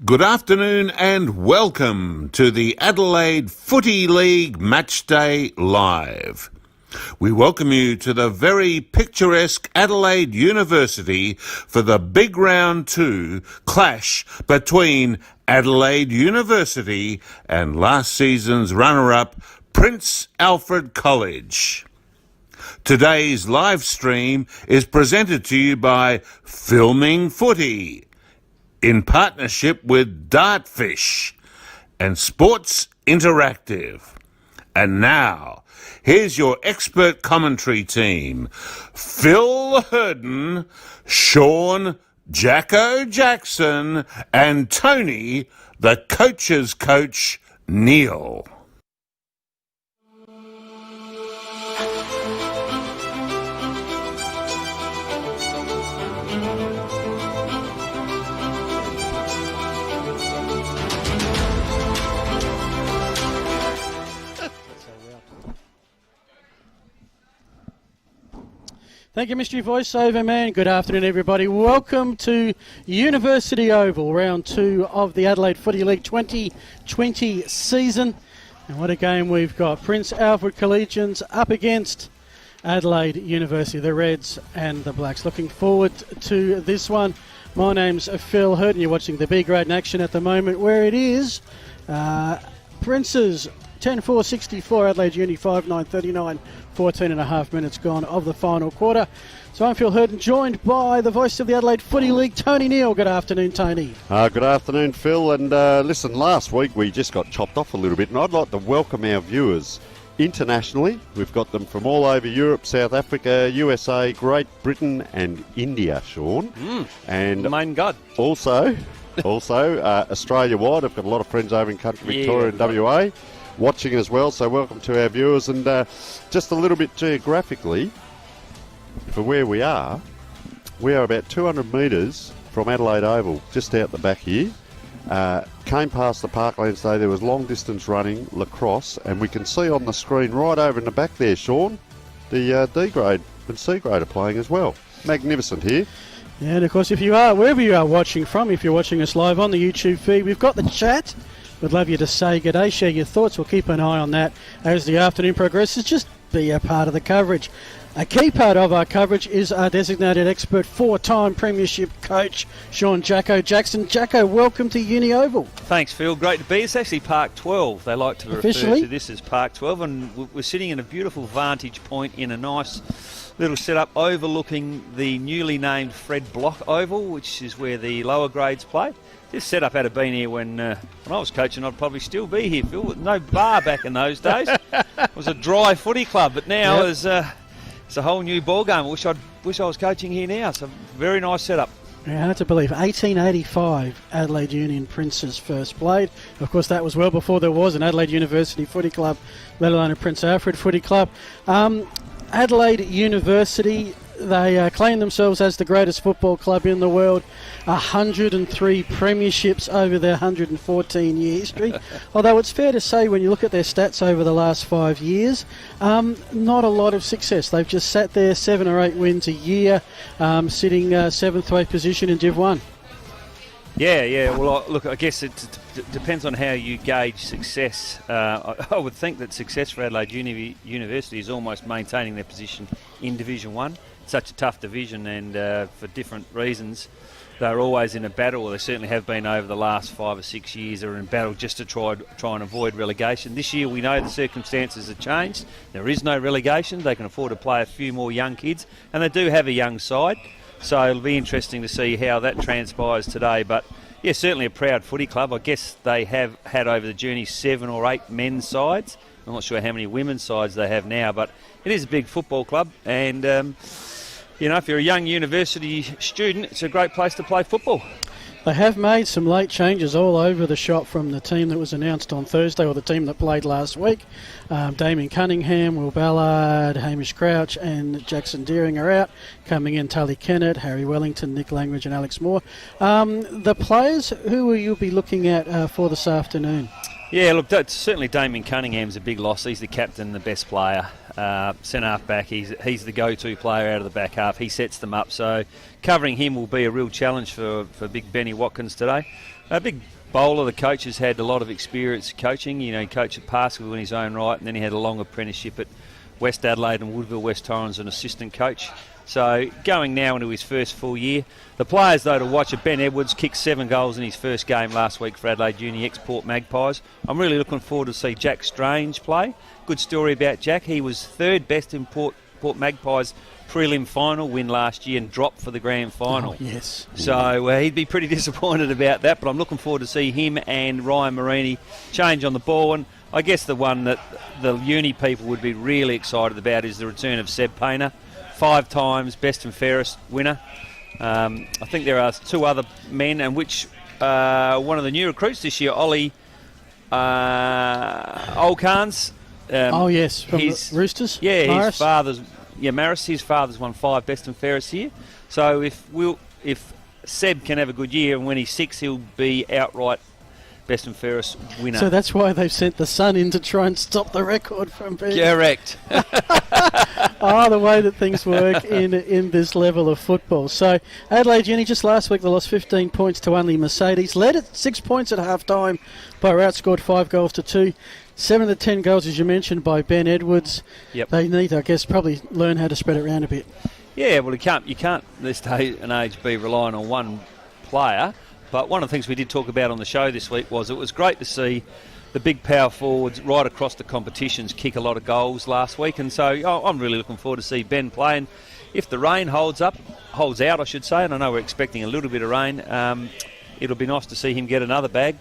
Good afternoon and welcome to the Adelaide Footy League Matchday Live. We welcome you to the very picturesque Adelaide University for the Big Round 2 clash between Adelaide University and last season's runner-up Prince Alfred College. Today's live stream is presented to you by Filming Footy, in partnership with Dartfish and Sports Interactive. And now, here's your expert commentary team, Phil Hurden, Sean Jacko Jackson, and Tony, the coach's coach, Neil. Thank you, Mystery Voiceover Man. Good afternoon, everybody. Welcome to University Oval, round 2 of the Adelaide Footy League 2020 season. And what a game we've got. Prince Alfred Collegians up against Adelaide University, the Reds and the Blacks. Looking forward to this one. My name's Phil Hurden. You're watching the B grade in action at the moment, where it is Prince's 10-4-64, Adelaide Uni 5-9-39, 14 and a half minutes gone of the final quarter. So I'm Phil Hurden, joined by the voice of the Adelaide Footy League, Tony Neal. Good afternoon, Tony. Good afternoon, Phil. And listen, last week we just got chopped off a little bit, and I'd like to welcome our viewers internationally. We've got them from all over Europe, South Africa, USA, Great Britain and India, Sean. And main God. Also, Australia-wide. I've got a lot of friends over in country Victoria and WA watching as well, so welcome to our viewers. And just a little bit geographically, for where we are about 200 metres from Adelaide Oval, just out the back here. Came past the Parklands today. There was long distance running, lacrosse, and we can see on the screen right over in the back there, Sean, the D grade and C grade are playing as well. Magnificent here. Yeah, and of course, if you are, wherever you are watching from, if you're watching us live on the YouTube feed, we've got the chat. We'd love you to say good day, share your thoughts. We'll keep an eye on that as the afternoon progresses. Just be a part of the coverage. A key part of our coverage is our designated expert, 4-time premiership coach, Sean Jacko Jackson. Jacko, welcome to Uni Oval. Thanks, Phil. Great to be. It's actually Park 12. They like to Officially? refer to this as Park 12. And we're sitting in a beautiful vantage point in a nice little setup overlooking the newly named Fred Block Oval, which is where the lower grades play. This setup had been here when I was coaching. I'd probably still be here, Phil. With no bar back in those days. It was a dry footy club, but now it's a whole new ball game. I wish I was coaching here now. It's a very nice setup. Yeah, hard to believe. 1885, Adelaide Union Princes first played. Of course, that was well before there was an Adelaide University Footy Club, let alone a Prince Alfred Footy Club. Adelaide University, they claim themselves as the greatest football club in the world. 103 premierships over their 114-year history. Although it's fair to say, when you look at their stats over the last 5 years, not a lot of success. They've just sat there, 7 or 8 wins a year, sitting 7th to 8th position in Div 1. Yeah. Well, look, I guess it depends on how you gauge success. I would think that success for Adelaide University is almost maintaining their position in Division 1. Such a tough division, and for different reasons, they're always in a battle, or they certainly have been over the last 5 or 6 years. They're in battle just to try and avoid relegation. This year we know the circumstances have changed. There is no relegation. They can afford to play a few more young kids, and they do have a young side. So it'll be interesting to see how that transpires today. But yeah, certainly a proud footy club. I guess they have had over the journey 7 or 8 men's sides. I'm not sure how many women's sides they have now, but it is a big football club. And, if you're a young university student, it's a great place to play football. They have made some late changes all over the shop from the team that was announced on Thursday, or the team that played last week. Damien Cunningham, Will Ballard, Hamish Crouch and Jackson Deering are out. Coming in, Tully Kennett, Harry Wellington, Nick Langridge and Alex Moore. The players, who will you be looking at for this afternoon? Yeah, look, certainly Damien Cunningham's a big loss. He's the captain, the best player. Centre half back, he's the go-to player out of the back half. He sets them up, so covering him will be a real challenge for big Benny Watkins today. A big bowler, the coach has had a lot of experience coaching. You know, he coached at Parscale in his own right, and then he had a long apprenticeship at West Adelaide and Woodville West Torrens as an assistant coach. So going now into his first full year. The players, though, to watch are Ben Edwards, kicked 7 goals in his first game last week for Adelaide Uni ex-Port Magpies. I'm really looking forward to see Jack Strange play. Good story about Jack. He was third best in Port Magpies prelim final win last year and dropped for the grand final. Oh, yes. So he'd be pretty disappointed about that, but I'm looking forward to see him and Ryan Marini change on the ball. And I guess the one that the uni people would be really excited about is the return of Seb Painter. 5 times best and fairest winner. I think there are 2 other men, and which one of the new recruits this year, Ollie Olkans. Oh yes, from the Roosters. Yeah, Maris. his father's Maris. His father's won 5 best and fairest here. So if Seb can have a good year, and when he's 6, he'll be outright best and fairest winner. So that's why they've sent the son in to try and stop the record from being. Correct. The way that things work in this level of football. So Adelaide Uni just last week they lost 15 points to only Mercedes. Led at 6 points at half time, but were outscored 5 goals to 2. 7 of the 10 goals, as you mentioned, by Ben Edwards. Yep. They need, I guess, probably learn how to spread it around a bit. Yeah, well, you can't this day and age be relying on one player. But one of the things we did talk about on the show this week was it was great to see the big power forwards right across the competitions kick a lot of goals last week. And so I'm really looking forward to see Ben playing. If the rain holds out, I should say, and I know we're expecting a little bit of rain, it'll be nice to see him get another bag.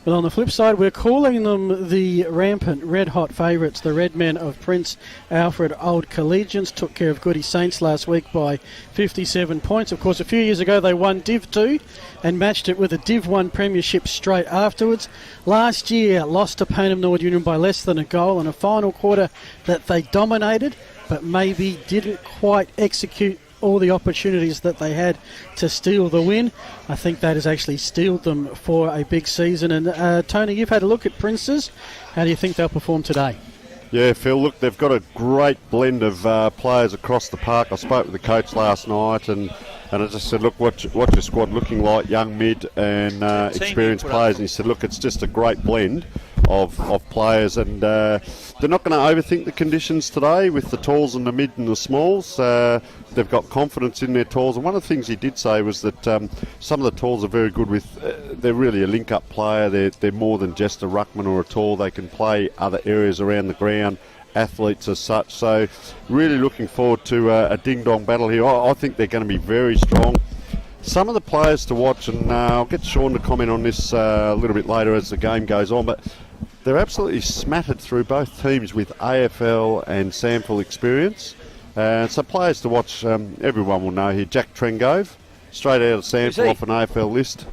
Well, on the flip side, we're calling them the rampant, red-hot favourites. The Red Men of Prince Alfred Old Collegians took care of Goody Saints last week by 57 points. Of course, a few years ago, they won Div 2 and matched it with a Div 1 premiership straight afterwards. Last year, lost to Payneham Norwood Union by less than a goal in a final quarter that they dominated, but maybe didn't quite execute all the opportunities that they had to steal the win. I think that has actually steeled them for a big season. And Tony, you've had a look at Princes. How do you think they'll perform today? Yeah, Phil, look, they've got a great blend of players across the park. I spoke with the coach last night and I just said, look, what's your squad looking like, young, mid and experienced players? And he said, look, it's just a great blend of players, and they're not going to overthink the conditions today with the talls and the mid and the smalls. They've got confidence in their talls, and one of the things he did say was that some of the talls are very good with, they're really a link-up player. They're more than just a ruckman or a tall. They can play other areas around the ground, athletes as such. So really looking forward to a ding-dong battle here. I think they're going to be very strong. Some of the players to watch, and I'll get Sean to comment on this a little bit later as the game goes on, but they're absolutely smattered through both teams with AFL and SANFL experience. So players to watch, everyone will know here. Jack Trengove, straight out of SANFL off an AFL list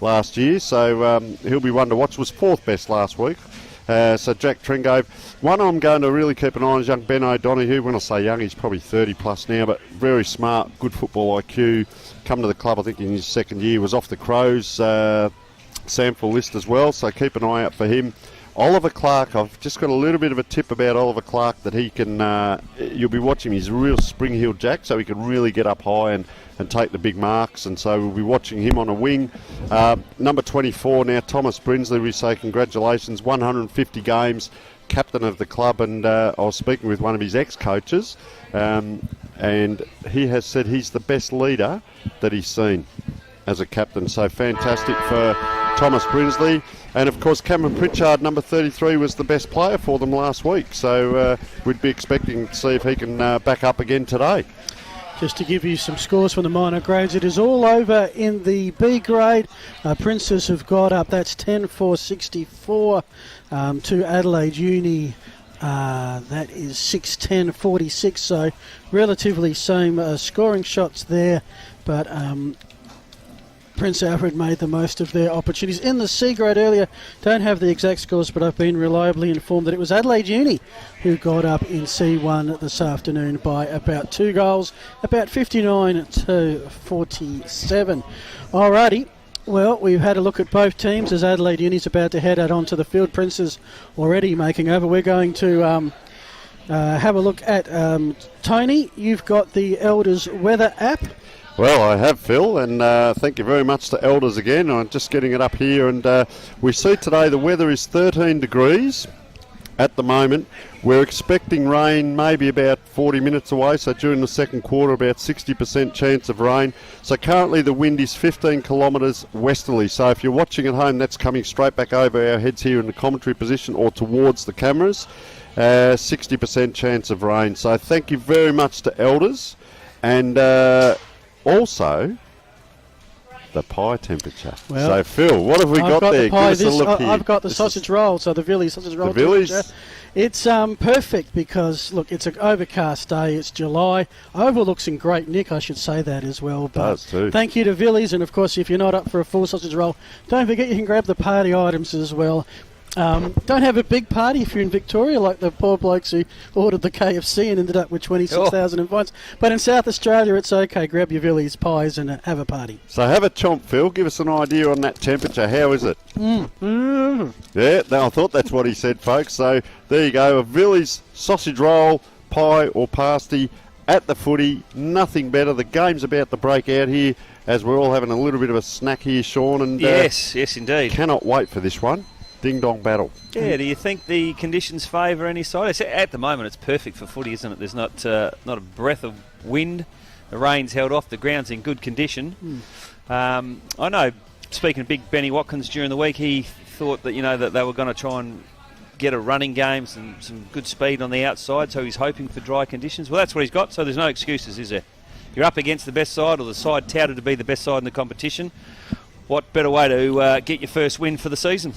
last year, so he'll be one to watch. Was 4th best last week. So Jack Trengove. One I'm going to really keep an eye on is young Ben O'Donoghue. When I say young, he's probably 30 plus now, but very smart, good football IQ. Come to the club, I think, in his 2nd year. Was off the Crows SANFL list as well, so keep an eye out for him. Oliver Clark, I've just got a little bit of a tip about Oliver Clark that he can, you'll be watching, he's a real spring-heeled jack, so he can really get up high and take the big marks, and so we'll be watching him on a wing. Number 24 now, Thomas Brinsley, we say congratulations, 150 games, captain of the club, and I was speaking with one of his ex-coaches, and he has said he's the best leader that he's seen as a captain, so fantastic for Thomas Brinsley. And of course Cameron Pritchard, number 33, was the best player for them last week, so we'd be expecting to see if he can back up again today. Just to give you some scores from the minor grades, it is all over in the B grade. Princes have got up, that's 10-4-64 to Adelaide Uni. That is 6-10-46, so relatively same scoring shots there, but Prince Alfred made the most of their opportunities. In the C grade earlier, don't have the exact scores, but I've been reliably informed that it was Adelaide Uni who got up in C1 this afternoon by about 2 goals, about 59-47. Alrighty, Well, we've had a look at both teams as Adelaide Uni's about to head out onto the field. Prince's already making over. We're going to have a look at Tony. You've got the Elders weather app. Well, I have, Phil, and thank you very much to Elders again. I'm just getting it up here, and we see today the weather is 13 degrees at the moment. We're expecting rain maybe about 40 minutes away, so during the second quarter about 60% chance of rain. So currently the wind is 15 kilometres westerly, so if you're watching at home, that's coming straight back over our heads here in the commentary position or towards the cameras. 60% chance of rain. So thank you very much to Elders, and also the pie temperature. Well, so Phil, what have we got there? The pie. Give us a look here. I've got the sausage roll, so the Villies sausage roll. The Villies? It's perfect because, look, it's an overcast day. It's July. Oval looks in great nick, I should say that as well. But does too. Thank you to Villies, and of course, if you're not up for a full sausage roll, don't forget you can grab the party items as well. Don't have a big party if you're in Victoria, like the poor blokes who ordered the KFC and ended up with 26,000 invites. But in South Australia, it's okay. Grab your Villies pies and have a party. So have a chomp, Phil. Give us an idea on that temperature. How is it? Yeah, I thought that's what he said, folks. So there you go. A Villies sausage roll, pie or pasty at the footy. Nothing better. The game's about to break out here as we're all having a little bit of a snack here, Sean. And yes, indeed. Cannot wait for this one. Ding-dong battle. Yeah, do you think the conditions favour any side? At the moment, it's perfect for footy, isn't it? There's not a breath of wind. The rain's held off. The ground's in good condition. I know, speaking of Big Benny Watkins during the week, he thought that, that they were going to try and get a running game, some good speed on the outside, so he's hoping for dry conditions. Well, that's what he's got, so there's no excuses, is there? You're up against the best side, or the side touted to be the best side in the competition. What better way to get your first win for the season?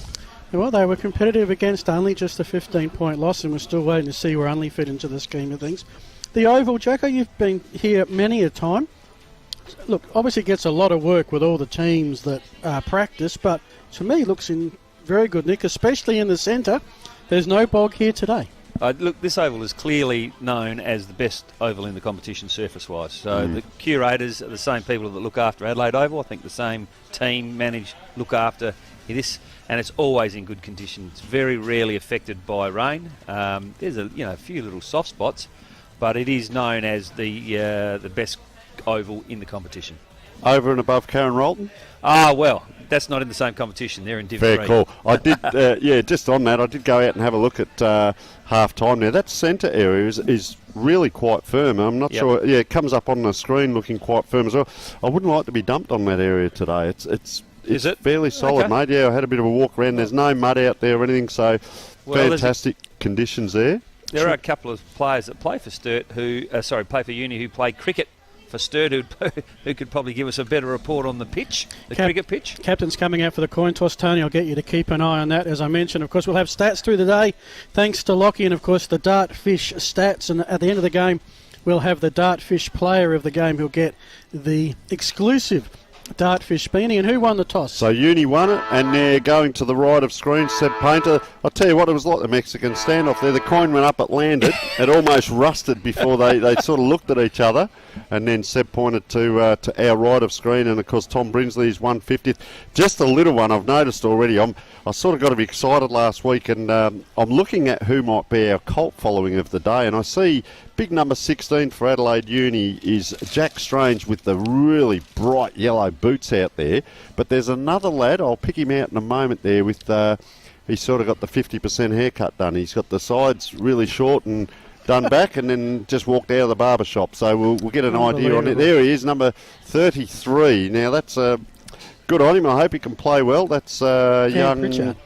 Well, they were competitive against only just a 15-point loss, and we're still waiting to see where Unley fit into the scheme of things. The Oval, Jacko, you've been here many a time. Look, obviously it gets a lot of work with all the teams that practice, but to me it looks in very good nick, especially in the centre. There's no bog here today. Look, this oval is clearly known as the best oval in the competition surface-wise. So the curators are the same people that look after Adelaide Oval. I think the same team look after this, and it's always in good condition. It's very rarely affected by rain. There's a few little soft spots, but it is known as the best oval in the competition. Over and above Karen Rolton? Well, that's not in the same competition. They're in Div 3. Fair call. I did, just on that, I did go out and have a look at half-time now. That centre area is really quite firm. I'm not sure. Yeah, it comes up on the screen looking quite firm as well. I wouldn't like to be dumped on that area today. It's fairly solid, mate. Yeah, I had a bit of a walk around. There's no mud out there or anything, so fantastic conditions there. There are a couple of players that play for Sturt play for Uni who play cricket for Sturt who could probably give us a better report on the pitch, cricket pitch. Captain's coming out for the coin toss, Tony. I'll get you to keep an eye on that. As I mentioned, of course, we'll have stats through the day, thanks to Lockie, and of course the Dartfish stats. And at the end of the game, we'll have the Dartfish player of the game who'll get the exclusive Dartfish beanie. And who won the toss? So Uni won it, and they're going to the right of screen, Seb Painter. I'll tell you what, it was like the Mexican standoff there. The coin went up, it landed, it almost rusted before they sort of looked at each other, and then Seb pointed to our right of screen, and of course Tom Brinsley's 150th. Just a little one I've noticed already. I sort of got to be excited last week, and I'm looking at who might be our cult following of the day, and I see big number 16 for Adelaide Uni is Jack Strange with the really bright yellow boots out there. But there's another lad, I'll pick him out in a moment there, with he's sort of got the 50% haircut done. He's got the sides really short and done back, and then just walked out of the barber shop. So we'll get an idea on it. There he is, number 33. Now that's good on him. I hope he can play well. That's young Pritchard.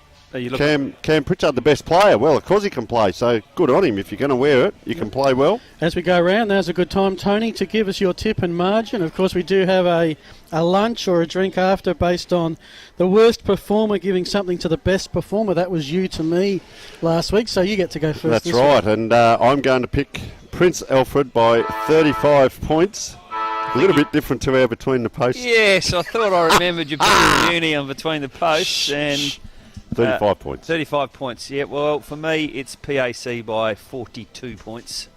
Cam Pritchard, the best player. Well, of course he can play, so good on him. If you're going to wear it, you can play well. As we go around, now's a good time, Tony, to give us your tip and margin. Of course, we do have a lunch or a drink after based on the worst performer giving something to the best performer. That was you to me last week, so you get to go first. That's right, and I'm going to pick Prince Alfred by 35 points. A little bit different to our Between the Posts. Yes, I thought I remembered you putting Uni on Between the Posts. And 35 points. 35 points, yeah. Well, for me, it's PAC by 42 points.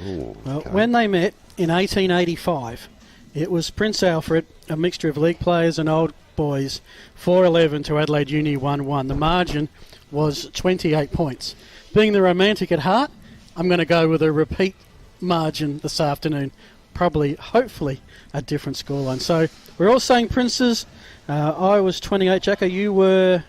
Ooh, well, when they met in 1885, It was Prince Alfred, a mixture of league players and old boys, 4-11 to Adelaide Uni 1-1. The margin was 28 points. Being the romantic at heart, I'm going to go with a repeat margin this afternoon. Probably, hopefully, a different scoreline. So we're all saying Princes. I was 28, Jacko. You were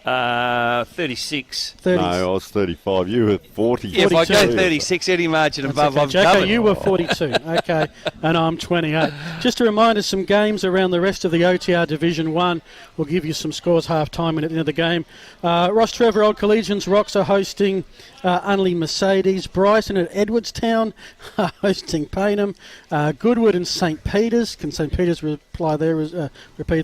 36. 30. No, I was 35. You were 40. Yeah, if I go 42. 36, any margin above, Okay. I'm Jacko, covered. you were 42. Okay, and I'm 28. Just a reminder, some games around the rest of the OTR Division 1. We'll give you some scores half-time and at the end of the game. Ross Trevor Old Collegians Rocks are hosting Unley Mercedes. Brighton at Edwardstown are hosting Paynham. Goodwood and St. Peter's. Can St. Peter's repeat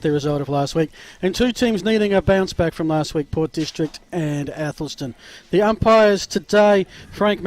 their result of last week? And two teams needing a bounce back from last week, Port District and Athelston. The umpires today, Frankie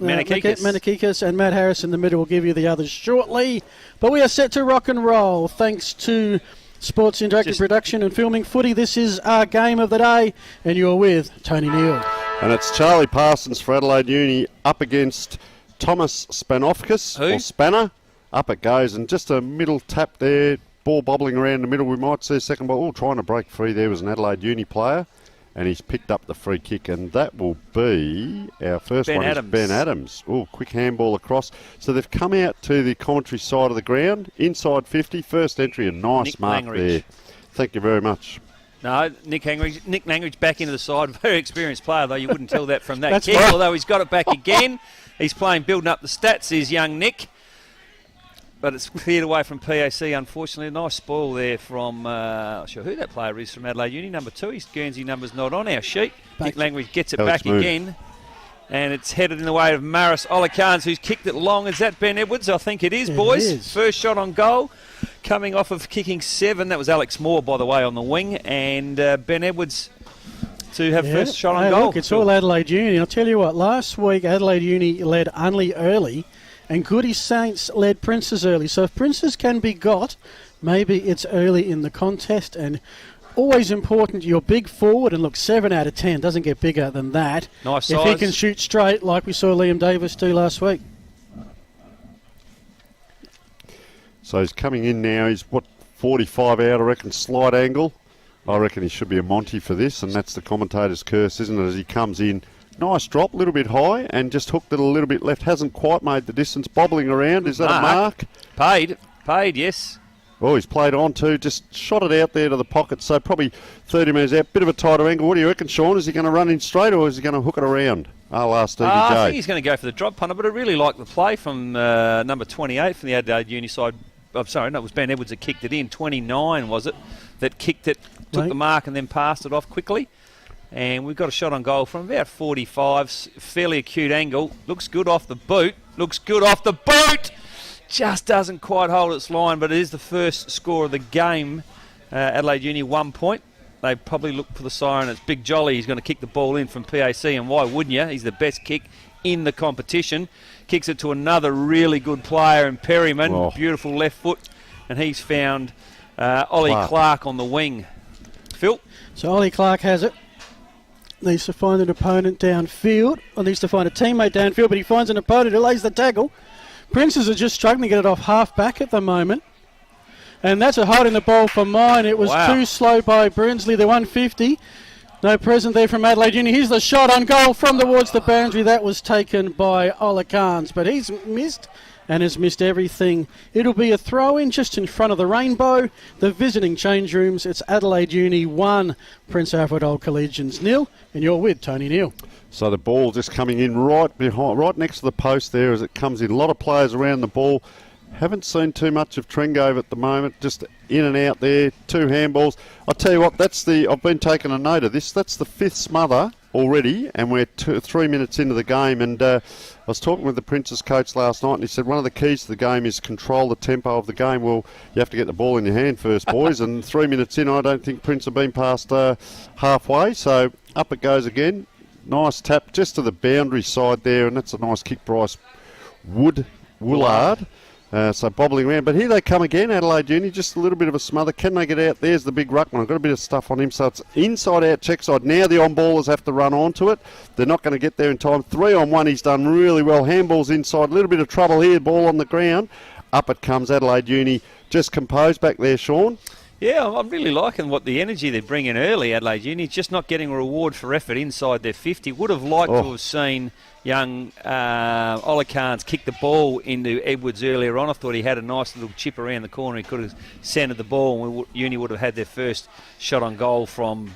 Manikikas and Matt Harris in the middle. Will give you the others shortly. But we are set to rock and roll thanks to Sports Interactive Production and Filming Footy. This is our game of the day, and you're with Tony Neal. And it's Charlie Parsons for Adelaide Uni up against Thomas Spanofkis, or Spanner. Up it goes, and just a middle tap there, ball bobbling around the middle. We might see a second ball. Oh, trying to break free there was an Adelaide Uni player, and he's picked up the free kick, and that will be our first Ben one. Adams. Is Ben Adams. Oh, quick handball across. So they've come out to the commentary side of the ground, inside 50, first entry, a nice Nick mark Langridge. there. Thank you very much. No, Nick Langridge back into the side. Very experienced player, though. You wouldn't tell that from that That's kick, right. although he's got it back again. He's building up the stats, is young Nick. But it's cleared away from PAC, unfortunately. A nice spoil there from, not sure who that player is from Adelaide Uni, number 2. His Guernsey number's not on our sheet. Nick Langridge gets it Alex back again. And it's headed in the way of Maris Olikans, who's kicked it long. Is that Ben Edwards? I think it is, boys. It is. First shot on goal. Coming off of kicking 7. That was Alex Moore, by the way, on the wing. And Ben Edwards to have first shot on goal. Look, it's all Adelaide Uni. I'll tell you what, last week Adelaide Uni led Unley early, and Goody Saints led Princes early. So if Princes can be got, maybe it's early in the contest. And always important, you're big forward, and look, 7 out of 10 doesn't get bigger than that. Nice if size. he can shoot straight like we saw Liam Davis do last week. So he's coming in now. He's, 45 out, I reckon, slight angle. I reckon he should be a Monty for this, and that's the commentator's curse, isn't it, as he comes in. Nice drop, a little bit high, and just hooked it a little bit left. Hasn't quite made the distance, bobbling around. Is that a mark? Paid, yes. Oh, he's played on too. Just shot it out there to the pocket, so probably 30 metres out. Bit of a tighter angle. What do you reckon, Sean? Is he going to run in straight, or is he going to hook it around? I'll ask Stevie J. I think he's going to go for the drop punter, but I really like the play from number 28 from the Adelaide Uni side. I'm sorry, no, it was Ben Edwards that kicked it in. 29, was it, that kicked it, took the mark and then passed it off quickly. And we've got a shot on goal from about 45, fairly acute angle. Looks good off the boot. Just doesn't quite hold its line, but it is the first score of the game. Adelaide Uni 1 point. They probably look for the siren. It's Big Jolly. He's going to kick the ball in from PAC, and why wouldn't you? He's the best kick in the competition. Kicks it to another really good player in Perryman. Oh. Beautiful left foot. And he's found Ollie Clark on the wing. Phil? So Ollie Clark has it. Needs to find an opponent downfield, or needs to find a teammate downfield, but he finds an opponent who lays the tackle. Princes are just struggling to get it off half back at the moment. And that's a holding the ball for mine. It was too slow by Brinsley, the 150. No present there from Adelaide Uni. Here's the shot on goal from towards the boundary. That was taken by Olikans, but he's missed and has missed everything. It'll be a throw-in just in front of the rainbow. The visiting change rooms. It's Adelaide Uni 1, Prince Alfred Old Collegians 0, and you're with Tony Neal. So the ball just coming in right behind, right next to the post there as it comes in. A lot of players around the ball. Haven't seen too much of Trengove at the moment. Just in and out there. 2 handballs. I'll tell you what, I've been taking a note of this. That's the 5th smother already, and we're 3 minutes into the game. And I was talking with the Princes coach last night, and he said one of the keys to the game is control the tempo of the game. Well, you have to get the ball in your hand first, boys. And 3 minutes in, I don't think Prince have been past halfway. So up it goes again. Nice tap just to the boundary side there, and that's a nice kick, Bryce Woolard. So bobbling around. But here they come again, Adelaide Uni, just a little bit of a smother. Can they get out? There's the big ruckman. I've got a bit of stuff on him, so it's inside out, check side. Now the on-ballers have to run onto it. They're not going to get there in time. 3-on-1, he's done really well. Handballs inside, a little bit of trouble here, ball on the ground. Up it comes Adelaide Uni. Just composed back there, Sean. Yeah, I'm really liking what the energy they're bringing early, Adelaide Uni. Just not getting a reward for effort inside their 50. Would have liked to have seen young Olakans kick the ball into Edwards earlier on. I thought he had a nice little chip around the corner. He could have centred the ball, and Uni would have had their first shot on goal from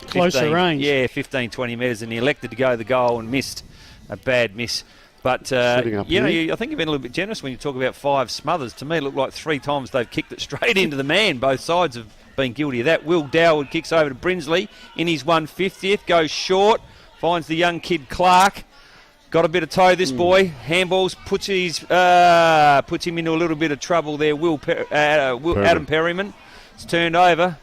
closer range. Yeah, 15, 20 metres, and he elected to go the goal and missed a bad miss. But, I think you've been a little bit generous when you talk about 5 smothers. To me, it looked like 3 times they've kicked it straight into the man. Both sides have been guilty of that. Will Dowd kicks over to Brinsley in his 150th, goes short, finds the young kid Clark. Got a bit of toe, this boy. Handballs, puts him into a little bit of trouble there. Adam Perryman. It's turned over.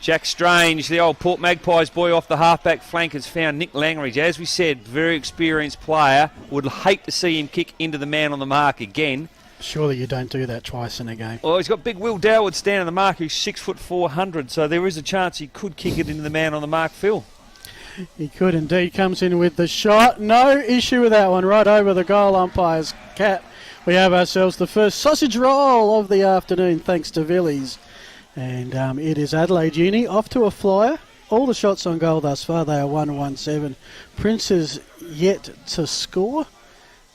Jack Strange, the old Port Magpies boy off the halfback flank, has found Nick Langridge. As we said, very experienced player. Would hate to see him kick into the man on the mark again. Surely you don't do that twice in a game. Well, he's got big Will Dowd standing on the mark, who's 6'4", so there is a chance he could kick it into the man on the mark, Phil. He could indeed. Comes in with the shot. No issue with that one. Right over the goal umpire's cap. We have ourselves the first sausage roll of the afternoon, thanks to Villies. And it is Adelaide Uni off to a flyer. All the shots on goal thus far, they are 1-1-7. Prince's yet to score.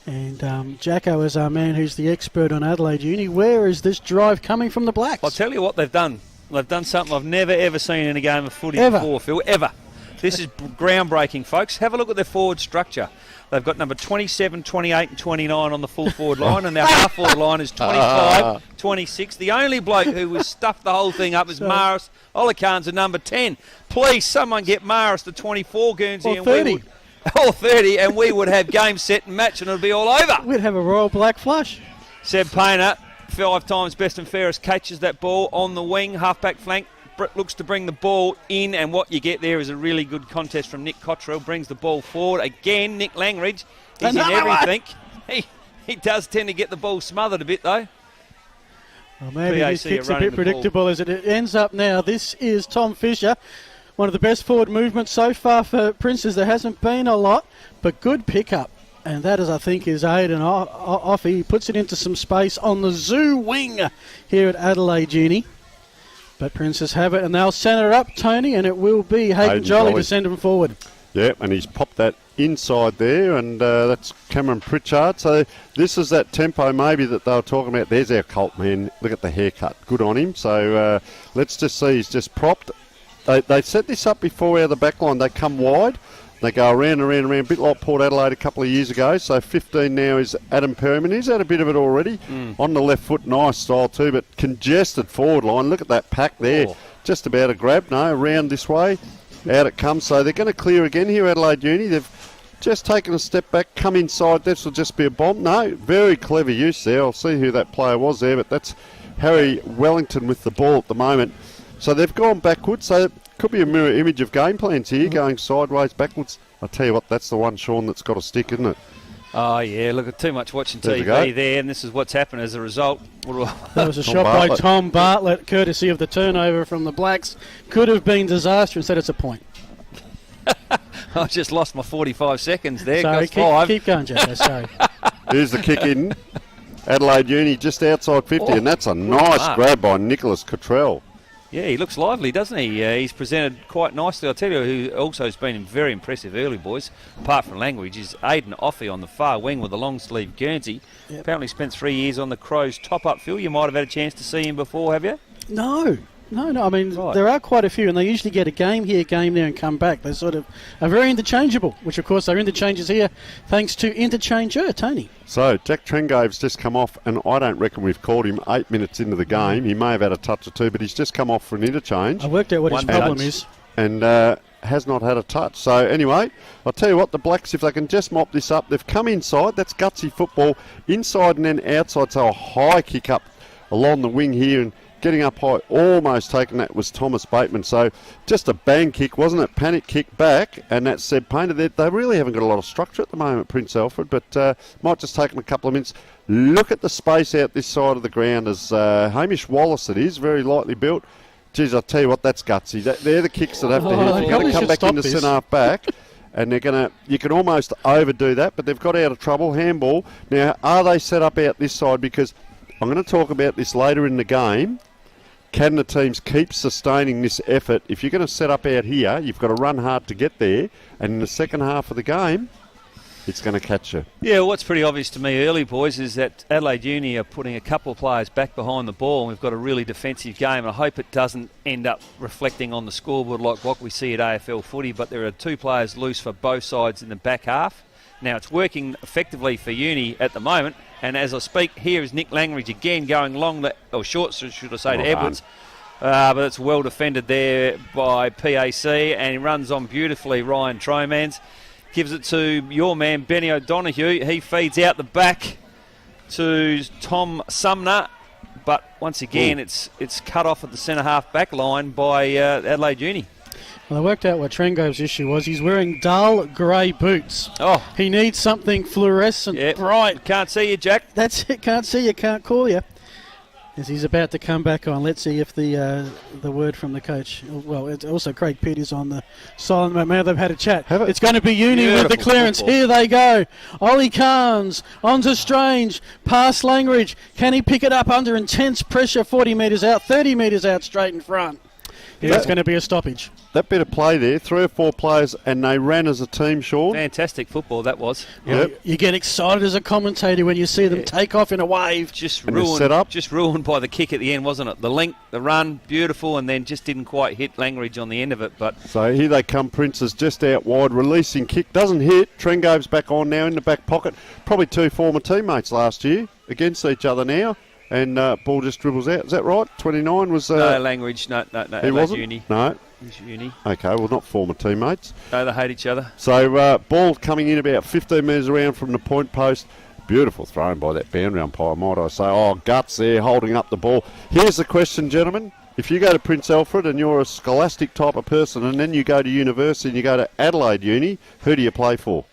And Jacko is our man who's the expert on Adelaide Uni. Where is this drive coming from the Blacks? I'll tell you what they've done. They've done something I've never, ever seen in a game of footy Ever. before, Phil. Ever. This is groundbreaking, folks. Have a look at their forward structure. They've got number 27, 28 and 29 on the full forward line, and their half forward line is 25, 26. The only bloke who was stuffed the whole thing up is Maris. Olakans at number 10. Please, someone get Maris to 24, Guernsey. Or 30. Or 30, and we would have game, set and match, and it would be all over. We'd have a Royal Black flush. Seb Painter, 5 times best and fairest, catches that ball on the wing, half-back flank. Looks to bring the ball in, and what you get there is a really good contest from Nick Cottrell. Brings the ball forward again. Nick Langridge is in everything. He does tend to get the ball smothered a bit, though. Well, maybe this kick's a bit predictable as it ends up now. This is Tom Fisher. One of the best forward movements so far for Princes. There hasn't been a lot, but good pickup. And that is, I think, is Aidan Offie. He puts it into some space on the zoo wing here at Adelaide Uni. But Princes have it, and they'll centre up, Tony, and it will be Hayden Jolly to send him forward. Yeah, and he's popped that inside there, and that's Cameron Pritchard. So this is that tempo maybe that they were talking about. There's our Colt man. Look at the haircut. Good on him. So let's just see. He's just propped. They set this up before out of the back line. They come wide. They go around, a bit like Port Adelaide a couple of years ago. So 15 now is Adam Perryman. He's had a bit of it already. On the left foot, nice style too, but congested forward line. Look at that pack there. Just about a grab. No, around this way. Out it comes. So they're going to clear again here, Adelaide Uni. They've just taken a step back, come inside. This will just be a bomb. No, very clever use there. I'll see who that player was there, but that's Harry Wellington with the ball at the moment. So they've gone backwards. So could be a mirror image of game plans here, going sideways, backwards. I'll tell you what, that's the one, Sean, that's got a stick, isn't it? Oh, yeah, look, too much watching TV there, and this is what's happened as a result. That was a shot by Tom Bartlett, courtesy of the turnover from the Blacks. Could have been disaster, instead it's a point. I just lost my 45 seconds there. Sorry, keep going, Jacko, sorry. Here's the kick in. Adelaide Uni just outside 50, and that's a nice grab by Nicholas Cottrell. Yeah, he looks lively, doesn't he? He's presented quite nicely. I'll tell you who also has been very impressive early, boys, apart from language, is Aidan Offie on the far wing with the long sleeve Guernsey. Yep. Apparently spent 3 years on the Crows top-up. Phil, you might have had a chance to see him before, have you? No. I mean, there are quite a few, and they usually get a game here, game there, and come back. They sort of are very interchangeable, which, of course, are interchanges here, thanks to Interchanger, Tony. So, Jack Trengave's just come off, and I don't reckon we've called him 8 minutes into the game. He may have had a touch or two, but he's just come off for an interchange. I worked out what his problem is. And has not had a touch. So, anyway, I'll tell you what, the Blacks, if they can just mop this up, they've come inside. That's gutsy football. Inside and then outside, so a high kick up along the wing here, and getting up high, almost taken that was Thomas Bateman. So just a bang kick, wasn't it? Panic kick back, and that's Seb Painter. They really haven't got a lot of structure at the moment, Prince Alfred, but might just take them a couple of minutes. Look at the space out this side of the ground as Hamish Wallace it is, very lightly built. Geez, I'll tell you what, that's gutsy. They're the kicks that have to hit. You've got to come back into centre half back. and you can almost overdo that, but they've got out of trouble. Handball. Now, are they set up out this side? Because I'm going to talk about this later in the game. Can the teams keep sustaining this effort? If you're going to set up out here, you've got to run hard to get there, and in the second half of the game, it's going to catch you. Yeah, what's pretty obvious to me early, boys, is that Adelaide Uni are putting a couple of players back behind the ball, and we've got a really defensive game. I hope it doesn't end up reflecting on the scoreboard like what we see at AFL footy, but there are 2 players loose for both sides in the back half. Now, it's working effectively for Uni at the moment, and as I speak, here is Nick Langridge again going long, or short, should I say, to Edwards. But it's well defended there by PAC, and he runs on beautifully, Ryan Tromans. Gives it to your man, Benny O'Donoghue. He feeds out the back to Tom Sumner, but once again, it's cut off at the centre-half back line by Adelaide Uni. Well, I worked out what Trengove's issue was. He's wearing dull grey boots. Oh. He needs something fluorescent, bright. Can't see you, Jack. That's it. Can't see you, can't call you. As he's about to come back on, let's see if the word from the coach. Well, it's also Craig Peters on the silent mode. Now they've had a chat. It's going to be Uni with the clearance. Football. Here they go. Ollie Carnes onto Strange. Past Langridge. Can he pick it up under intense pressure? 40 metres out, 30 metres out, straight in front. Yeah, it's going to be a stoppage. That bit of play there, 3 or 4 players, and they ran as a team, Sean. Fantastic football that was. Yep. You get excited as a commentator when you see them take off in a wave. Just ruined by the kick at the end, wasn't it? The link, the run, beautiful, and then just didn't quite hit Langridge on the end of it. But so here they come, Princes just out wide, releasing kick, doesn't hit. Trengove's back on now in the back pocket. Probably 2 former teammates last year against each other now. And ball just dribbles out. Is that right? 29 was... no, Langridge. No. He wasn't? Uni. No. He's Uni. Okay, well, not former teammates. No, they hate each other. So ball coming in about 15 metres around from the point post. Beautiful thrown by that boundary umpire, might I say. Oh, guts there, holding up the ball. Here's the question, gentlemen. If you go to Prince Alfred and you're a scholastic type of person, and then you go to university and you go to Adelaide Uni, who do you play for?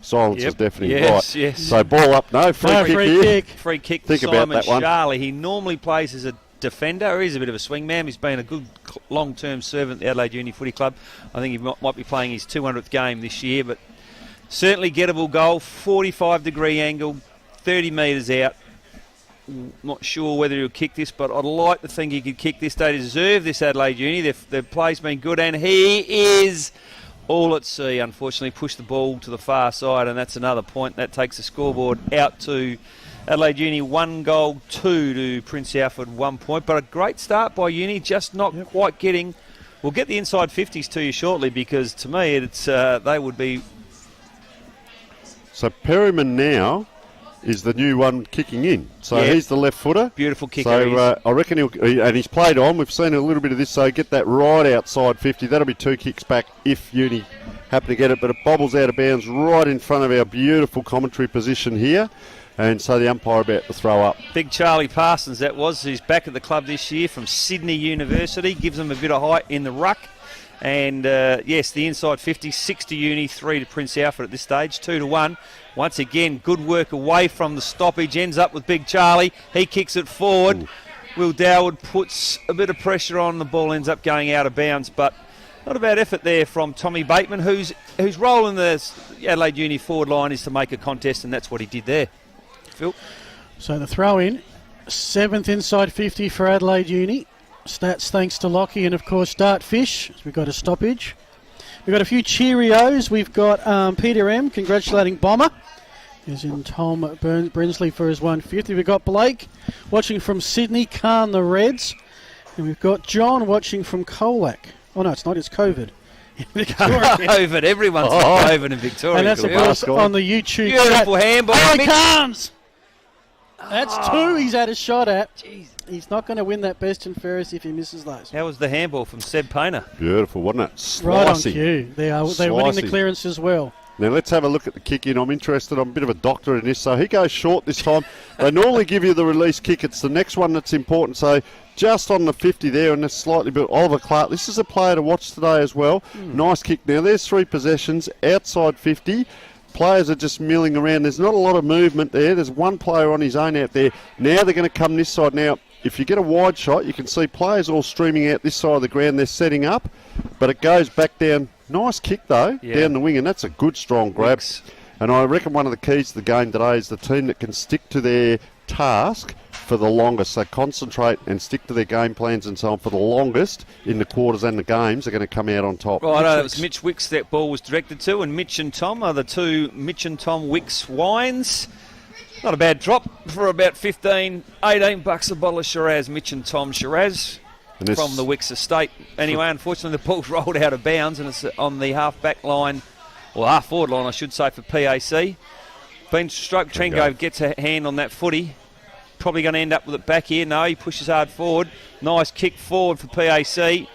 Silence is definitely right. Yes. So ball up, free kick. Free kick Think for Simon about that one. Charlie. He normally plays as a defender. He's a bit of a swingman. He's been a good long-term servant at the Adelaide Uni Footy Club. I think he might be playing his 200th game this year, but certainly gettable goal, 45-degree angle, 30 metres out. Not sure whether he'll kick this, but I'd like to think he could kick this. They deserve this, Adelaide Uni. Their play's been good, and he is all at sea. Unfortunately, pushed the ball to the far side, and that's another point. That takes the scoreboard out to Adelaide Uni 1 goal, 2 to Prince Alfred 1 point. But a great start by Uni, just not quite getting... We'll get the inside 50s to you shortly, because to me, it's they would be... So Perryman now is the new one kicking in. So he's the left footer. Beautiful kicker. So I reckon and he's played on. We've seen a little bit of this, so get that right outside 50. That'll be 2 kicks back if Uni happen to get it, but it bobbles out of bounds right in front of our beautiful commentary position here. And so the umpire about to throw up. Big Charlie Parsons, that was. He's back at the club this year from Sydney University. Gives them a bit of height in the ruck. And, yes, the inside 50, 6 to Uni, 3 to Prince Alfred at this stage, 2 to 1. Once again, good work away from the stoppage. Ends up with Big Charlie. He kicks it forward. Will Dowd puts a bit of pressure on. The ball ends up going out of bounds. But not a bad effort there from Tommy Bateman, whose role in the Adelaide Uni forward line is to make a contest, and that's what he did there. Phil? So the throw in, 7th inside 50 for Adelaide Uni. Stats thanks to Lockie and, of course, Dartfish. We've got a stoppage. We've got a few Cheerios. We've got Peter M. congratulating Bomber, as in Tom Brinsley for his 150. We've got Blake watching from Sydney, Khan the Reds. And we've got John watching from Colac. Oh, no, it's not. It's COVID. COVID. Everyone's got COVID in Victoria. And that's, of course, on the YouTube. Beautiful handball. Oh, Carnes! That's 2 he's had a shot at. Jeez. He's not going to win that best and fairest if he misses those. How was the handball from Seb Painter? Beautiful, wasn't it? Slicey. Right on cue. They're winning the clearance as well. Now let's have a look at the kick in. I'm interested. I'm a bit of a doctor in this. So he goes short this time. They normally give you the release kick. It's the next one that's important. So just on the 50 there, and that's slightly bit Oliver Clark. This is a player to watch today as well. Nice kick. Now there's 3 possessions outside 50. Players are just milling around. There's not a lot of movement there. There's 1 player on his own out there. Now they're going to come this side. Now, if you get a wide shot, you can see players all streaming out this side of the ground. They're setting up, but it goes back down Nice kick, though, down the wing, and that's a good, strong grab. Wicks. And I reckon one of the keys to the game today is the team that can stick to their task for the longest. So concentrate and stick to their game plans and so on for the longest in the quarters and the games are going to come out on top. Right, it was Mitch Wicks that ball was directed to, and Mitch and Tom are the two Mitch and Tom Wicks wines. Not a bad drop for about 15, 18 bucks a bottle of Shiraz, Mitch and Tom Shiraz from the Wicks estate. Anyway, unfortunately, the ball's rolled out of bounds, and it's on the half-back line, or half-forward line, I should say, for PAC. Been struck, Trengo gets a hand on that footy. Probably going to end up with it back here. No, he pushes hard forward. Nice kick forward for PAC.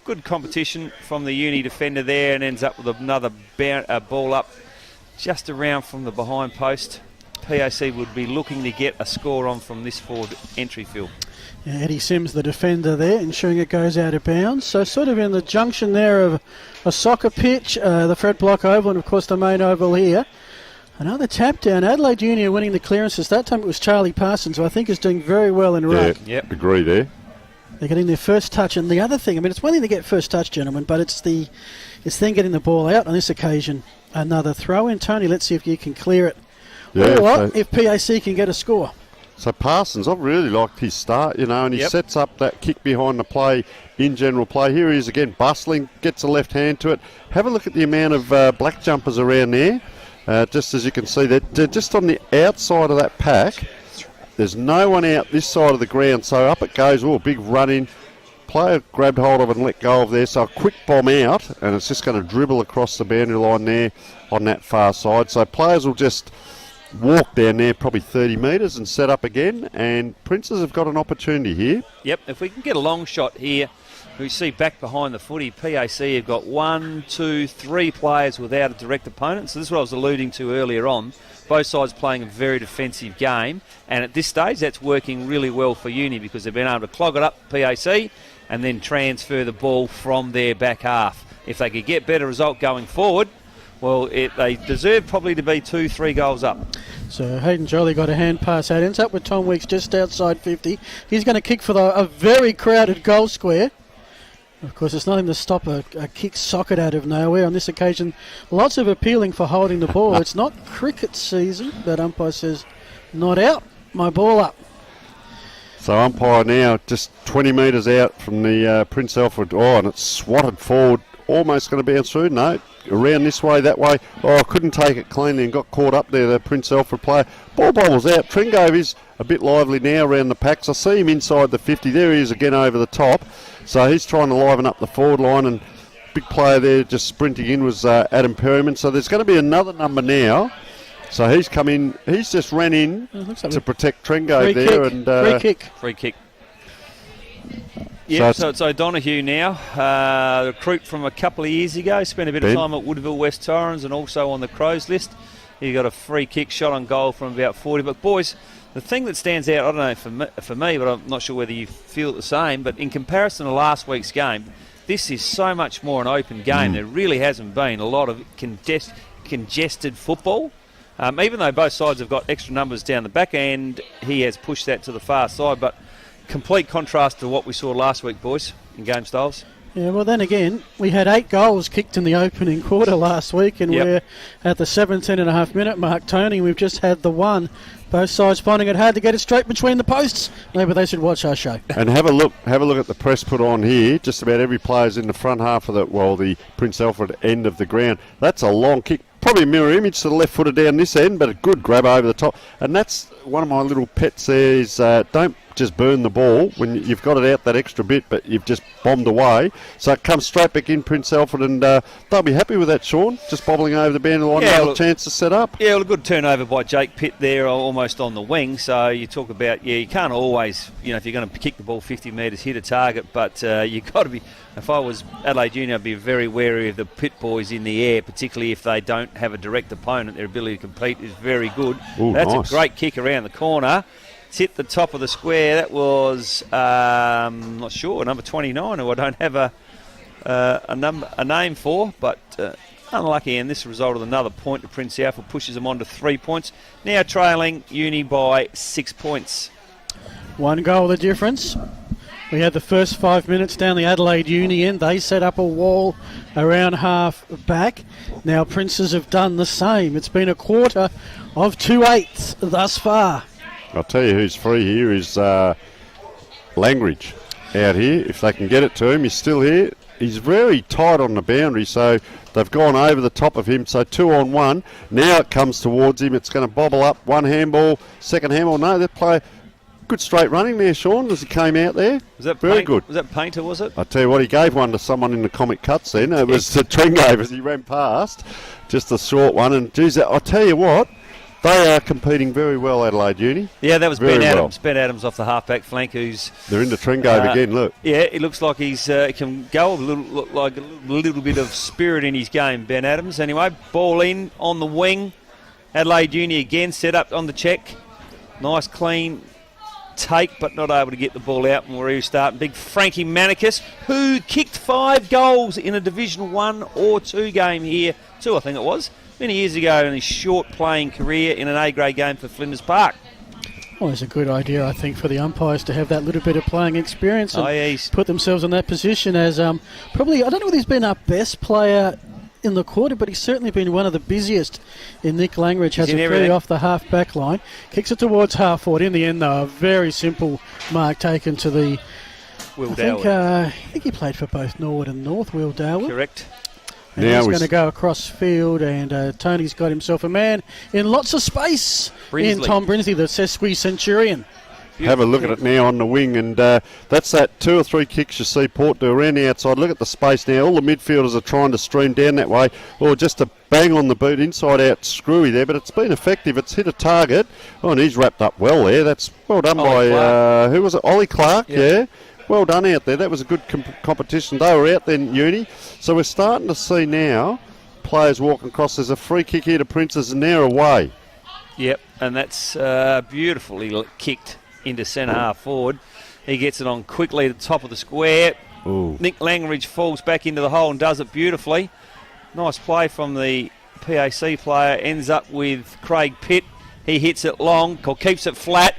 Good competition from the Uni defender there, and ends up with another ball up just around from the behind post. PAC would be looking to get a score on from this forward entry field. Yeah, Eddie Sims, the defender there, ensuring it goes out of bounds. So sort of in the junction there of a soccer pitch, the Fred Block Oval, and of course the main oval here. Another tap down. Adelaide Junior winning the clearances. That time it was Charlie Parsons, who I think is doing very well in ruck. Yeah, agree there. They're getting their first touch. And the other thing, I mean, it's one thing to get first touch, gentlemen, but it's then getting the ball out. On this occasion, another throw in. Tony, let's see if you can clear it. Yeah, or if PAC can get a score. So Parsons, I've really liked his start, and he sets up that kick behind the play in general play. Here he is again, bustling, gets a left hand to it. Have a look at the amount of black jumpers around there. Just as you can see, they're just on the outside of that pack. There's no one out this side of the ground, so up it goes. Oh, big run in. Player grabbed hold of it and let go of there, so a quick bomb out, and it's just going to dribble across the boundary line there on that far side. So players will just walk down there probably 30 metres and set up again, and Princes have got an opportunity here. Yep, if we can get a long shot here, we see back behind the footy, PAC have got 1, 2, 3 players without a direct opponent. So this is what I was alluding to earlier on. Both sides playing a very defensive game, and at this stage that's working really well for Uni because they've been able to clog it up, PAC, and then transfer the ball from their back half. If they could get better result going forward, well, they deserve probably to be 2-3 goals up. So Hayden Jolly got a hand pass out. Ends up with Tom Weeks just outside 50. He's going to kick for a very crowded goal square. Of course, it's nothing to stop a kick socket out of nowhere. On this occasion, lots of appealing for holding the ball. It's not cricket season, but umpire says, not out, my ball up. So umpire now just 20 metres out from the Prince Alfred. Oh, and it's swatted forward. Almost going to bounce through. No, around this way, that way. Oh, couldn't take it cleanly and got caught up there, the Prince Alfred player. Ball bobbles out. Trengove is a bit lively now around the packs. I see him inside the 50. There he is again over the top. So he's trying to liven up the forward line, and big player there just sprinting in was Adam Perryman. So there's going to be another number now. So he's come in. He's just ran in to protect Trengove there. And Free kick. Yeah, so it's O'Donoghue now, recruit from a couple of years ago. Spent a bit of time at Woodville West Torrens and also on the Crows list. He got a free kick shot on goal from about 40. But boys, the thing that stands out, I don't know for me, but I'm not sure whether you feel the same, but in comparison to last week's game, this is so much more an open game. There really hasn't been a lot of congested football. Even though both sides have got extra numbers down the back end, he has pushed that to the far side. But complete contrast to what we saw last week, boys, in game styles. Yeah, well, then again, we had 8 goals kicked in the opening quarter last week, and we're at the 17.5-minute mark, Tony. We've just had the one. Both sides finding it hard to get it straight between the posts. Maybe they should watch our show. And have a look at the press put on here. Just about every player's in the front half of the Prince Alfred end of the ground. That's a long kick. Probably a mirror image to the left footer down this end, but a good grab over the top. And that's one of my little pets there is don't just burn the ball when you've got it out that extra bit, but you've just bombed away. So it comes straight back in Prince Alfred, and they'll be happy with that, Sean. Just bobbling over the boundary line, another chance to set up. Yeah, well, a good turnover by Jake Pitt there, almost on the wing. So you talk about, you can't always, if you're going to kick the ball 50 metres, hit a target, but you've got to be, if I was Adelaide Junior, I'd be very wary of the Pitt boys in the air, particularly if they don't have a direct opponent. Their ability to compete is very good. Ooh, that's nice. A great kick around the corner. It's hit the top of the square. That was, not sure, number 29, who I don't have a name for, but unlucky, and this resulted in another point to Prince Alfred, pushes them on to 3 points. Now trailing Uni by 6 points. 1 goal the difference. We had the first 5 minutes down the Adelaide Uni end. They set up a wall around half back. Now Princes have done the same. It's been a quarter of 2/8 thus far. I'll tell you who's free here is Langridge out here. If they can get it to him, he's still here. He's very tight on the boundary, so they've gone over the top of him. So 2-on-1. Now it comes towards him. It's going to bobble up. One handball, second handball. No, they play good straight running there, Sean, as he came out there. Was that very good? Was that Painter, was it? I tell you what, he gave one to someone in the comic cuts then. It was to Trengave as he ran past. Just a short one. And, geez, I tell you what, they are competing very well, Adelaide Uni. Yeah, that was Very Ben well. Adams. Ben Adams off the half-back flank who's... They're into Trengave again, look. Yeah, it looks like he's can go a little bit of spirit in his game, Ben Adams. Anyway, ball in on the wing. Adelaide Uni again set up on the check. Nice, clean take, but not able to get the ball out, and we're restarting. Big Frankie Manicus, who kicked 5 goals in a Division 1 or 2 game here, 2 I think it was, many years ago in his short playing career in an A-grade game for Flinders Park. Well, it's a good idea, I think, for the umpires to have that little bit of playing experience and put themselves in that position as probably, I don't know whether he's been our best player in the quarter, but he's certainly been one of the busiest in Nick Langridge. Has it very off the half-back line. Kicks it towards half-forward. In the end, though, a very simple mark taken to the... I think he played for both Norwood and North, Will Darwood. Correct. And now he's going to go across field, and Tony's got himself a man in lots of space in Tom Brinsley, the Sesqui Centurion. Have a look at it now on the wing, and that's that 2 or 3 kicks you see Port do around the outside. Look at the space now. All the midfielders are trying to stream down that way, or just to bang on the boot inside out screwy there, but it's been effective. It's hit a target. Oh, and he's wrapped up well there. That's well done by, who was it? Ollie Clark, yeah. Well done out there. That was a good competition. They were out then, Uni. So we're starting to see now players walking across. There's a free kick here to Princes, and they're away. Yep, and that's beautifully kicked into centre half forward. He gets it on quickly at the top of the square. Ooh. Nick Langridge falls back into the hole and does it beautifully. Nice play from the PAC player. Ends up with Craig Pitt. He hits it long, keeps it flat.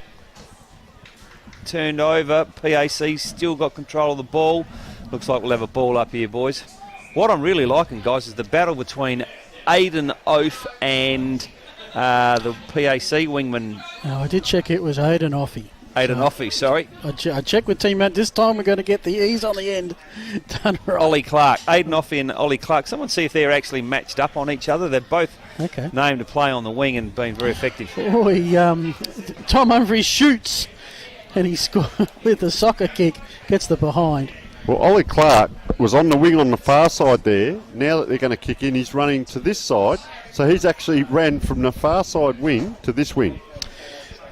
Turned over. PAC still got control of the ball. Looks like we'll have a ball up here, boys. What I'm really liking, guys, is the battle between Aidan Oath and the PAC wingman. Oh, I did check it was Aidan Offey. Aidan Offey, sorry. I checked with Team Matt. This time we're going to get the E's on the end done right. Ollie Clark. Aidan Offey and Ollie Clark. Someone see if they're actually matched up on each other. They're both named to play on the wing and been very effective. Oh, Tom Humphries shoots and he scores with a soccer kick. Gets the behind. Well, Ollie Clark was on the wing on the far side there. Now that they're going to kick in, he's running to this side. So he's actually ran from the far side wing to this wing.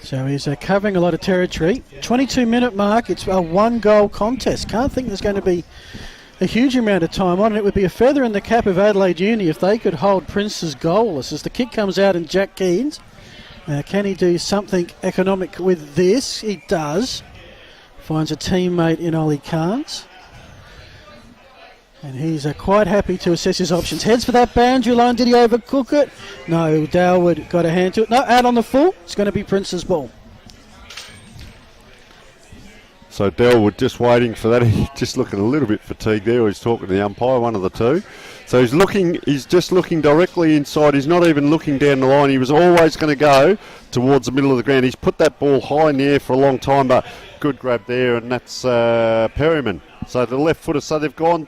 So he's covering a lot of territory. 22-minute mark. It's a 1-goal contest. Can't think there's going to be a huge amount of time on it. It would be a feather in the cap of Adelaide Uni if they could hold Prince's goalless. As the kick comes out and Jack Keens. Can he do something economic with this? He does. Finds a teammate in Ollie Carnes. And he's quite happy to assess his options. Heads for that boundary line. Did he overcook it? No, Darwood got a hand to it. No, out on the full. It's going to be Prince's ball. So Darwood just waiting for that. He's just looking a little bit fatigued there. He's talking to the umpire, one of the two. So he's just looking directly inside. He's not even looking down the line. He was always going to go towards the middle of the ground. He's put that ball high in the air for a long time, but good grab there, and that's Perryman. So the left footer. So they've gone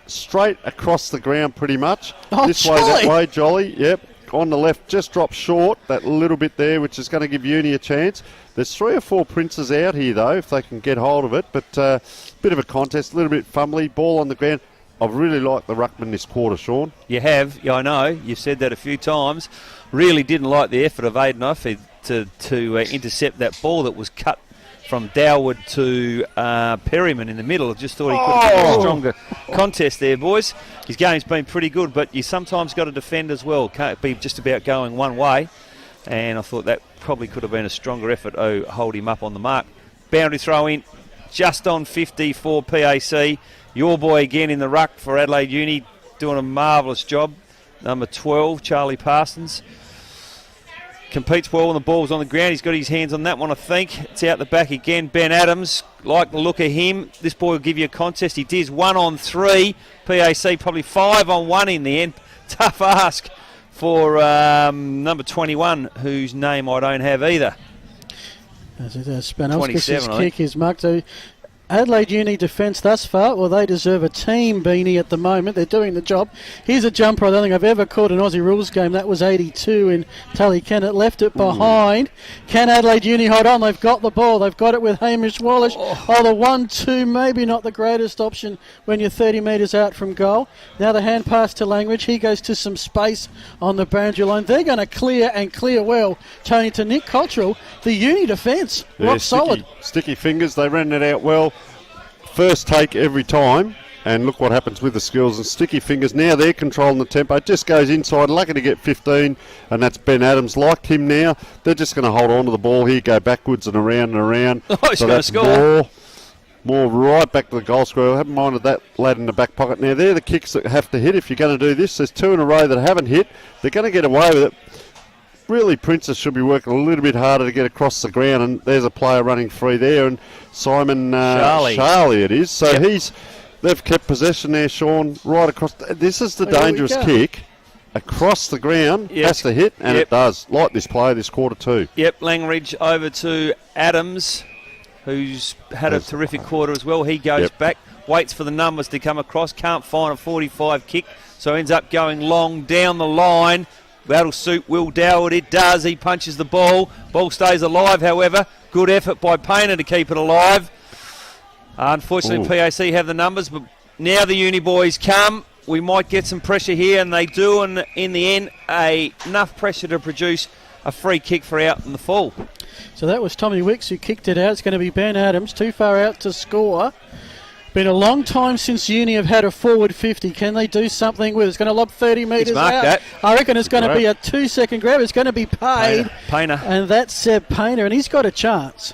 straight across the ground pretty much. This way, that way, Jolly. Yep. On the left, just dropped short, that little bit there, which is going to give Uni a chance. There's 3 or 4 Princes out here, though, if they can get hold of it. But bit of a contest, a little bit fumbly, ball on the ground. I've really liked the ruckman this quarter, Sean. You have, yeah, I know. You've said that a few times. Really didn't like the effort of Aidan Offey to intercept that ball that was cut from Darwood to Perryman in the middle. I just thought he could have been a stronger contest there, boys. His game's been pretty good, but you sometimes got to defend as well. Can't be just about going one way. And I thought that probably could have been a stronger effort to hold him up on the mark. Boundary throw in, just on 50 for PAC. Your boy again in the ruck for Adelaide Uni, doing a marvellous job. Number 12, Charlie Parsons. competes well when the ball's on the ground. He's got his hands on that one, I think. It's out the back again. Ben Adams, like the look of him. This boy will give you a contest. He does 1 on 3. PAC probably 5 on 1 in the end. Tough ask for number 21, whose name I don't have either. Spanowski's kick is marked. So Adelaide Uni defence thus far, well, they deserve a team beanie at the moment. They're doing the job. Here's a jumper I don't think I've ever caught an Aussie rules game. That was 82 in Tully Kennett. Left it behind. Can Adelaide Uni hold on? They've got the ball. They've got it with Hamish Wallace. Oh, the 1-2, maybe not the greatest option when you're 30 metres out from goal. Now the hand pass to Langridge. He goes to some space on the boundary line. They're going to clear and clear well. Tony to Nick Cottrell. The Uni defence, rock solid. Sticky fingers. They ran it out well. First take every time, and look what happens with the skills and sticky fingers. Now they're controlling the tempo. It just goes inside, lucky to get 15, and that's Ben Adams. Like him now, they're just going to hold on to the ball here, go backwards and around and around. Oh, he's going to score. More right back to the goal square. I haven't minded that lad in the back pocket. Now they're the kicks that have to hit if you're going to do this. There's 2 in a row that haven't hit. They're going to get away with it. Really, Princess should be working a little bit harder to get across the ground, and there's a player running free there, and Simon Charlie it is. So they've kept possession there, Sean, right across. This is the dangerous kick. Across the ground, has to hit, and it does. Like this play, this quarter 2. Yep, Langridge over to Adams, who's had a terrific quarter as well. He goes back, waits for the numbers to come across, can't find a 45 kick, so ends up going long down the line. That'll suit Will Doward. It does. He punches the ball. Ball stays alive, however. Good effort by Painter to keep it alive. Unfortunately, PAC have the numbers, but now the Uni boys come. We might get some pressure here, and they do, and in the end, enough pressure to produce a free kick for out in the full. So that was Tommy Wicks who kicked it out. It's going to be Ben Adams, too far out to score. Been a long time since Uni have had a forward 50. Can they do something with it? It's going to lob 30 metres out. That. I reckon it's going to be a 2-second grab. It's going to be paid. Painter. And that's Seb Painter, and he's got a chance.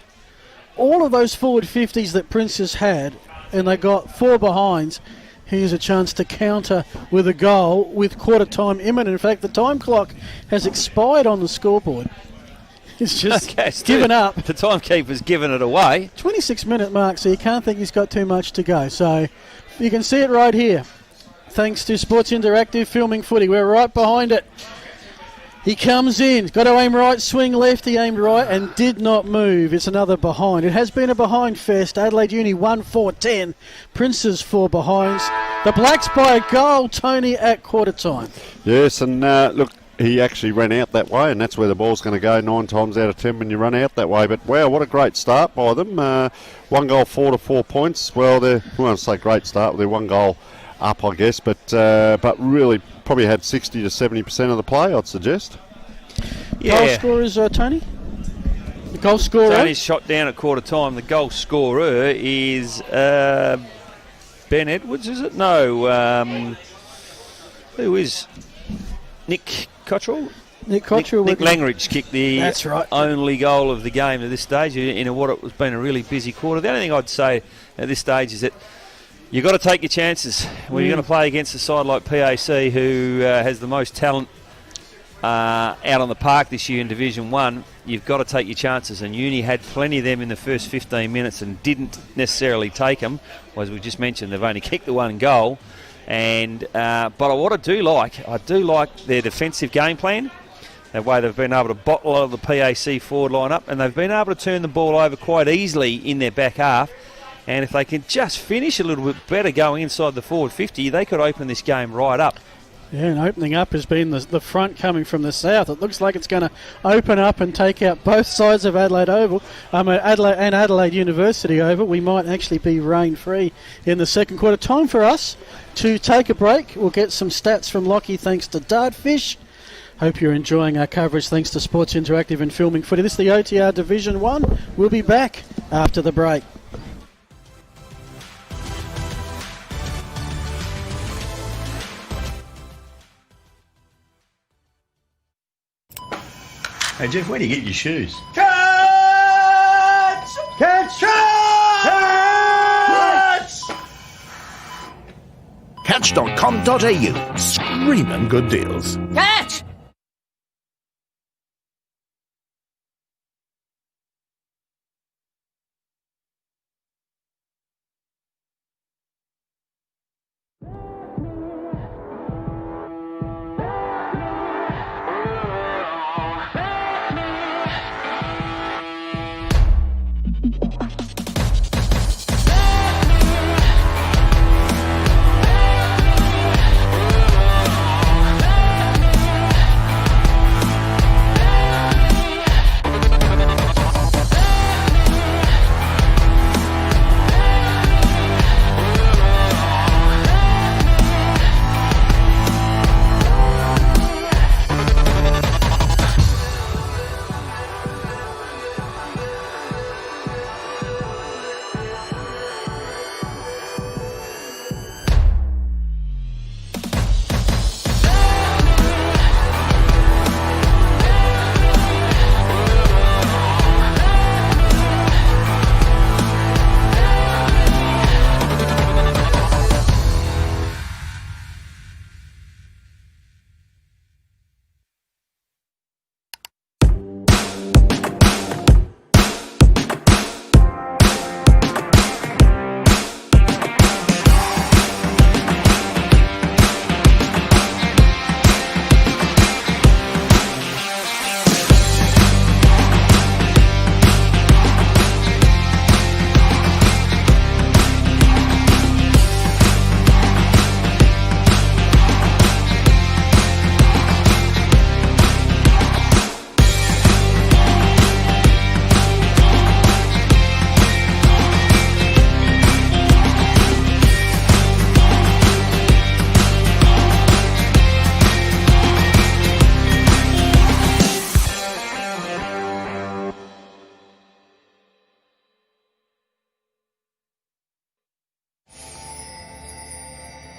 All of those forward 50s that Princess had, and they got 4 behinds, here's a chance to counter with a goal with quarter time imminent. In fact, the time clock has expired on the scoreboard. It's just given up. The timekeeper's given it away. 26-minute mark, so you can't think he's got too much to go. So you can see it right here. Thanks to Sports Interactive Filming Footy. We're right behind it. He comes in. Got to aim right, swing left. He aimed right and did not move. It's another behind. It has been a behind fest. Adelaide Uni 1-4-10. Prince's 4 behinds. The Blacks by a goal, Tony, at quarter time. Yes, and look, he actually ran out that way, and that's where the ball's going to go 9 times out of 10 when you run out that way. But, wow, what a great start by them. 1 goal, 4 to 4 points. Well, I won't say great start. They're 1 goal up, I guess, but really probably had 60 to 70% of the play, I'd suggest. Yeah. Goal scorers, Tony? The goal scorer? Tony's shot down at quarter time. The goal scorer is Ben Edwards, is it? No. Who is Nick Cottrell? Nick Cottrell. Nick Langridge kicked the right. only goal of the game at this stage in what it was been a really busy quarter. The only thing I'd say at this stage is that you've got to take your chances when you're going to play against a side like PAC, who has the most talent out on the park this year in Division 1. You've got to take your chances, and Uni had plenty of them in the first 15 minutes and didn't necessarily take them. As we just mentioned, they've only kicked the 1 goal. And but what I do like their defensive game plan. That way they've been able to bottle out of the PAC forward line up, and they've been able to turn the ball over quite easily in their back half. And if they can just finish a little bit better going inside the forward 50, they could open this game right up. Yeah, and opening up has been the front coming from the south. It looks like it's going to open up and take out both sides of Adelaide Oval. Adelaide University Oval. We might actually be rain-free in the second quarter. Time for us to take a break. We'll get some stats from Lockie thanks to Dartfish. Hope you're enjoying our coverage thanks to Sports Interactive and Filming Footy. This is the OTR Division 1. We'll be back after the break. Hey Jeff, where do you get your shoes? Catch! Catch! Catch! Catch.com.au. 'Catch.com.au. Catch.com.au. Catch.com.au. Catch.com.au. Catch.com.au. Catch.com.au. Catch.com.au. Catch.com.au. Catch.com.au. Catch.com.au. Catch.com.au. Catch.com.au. Catch.com.au. Screaming good deals. Catch!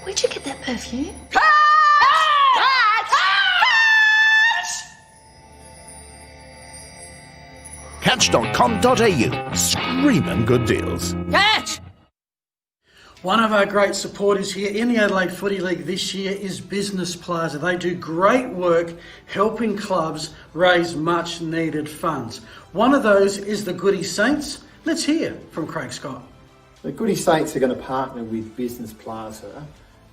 Where'd you get that perfume? Catch.com.au. Screaming good deals. Catch! One of our great supporters here in the Adelaide Footy League this year is Business Plaza. They do great work helping clubs raise much needed funds. One of those is the Goody Saints. Let's hear from Craig Scott. The Goody Saints are going to partner with Business Plaza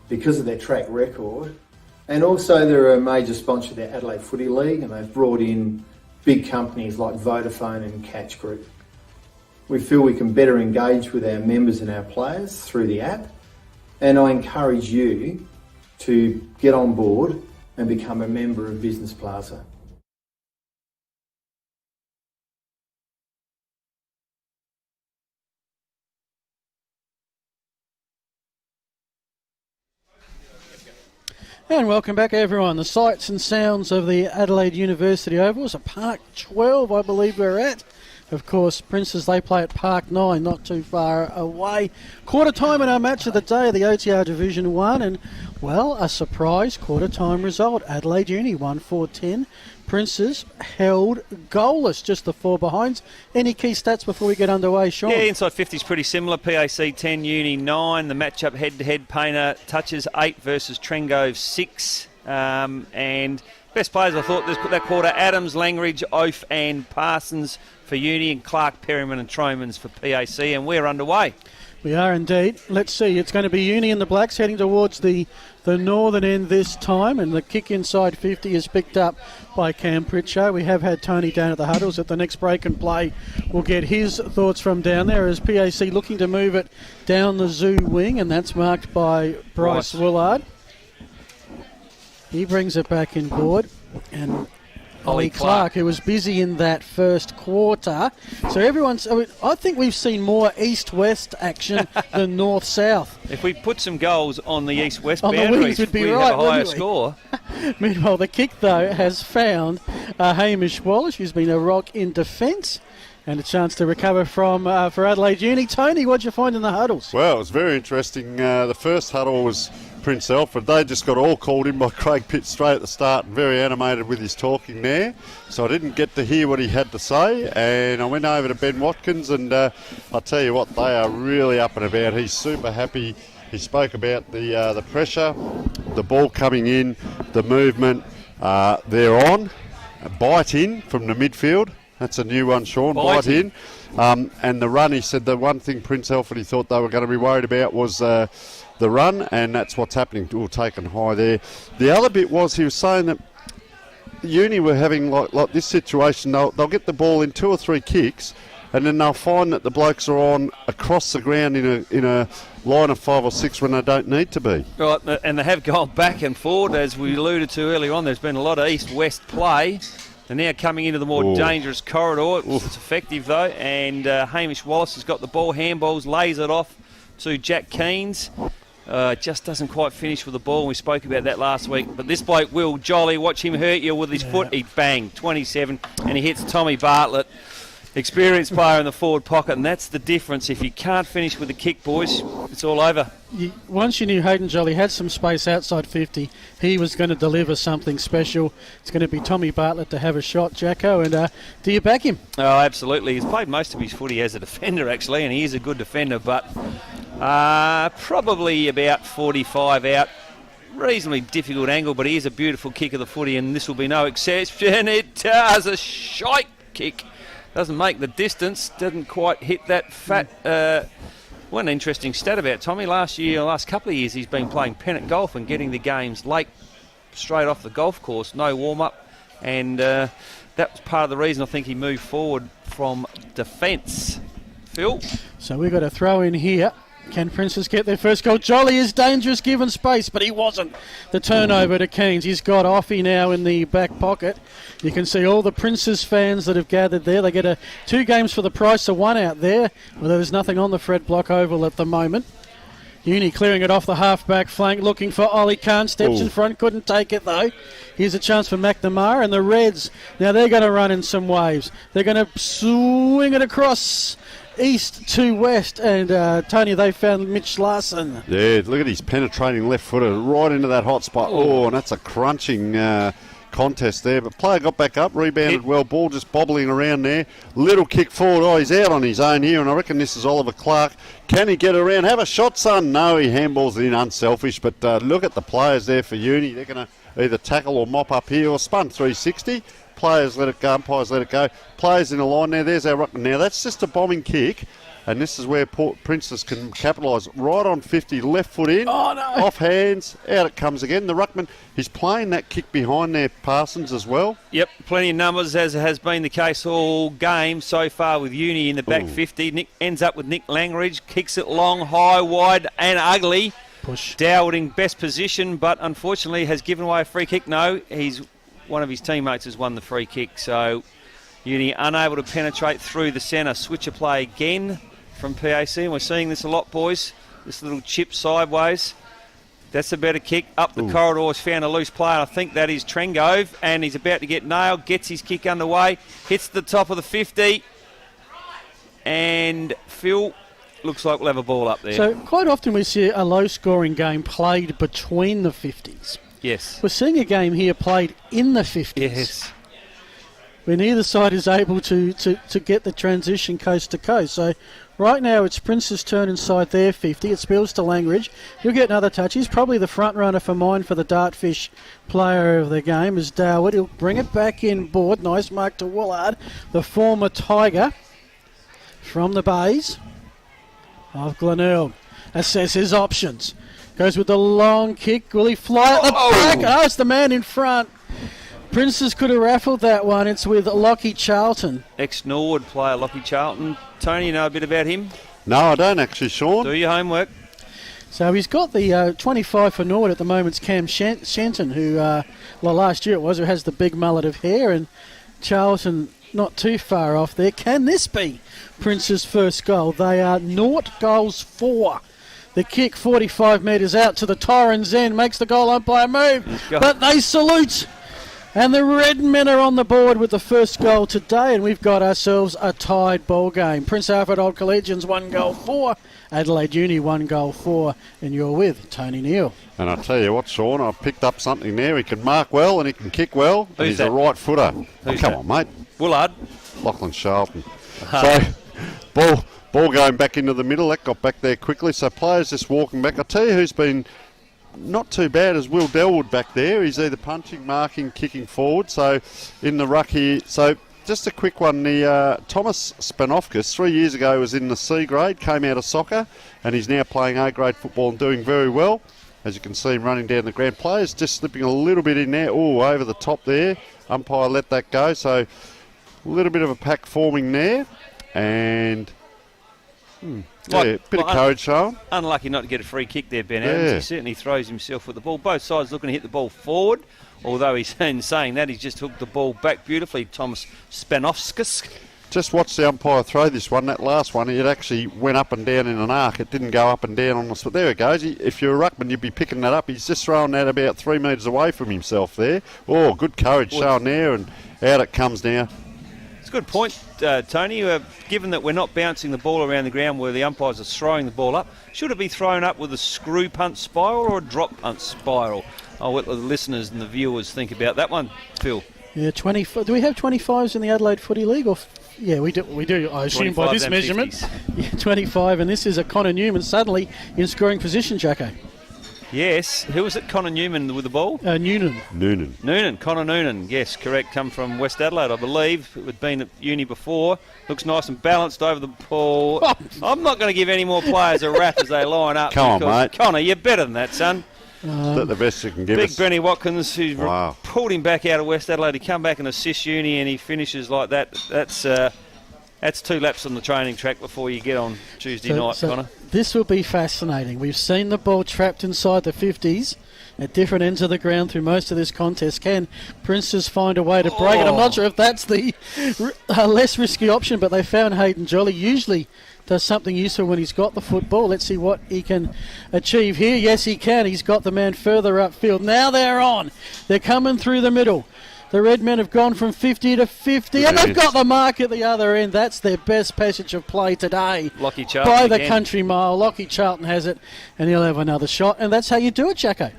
because of their track record, and also they're a major sponsor of the Adelaide Footy League, and they've brought in big companies like Vodafone and Catch Group. We feel we can better engage with our members and our players through the app, and I encourage you to get on board and become a member of Business Plaza. And welcome back, everyone. The sights and sounds of the Adelaide University Oval. It's a Park 12, I believe we're at. Of course, Princes, they play at Park 9, not too far away. Quarter time in our match of the day, the OTR Division 1, and, well, a surprise quarter time result. Adelaide Uni 1-4-10. Princes held goalless, just the four behinds. Any key stats before we get underway, Sean? Yeah, inside 50 is pretty similar. PAC 10, Uni 9. The matchup head-to-head, Painter touches 8 versus Trengove 6. And best players, I thought, that quarter, Adams, Langridge, Oaf and Parsons for Uni, and Clark, Perryman and Tromans for PAC. And we're underway. We are indeed. Let's see. It's going to be Uni and the Blacks heading towards the northern end this time, and the kick inside 50 is picked up by Cam Pritchard. We have had Tony down at the huddles. At the next break and play, we'll get his thoughts from down there as PAC looking to move it down the zoo wing, and that's marked by Bryce Willard. He brings it back in board, and Ollie Clark, who was busy in that first quarter. So I think we've seen more east-west action than north-south. If we put some goals on the east-west On the boundaries, wings would be we'd right, have a higher wouldn't we? score. Meanwhile, the kick, though, has found Hamish Wallace, who's been a rock in defence, and a chance to recover from for Adelaide Uni. Tony, what'd you find in the huddles? Well, it was very interesting. The first huddle was Prince Alfred. They just got all called in by Craig Pitt straight at the start, and very animated with his talking there. So I didn't get to hear what he had to say, and I went over to Ben Watkins, and I'll tell you what, they are really up and about. He's super happy. He spoke about the pressure, the ball coming in, the movement. They're on. Bite in from the midfield. That's a new one, Sean. Bite in. And the run, he said the one thing Prince Alfred he thought they were going to be worried about was the run, and that's what's happening. All taken high there. The other bit was he was saying that Uni were having like this situation. They'll get the ball in 2 or 3 kicks, and then they'll find that the blokes are on across the ground in a line of 5 or 6 when they don't need to be. Right, and they have gone back and forward, as we alluded to earlier on. There's been a lot of east-west play. They're now coming into the more dangerous corridor. It's effective, though. And Hamish Wallace has got the ball, handballs, lays it off to Jack Keynes. Just doesn't quite finish with the ball. We spoke about that last week. But this bloke, Will Jolly, watch him hurt you with his foot. He bang, 27, and he hits Tommy Bartlett. Experienced player in the forward pocket, and that's the difference. If you can't finish with the kick, boys, it's all over. Once you knew Hayden Jolly had some space outside 50, he was going to deliver something special. It's going to be Tommy Bartlett to have a shot, Jacko, and do you back him? Oh, absolutely. He's played most of his footy as a defender, actually, and he is a good defender, but probably about 45 out. Reasonably difficult angle, but he is a beautiful kick of the footy, and this will be no exception. It does a shite kick. Doesn't make the distance, doesn't quite hit that fat. One interesting stat about Tommy. Last couple of years, he's been playing pennant golf and getting the games late, straight off the golf course, no warm-up. And that was part of the reason I think he moved forward from defence. Phil? So we've got a throw in here. Can Princes get their first goal? Jolly is dangerous given space, but he wasn't. The turnover to Keynes. He's got Offie now in the back pocket. You can see all the Princes fans that have gathered there. They get 2 games for the price of 1 out there. Well, there's nothing on the Fred Block Oval at the moment. Uni clearing it off the half-back flank, looking for Ollie Khan. Steps in front, couldn't take it though. Here's a chance for McNamara, and the Reds, now they're going to run in some waves. They're going to swing it across. east to west, and Tony, they found Mitch Larson. Yeah, look at his penetrating left footer right into that hot spot. Oh, and that's a crunching contest there. But player got back up, rebounded well, ball just bobbling around there. Little kick forward. Oh, he's out on his own here, and I reckon this is Oliver Clark. Can he get around? Have a shot, son. No, he handballs it in, unselfish. But look at the players there for Uni. They're going to either tackle or mop up here, or spun 360. Players let it go, umpires let it go. Players in a line there. There's our ruckman. Now, that's just a bombing kick. And this is where Port Princess can capitalise. Right on 50, left foot in, off hands, out it comes again. The ruckman, he's playing that kick behind there, Parsons, as well. Yep, plenty of numbers, as has been the case all game so far with Uni in the back 50. Nick ends up with Nick Langridge, kicks it long, high, wide and ugly. Push. Dowd in best position, but unfortunately has given away a free kick. No, one of his teammates has won the free kick, so Uni unable to penetrate through the centre. Switcher play again from PAC, and we're seeing this a lot, boys. This little chip sideways. That's a better kick. Up the corridors, found a loose player. I think that is Trengove, and he's about to get nailed. Gets his kick underway. Hits the top of the 50. And Phil, looks like we'll have a ball up there. So quite often we see a low-scoring game played between the 50s. Yes. We're seeing a game here played in the 50s. Yes. When either side is able to get the transition coast to coast. So right now it's Prince's turn inside their 50. It spills to Langridge. He'll get another touch. He's probably the front runner for mine for the Dartfish player of the game is Darwood. He'll bring it back in board. Nice mark to Woolard, the former Tiger from the Bays of Glenelg. Assess his options. Goes with the long kick. Will he fly at the back? Oh, it's the man in front. Princes could have raffled that one. It's with Lockie Charlton. Ex-Norwood player Lockie Charlton. Tony, you know a bit about him? No, I don't actually, Sean. Do your homework. So he's got the 25 for Norwood at the moment. It's Cam Shenton, who, last year it was, who has the big mullet of hair. And Charlton not too far off there. Can this be Prince's first goal? They are 0 goals for. The kick 45 metres out to the Torrens end. Makes the goal umpire move. But they salute. And the red men are on the board with the first goal today, and we've got ourselves a tied ball game. Prince Alfred Old Collegians 1 goal for, Adelaide Uni 1 goal for, and you're with Tony Neal. And I tell you what, Sean, I've picked up something there. He can mark well and he can kick well. Who's He's that? a right footer. Who's Come that? on, mate. Woolard. Lachlan Charlton. So, ball going back into the middle. That got back there quickly. So players just walking back. I'll tell you who's been not too bad as Will Delwood back there. He's either punching, marking, kicking forward. So in the ruck here. So just a quick one. The Thomas Spanofkis 3 years ago was in the C grade, came out of soccer, and he's now playing A grade football and doing very well. As you can see him running down the ground. Players just slipping a little bit in there. Oh, over the top there. Umpire let that go. So a little bit of a pack forming there. And bit of courage shown. Unlucky not to get a free kick there, Ben Adams. He certainly throws himself with the ball. Both sides looking to hit the ball forward, although he's in saying that, he's just hooked the ball back beautifully. Thomas Spanofskis. Just watch the umpire throw this one. That last one, it actually went up and down in an arc. It didn't go up and down on us. But there it goes. If you're a ruckman, you'd be picking that up. He's just throwing that about 3 metres away from himself there. Oh, good courage shown there, and out it comes now. It's a good point, Tony. Given that we're not bouncing the ball around the ground where the umpires are throwing the ball up, should it be thrown up with a screw punt spiral or a drop punt spiral? I'll let the listeners and the viewers think about that one, Phil. Yeah, 25. Do we have 25s in the Adelaide Footy League? Yeah, we do. I assume by this measurement. 50s. Yeah, 25, and this is a Connor Newman suddenly in scoring position, Jacko. Yes. Who was it? Connor Newman with the ball? Noonan. Connor Noonan. Yes, correct. Come from West Adelaide, I believe. It had been at uni before. Looks nice and balanced over the ball. I'm not going to give any more players a rap as they line up. Come on, mate. Connor, you're better than that, son. Is that the best you can give us? Big Benny Watkins, who's pulled him back out of West Adelaide. He come back and assist Uni, and he finishes like that. That's 2 laps on the training track before you get on Tuesday night, Connor. This will be fascinating. We've seen the ball trapped inside the 50s at different ends of the ground through most of this contest. Can Princes find a way to break it? I'm not sure if that's the less risky option, but they found Hayden Jolly. Usually does something useful when he's got the football. Let's see what he can achieve here. Yes, he can. He's got the man further upfield. Now they're on. They're coming through the middle. The Red Men have gone from 50 to 50, and they've got the mark at the other end. That's their best passage of play today. Lockie Charlton by the again. country mile. Lockie Charlton has it, and he'll have another shot. And that's how you do it, Jacko.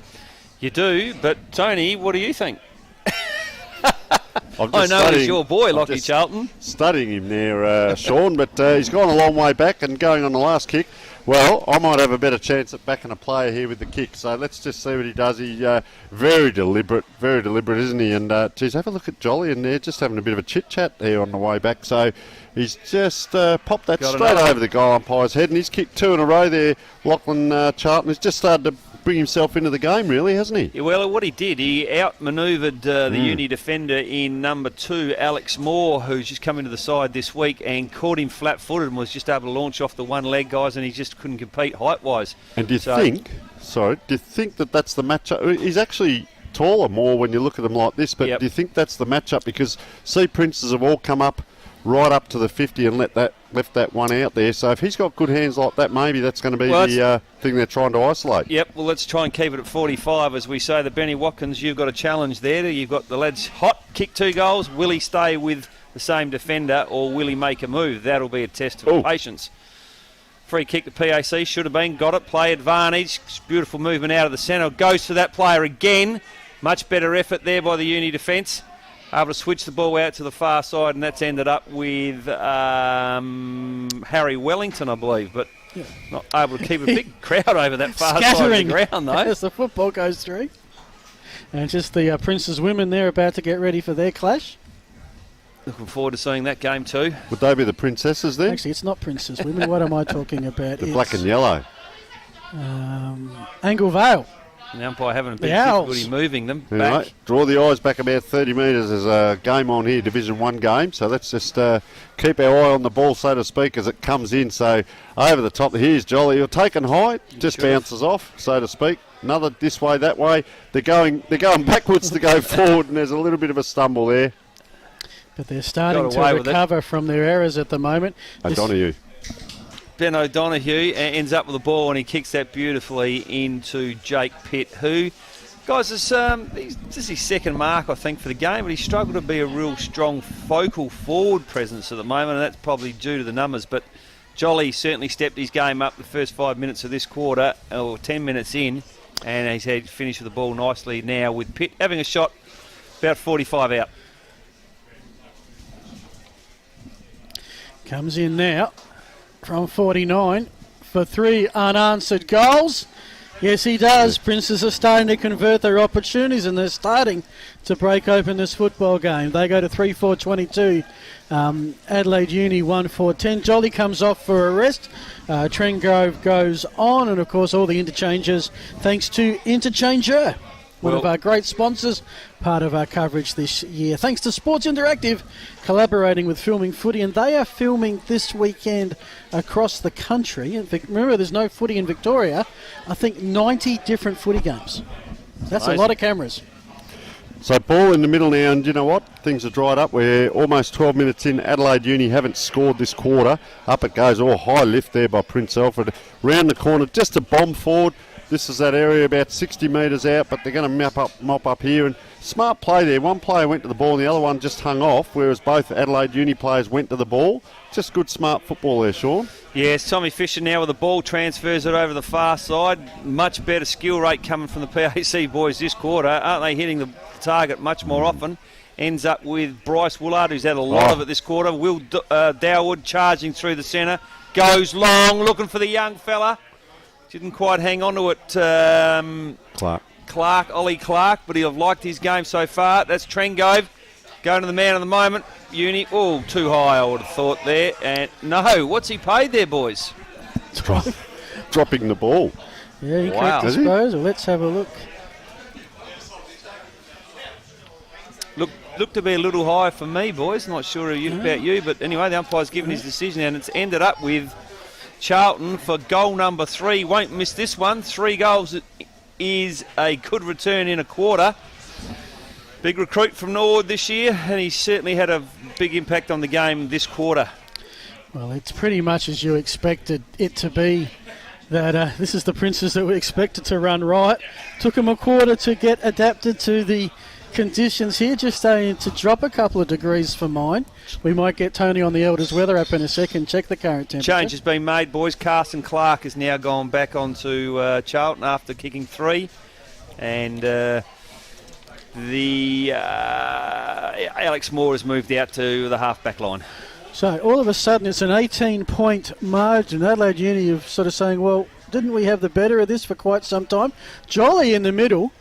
You do, but Tony, what do you think? I'm I just know he's your boy, Lockie Charlton. Studying him there, Sean, but he's gone a long way back and going on the last kick. Well, I might have a better chance at backing a player here with the kick, so let's just see what he does. He's very deliberate, isn't he? And, geez, have a look at Jolly in there, just having a bit of a chit-chat there on the way back. So he's just popped that straight over the goal umpire's head, and he's kicked 2 in a row there. Lachlan Charlton has just started to bring himself into the game, really, hasn't he? Yeah, well, what he did, he outmanoeuvred the uni defender in number 2, Alex Moore, who's just come into the side this week, and caught him flat-footed and was just able to launch off the one leg, guys, and he just couldn't compete height-wise. And do you think that that's the matchup? He's actually taller more when you look at him like this, but do you think that's the matchup? Because Sea Princes have all come up right up to the 50 and left that one out there. So if he's got good hands like that, maybe that's going to be the thing they're trying to isolate. Yep, well, let's try and keep it at 45. As we say, the Benny Watkins, you've got a challenge there. You've got the lads hot, kick 2 goals. Will he stay with the same defender or will he make a move? That'll be a test of patience. Free kick to PAC, should have been, got it, play advantage. Beautiful movement out of the centre. Goes to that player again. Much better effort there by the uni defence. Able to switch the ball out to the far side, and that's ended up with Harry Wellington, I believe, but not able to keep a big crowd over that far side of the ground, though. As the football goes through. And just the Prince's women there about to get ready for their clash. Looking forward to seeing that game too. Would they be the princesses then? Actually, it's not Prince's women. What am I talking about? The black and yellow. Angle Vale. The umpire having a bit of difficulty moving them back. Right. Draw the eyes back about 30 metres. There's a game on here, Division 1 game. So let's just keep our eye on the ball, so to speak, as it comes in. So over the top, here's Jolly. You're taken high, just bounces off, so to speak. Another this way, that way. They're going backwards to go forward, and there's a little bit of a stumble there. But they're starting to recover from their errors at the moment. O'Donoghue. Ben O'Donoghue ends up with the ball and he kicks that beautifully into Jake Pitt, who, guys, this is his second mark, I think, for the game, but he's struggled to be a real strong focal forward presence at the moment, and that's probably due to the numbers. But Jolly certainly stepped his game up the first 5 minutes of this quarter, or 10 minutes in, and he's had finished with the ball nicely now with Pitt having a shot about 45 out. Comes in now from 49 for 3 unanswered goals. Yes, he does. Princes are starting to convert their opportunities, and they're starting to break open this football game. They go to 3-4-22. Adelaide Uni 1-4-10. Jolly comes off for a rest. Trengrove goes on, and of course all the interchanges thanks to Interchanger, one of our great sponsors, part of our coverage this year. Thanks to Sports Interactive, collaborating with Filming Footy, and they are filming this weekend across the country. Remember, there's no footy in Victoria. I think 90 different footy games. That's amazing. A lot of cameras. So ball in the middle now, and you know what? Things are dried up. We're almost 12 minutes in. Adelaide Uni haven't scored this quarter. Up it goes. High lift there by Prince Alfred. Round the corner, just a bomb forward. This is that area about 60 metres out, but they're going to mop up here. And smart play there. One player went to the ball and the other one just hung off, whereas both Adelaide Uni players went to the ball. Just good, smart football there, Sean. Yes, Tommy Fisher now with the ball, transfers it over the far side. Much better skill rate coming from the PAC boys this quarter. Aren't they hitting the target much more often? Ends up with Bryce Woolard, who's had a lot of it this quarter. Will Dowwood charging through the centre. Goes long, looking for the young fella. Didn't quite hang on to it, Ollie Clark, but he'll have liked his game so far. That's Trengove going to the man of the moment. Uni, too high I would have thought there. And no, what's he paid there, boys? Dropping the ball. Yeah, you can't dispose. Let's have a look. Looked to be a little high for me, boys. Not sure about you, but anyway, the umpire's given his decision, and it's ended up with Charlton for goal number 3. Won't miss this one. 3 goals is a good return in a quarter. Big recruit from Norwood this year, and he's certainly had a big impact on the game this quarter. Well, it's pretty much as you expected it to be. That this is the Princes that we expected to run right. Took them a quarter to get adapted to the conditions here just starting to drop a couple of degrees for mine. We might get Tony on the Elders weather app in a second. Check the current temperature. Change has been made, boys. Carson Clark has now gone back onto Charlton after kicking 3. And Alex Moore has moved out to the half-back line. So all of a sudden it's an 18-point margin. Adelaide Uni are sort of saying, well, didn't we have the better of this for quite some time? Jolly in the middle.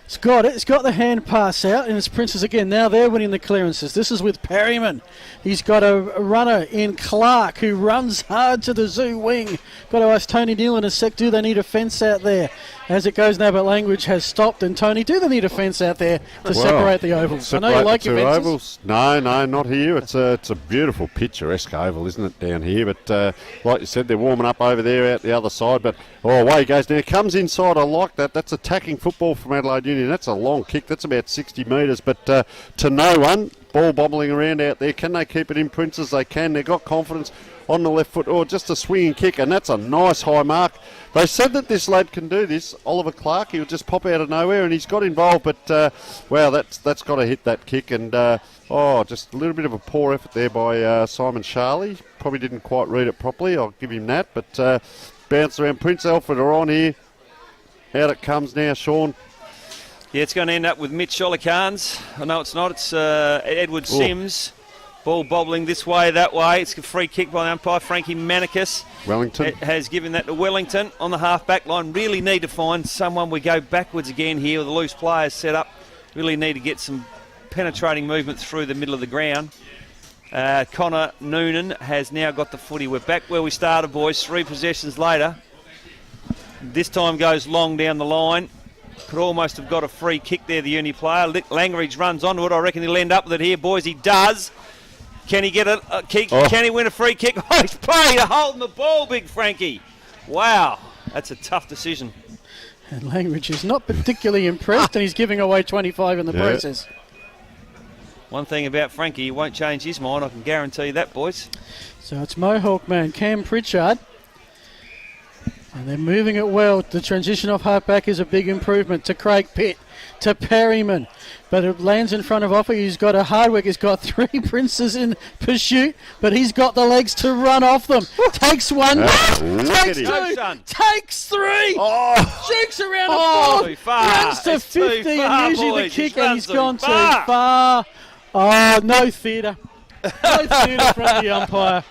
It's got it. It's got the hand pass out, and it's Princes again. Now they're winning the clearances. This is with Perryman. He's got a runner in Clark who runs hard to the zoo wing. Got to ask Tony Neal in a sec, do they need a fence out there? As it goes now, but language has stopped. And Tony, do they need a fence out there to separate the ovals? I know you like your fences. Ovals. No, not here. It's a beautiful picturesque oval, isn't it, down here? But like you said, they're warming up over there out the other side. But away he goes now. Comes inside. I like that. That's attacking football from Adelaide Union. That's a long kick. That's about 60 metres. But to no one. Ball bobbling around out there. Can they keep it in, Princes? They can. They've got confidence on the left foot. Or just a swinging kick, and that's a nice high mark. They said that this lad can do this, Oliver Clark. He'll just pop out of nowhere, and he's got involved. But, wow, that's got to hit that kick. And, just a little bit of a poor effort there by Simon Charlie. Probably didn't quite read it properly. I'll give him that. But bounced around. Prince Alfred are on here. Out it comes now, Sean. Yeah, it's going to end up with Mitch Olikans. Oh, no, it's not. It's Edward Sims. Ball bobbling this way, that way. It's a free kick by the umpire. Frankie Manicus Wellington has given that to Wellington on the half-back line. Really need to find someone. We go backwards again here with the loose players set up. Really need to get some penetrating movement through the middle of the ground. Connor Noonan has now got the footy. We're back where we started, boys. 3 possessions later. This time goes long down the line. Could almost have got a free kick there, the Uni player. Langridge runs onto it. I reckon he'll end up with it here, boys. He does. Can he get a kick? Oh. Can he win a free kick? Oh, he's playing holding the ball, big Frankie. Wow, that's a tough decision. And Langridge is not particularly impressed, and he's giving away 25 in the process. One thing about Frankie, he won't change his mind. I can guarantee that, boys. So it's Mohawk man Cam Pritchard. And they're moving it well. The transition off halfback is a big improvement to Craig Pitt, to Perryman. But it lands in front of Offa. He's got a Hardwick. He's got 3 Princes in pursuit, but he's got the legs to run off them. Takes 1, takes 2, takes 3. Jukes around the board, runs to 50 and uses the kick, and he's gone too far. Oh, no theatre. No theatre from the umpire.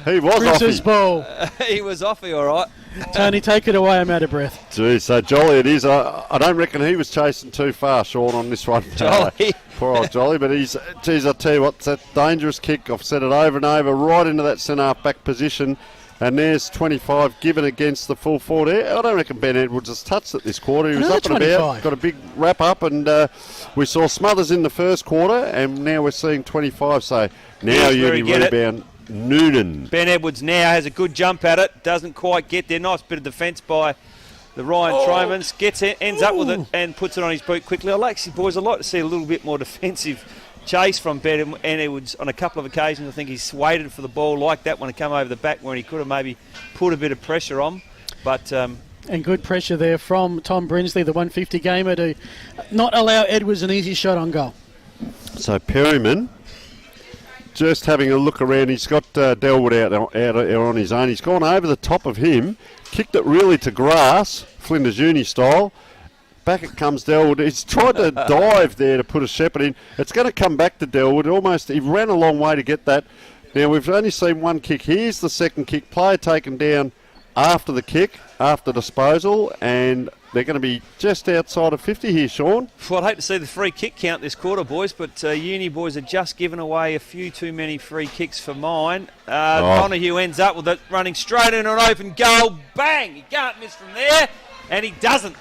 He was Prince's offy. ball. He was offy, all right. Tony, take it away. I'm out of breath. Gee, so Jolly it is. I don't reckon he was chasing too far, Sean, on this one. Jolly. Poor old Jolly. But I tell you what, it's that dangerous kick. I've said it over and over, right into that centre-half-back position. And there's 25 given against the full forward. I don't reckon Ben Edwards has touched it this quarter. He was up and about, got a big wrap-up, and we saw Smothers in the first quarter, and now we're seeing 25. So now Uni rebound. Noonan. Ben Edwards now has a good jump at it. Doesn't quite get there. Nice bit of defence by the Ryan Tromans. Gets it, ends up with it, and puts it on his boot quickly. I'd like to see a little bit more defensive chase from Ben Edwards on a couple of occasions. I think he's waited for the ball like that when it came over the back, where he could have maybe put a bit of pressure on. But and good pressure there from Tom Brinsley, the 150 gamer, to not allow Edwards an easy shot on goal. So Perryman, just having a look around, he's got Delwood out on his own. He's gone over the top of him, kicked it really to grass, Flinders Uni style. Back it comes Delwood. He's tried to dive there to put a shepherd in. It's going to come back to Delwood. He ran a long way to get that. Now, we've only seen one kick. Here's the second kick. Player taken down after the kick, after disposal, and they're going to be just outside of 50 here, Sean. Well, I'd hate to see the free kick count this quarter, boys, but Uni boys are just giving away a few too many free kicks for mine. Donahue ends up with it, running straight into an open goal. Bang! He can't miss from there, and he doesn't.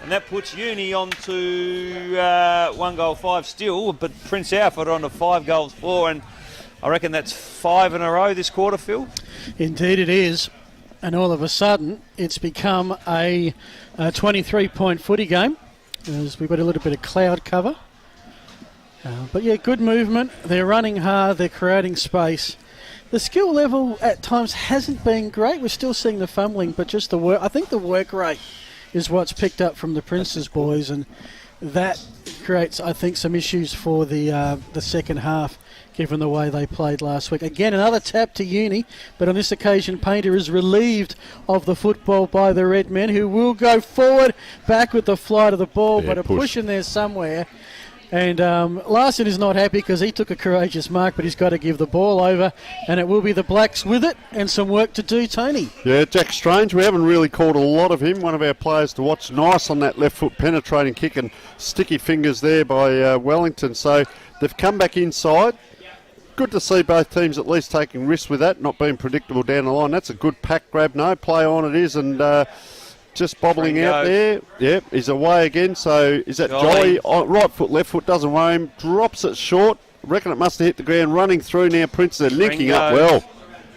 And that puts Uni on to 1 goal 5 still, but Prince Alfred on to 5 goals 4, and I reckon that's 5 in a row this quarter, Phil. Indeed it is. And all of a sudden, it's become a 23-point footy game, as we've got a little bit of cloud cover. But yeah, good movement. They're running hard. They're creating space. The skill level at times hasn't been great. We're still seeing the fumbling, but just the work. I think the work rate is what's picked up from the Prince's boys, and that creates, I think, some issues for the second half, given the way they played last week. Again, another tap to Uni, but on this occasion, Painter is relieved of the football by the Red Men, who will go forward, back with the flight of the ball, but a push in there somewhere. And Larson is not happy because he took a courageous mark, but he's got to give the ball over, and it will be the Blacks with it and some work to do, Tony. Yeah, Jack Strange, we haven't really called a lot of him. One of our players to watch. Nice on that left foot penetrating kick and sticky fingers there by Wellington. So they've come back inside. Good to see both teams at least taking risks with that, not being predictable down the line. That's a good pack grab. No play on it is, and just bobbling out there. Yep, he's away again. So is that Jolly? Right foot, left foot, doesn't worry him. Drops it short. Reckon it must have hit the ground. Running through now, Prince. They're linking up well.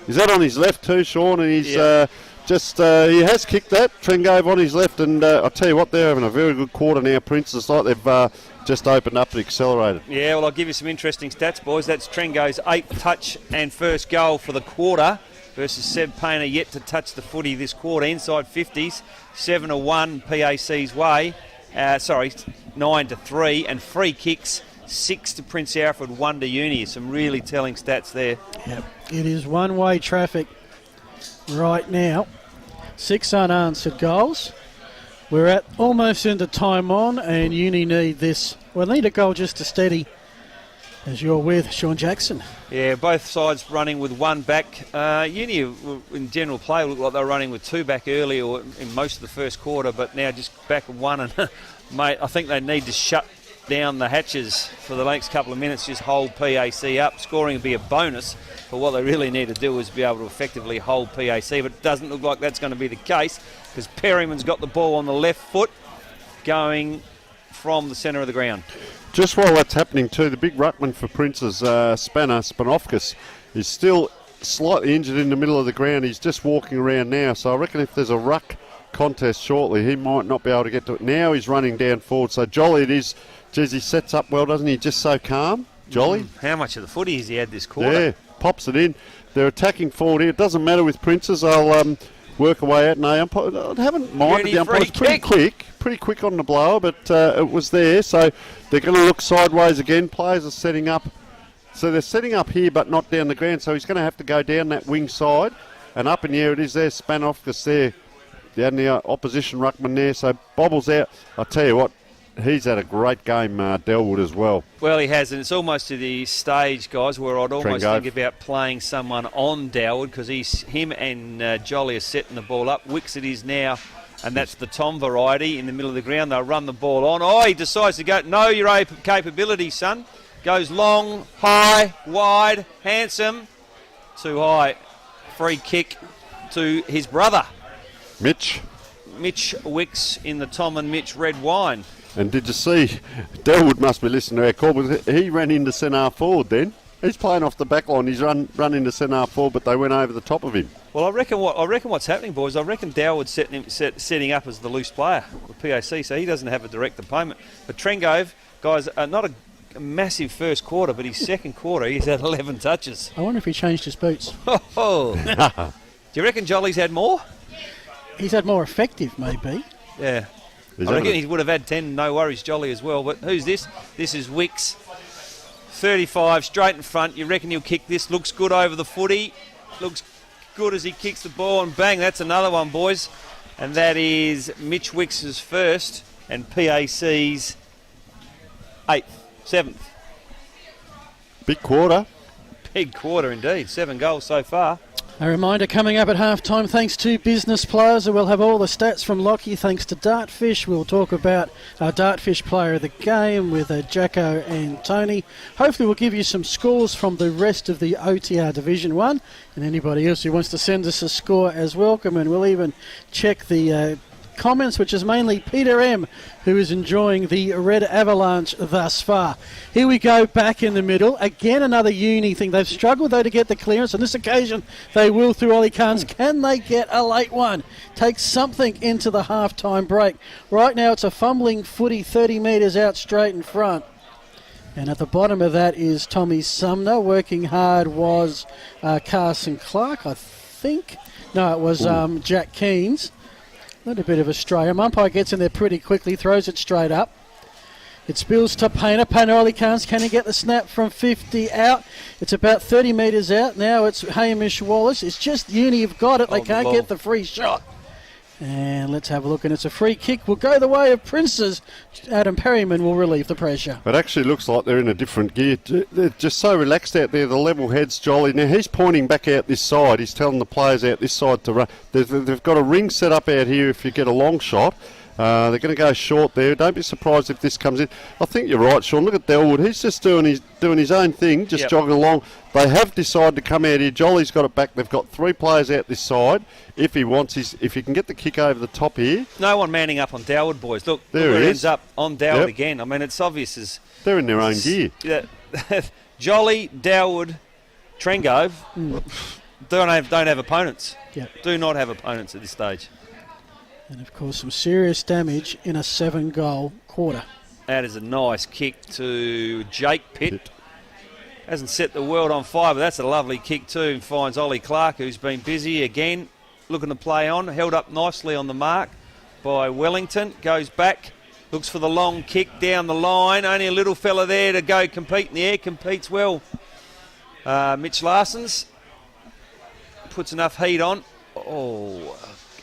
Is that on his left too, Sean? And he's he has kicked that. Trengove on his left, and I'll tell you what, they're having a very good quarter now, Prince. It's like they've just opened up and accelerated. Yeah, well, I'll give you some interesting stats, boys. That's Trengo's 8th touch and first goal for the quarter versus Seb Painter, yet to touch the footy this quarter. Inside 50s, 7-1 PAC's way. 9-3, and free kicks 6 to Prince Alfred, 1 to Uni. Some really telling stats there. Yep, it is one-way traffic right now. 6 unanswered goals. We're at almost into time on, and Uni need this. Well, they need a goal just to steady, as you're with Sean Jackson. Yeah, both sides running with one back. Uni, in general play, looked like they were running with 2 back early or in most of the first quarter, but now just back with 1. And mate, I think they need to shut down the hatches for the next couple of minutes, just hold PAC up. Scoring will be a bonus, but what they really need to do is be able to effectively hold PAC, but it doesn't look like that's going to be the case because Perryman's got the ball on the left foot going from the centre of the ground. Just while that's happening too, the big ruckman for Prince's Spanofkis is still slightly injured in the middle of the ground. He's just walking around now, so I reckon if there's a ruck contest shortly, he might not be able to get to it. Now he's running down forward, so Jolly it is. Geez, he sets up well, doesn't he? Just so calm, Jolly. How much of the footy has he had this quarter? Yeah, pops it in. They're attacking forward here. It doesn't matter with Prince's. I'll work away at an I haven't minded the umpire. It's pretty quick on the blower, but it was there. So they're going to look sideways again. Players are setting up. So they're setting up here, but not down the ground. So he's going to have to go down that wing side and up in the air. It is there. Spanofkis there. Down the opposition ruckman there. So bobbles out. I'll tell you what. He's had a great game, Delwood, as well. Well, he has, and it's almost to the stage, guys, where I'd almost think about playing someone on Delwood because him and Jolly are setting the ball up. Wicks it is now, and that's the Tom variety in the middle of the ground. They'll run the ball on. Oh, he decides to go, know your capability, son. Goes long, high, wide, handsome, too high. Free kick to his brother. Mitch Wicks in the Tom and Mitch red wine. And did you see, Delwood must be listening to our call, but he ran into centre forward then. He's playing off the back line. He's run into centre forward, but they went over the top of him. Well, I reckon what's happening, boys, I reckon Delwood's setting up as the loose player with PAC, so he doesn't have a direct opponent. But Trengove, guys, not a massive first quarter, but his second quarter, he's had 11 touches. I wonder if he changed his boots. Do you reckon Jolly's had more? He's had more effective, maybe. Yeah. I reckon he would have had 10, no worries, Jolly as well. But who's this? This is Wicks. 35, straight in front. You reckon he'll kick this? Looks good over the footy. Looks good as he kicks the ball, and bang, that's another one, boys. And that is Mitch Wicks' first and PAC's 8th, 7th. Big quarter. Big quarter indeed. 7 goals so far. A reminder coming up at half-time, thanks to Business Plaza, we'll have all the stats from Lockie thanks to Dartfish. We'll talk about our Dartfish player of the game with Jacko and Tony. Hopefully we'll give you some scores from the rest of the OTR Division 1, and anybody else who wants to send us a score as welcome, and we'll even check the comments, which is mainly Peter M, who is enjoying the Red Avalanche thus far. Here we go, back in the middle. Again, another Uni thing. They've struggled, though, to get the clearance. On this occasion, they will through Ollie Carnes. Can they get a late one? Take something into the half-time break. Right now, it's a fumbling footy 30 metres out straight in front. And at the bottom of that is Tommy Sumner. Working hard was Carson Clark, I think. No, it was Jack Keynes. A little bit of a stray. Umpire gets in there pretty quickly, throws it straight up. It spills to Painter. Painter Ollie Carnes, can he get the snap from 50 out? It's about 30 metres out. Now it's Hamish Wallace. It's just Uni have got it. They can't get the free shot. And let's have a look, and it's a free kick. Will go the way of Princes. Adam Perryman will relieve the pressure. It actually looks like they're in a different gear. They're just so relaxed out there. The level head's jolly. Now he's pointing back out this side. He's telling the players out this side to run. They've got a ring set up out here if you get a long shot. They're going to go short there. Don't be surprised if this comes in. I think you're right, Sean. Look at Delwood. He's just doing his own thing, just jogging along. They have decided to come out here. Jolly's got it back. They've got 3 players out this side. If he can get the kick over the top here. No one manning up on Delwood, boys. Look there where it it is. ends up on Delwood again. I mean, it's obvious as they're in their own gear. Jolly, Delwood, Trengove don't have opponents. Yep. Do not have opponents at this stage. And, of course, some serious damage in a 7-goal quarter. That is a nice kick to Jake Pitt. Hasn't set the world on fire, but that's a lovely kick too. And finds Ollie Clark, who's been busy again, looking to play on. Held up nicely on the mark by Wellington. Goes back, looks for the long kick down the line. Only a little fella there to go compete in the air. Competes well. Mitch Larson's puts enough heat on.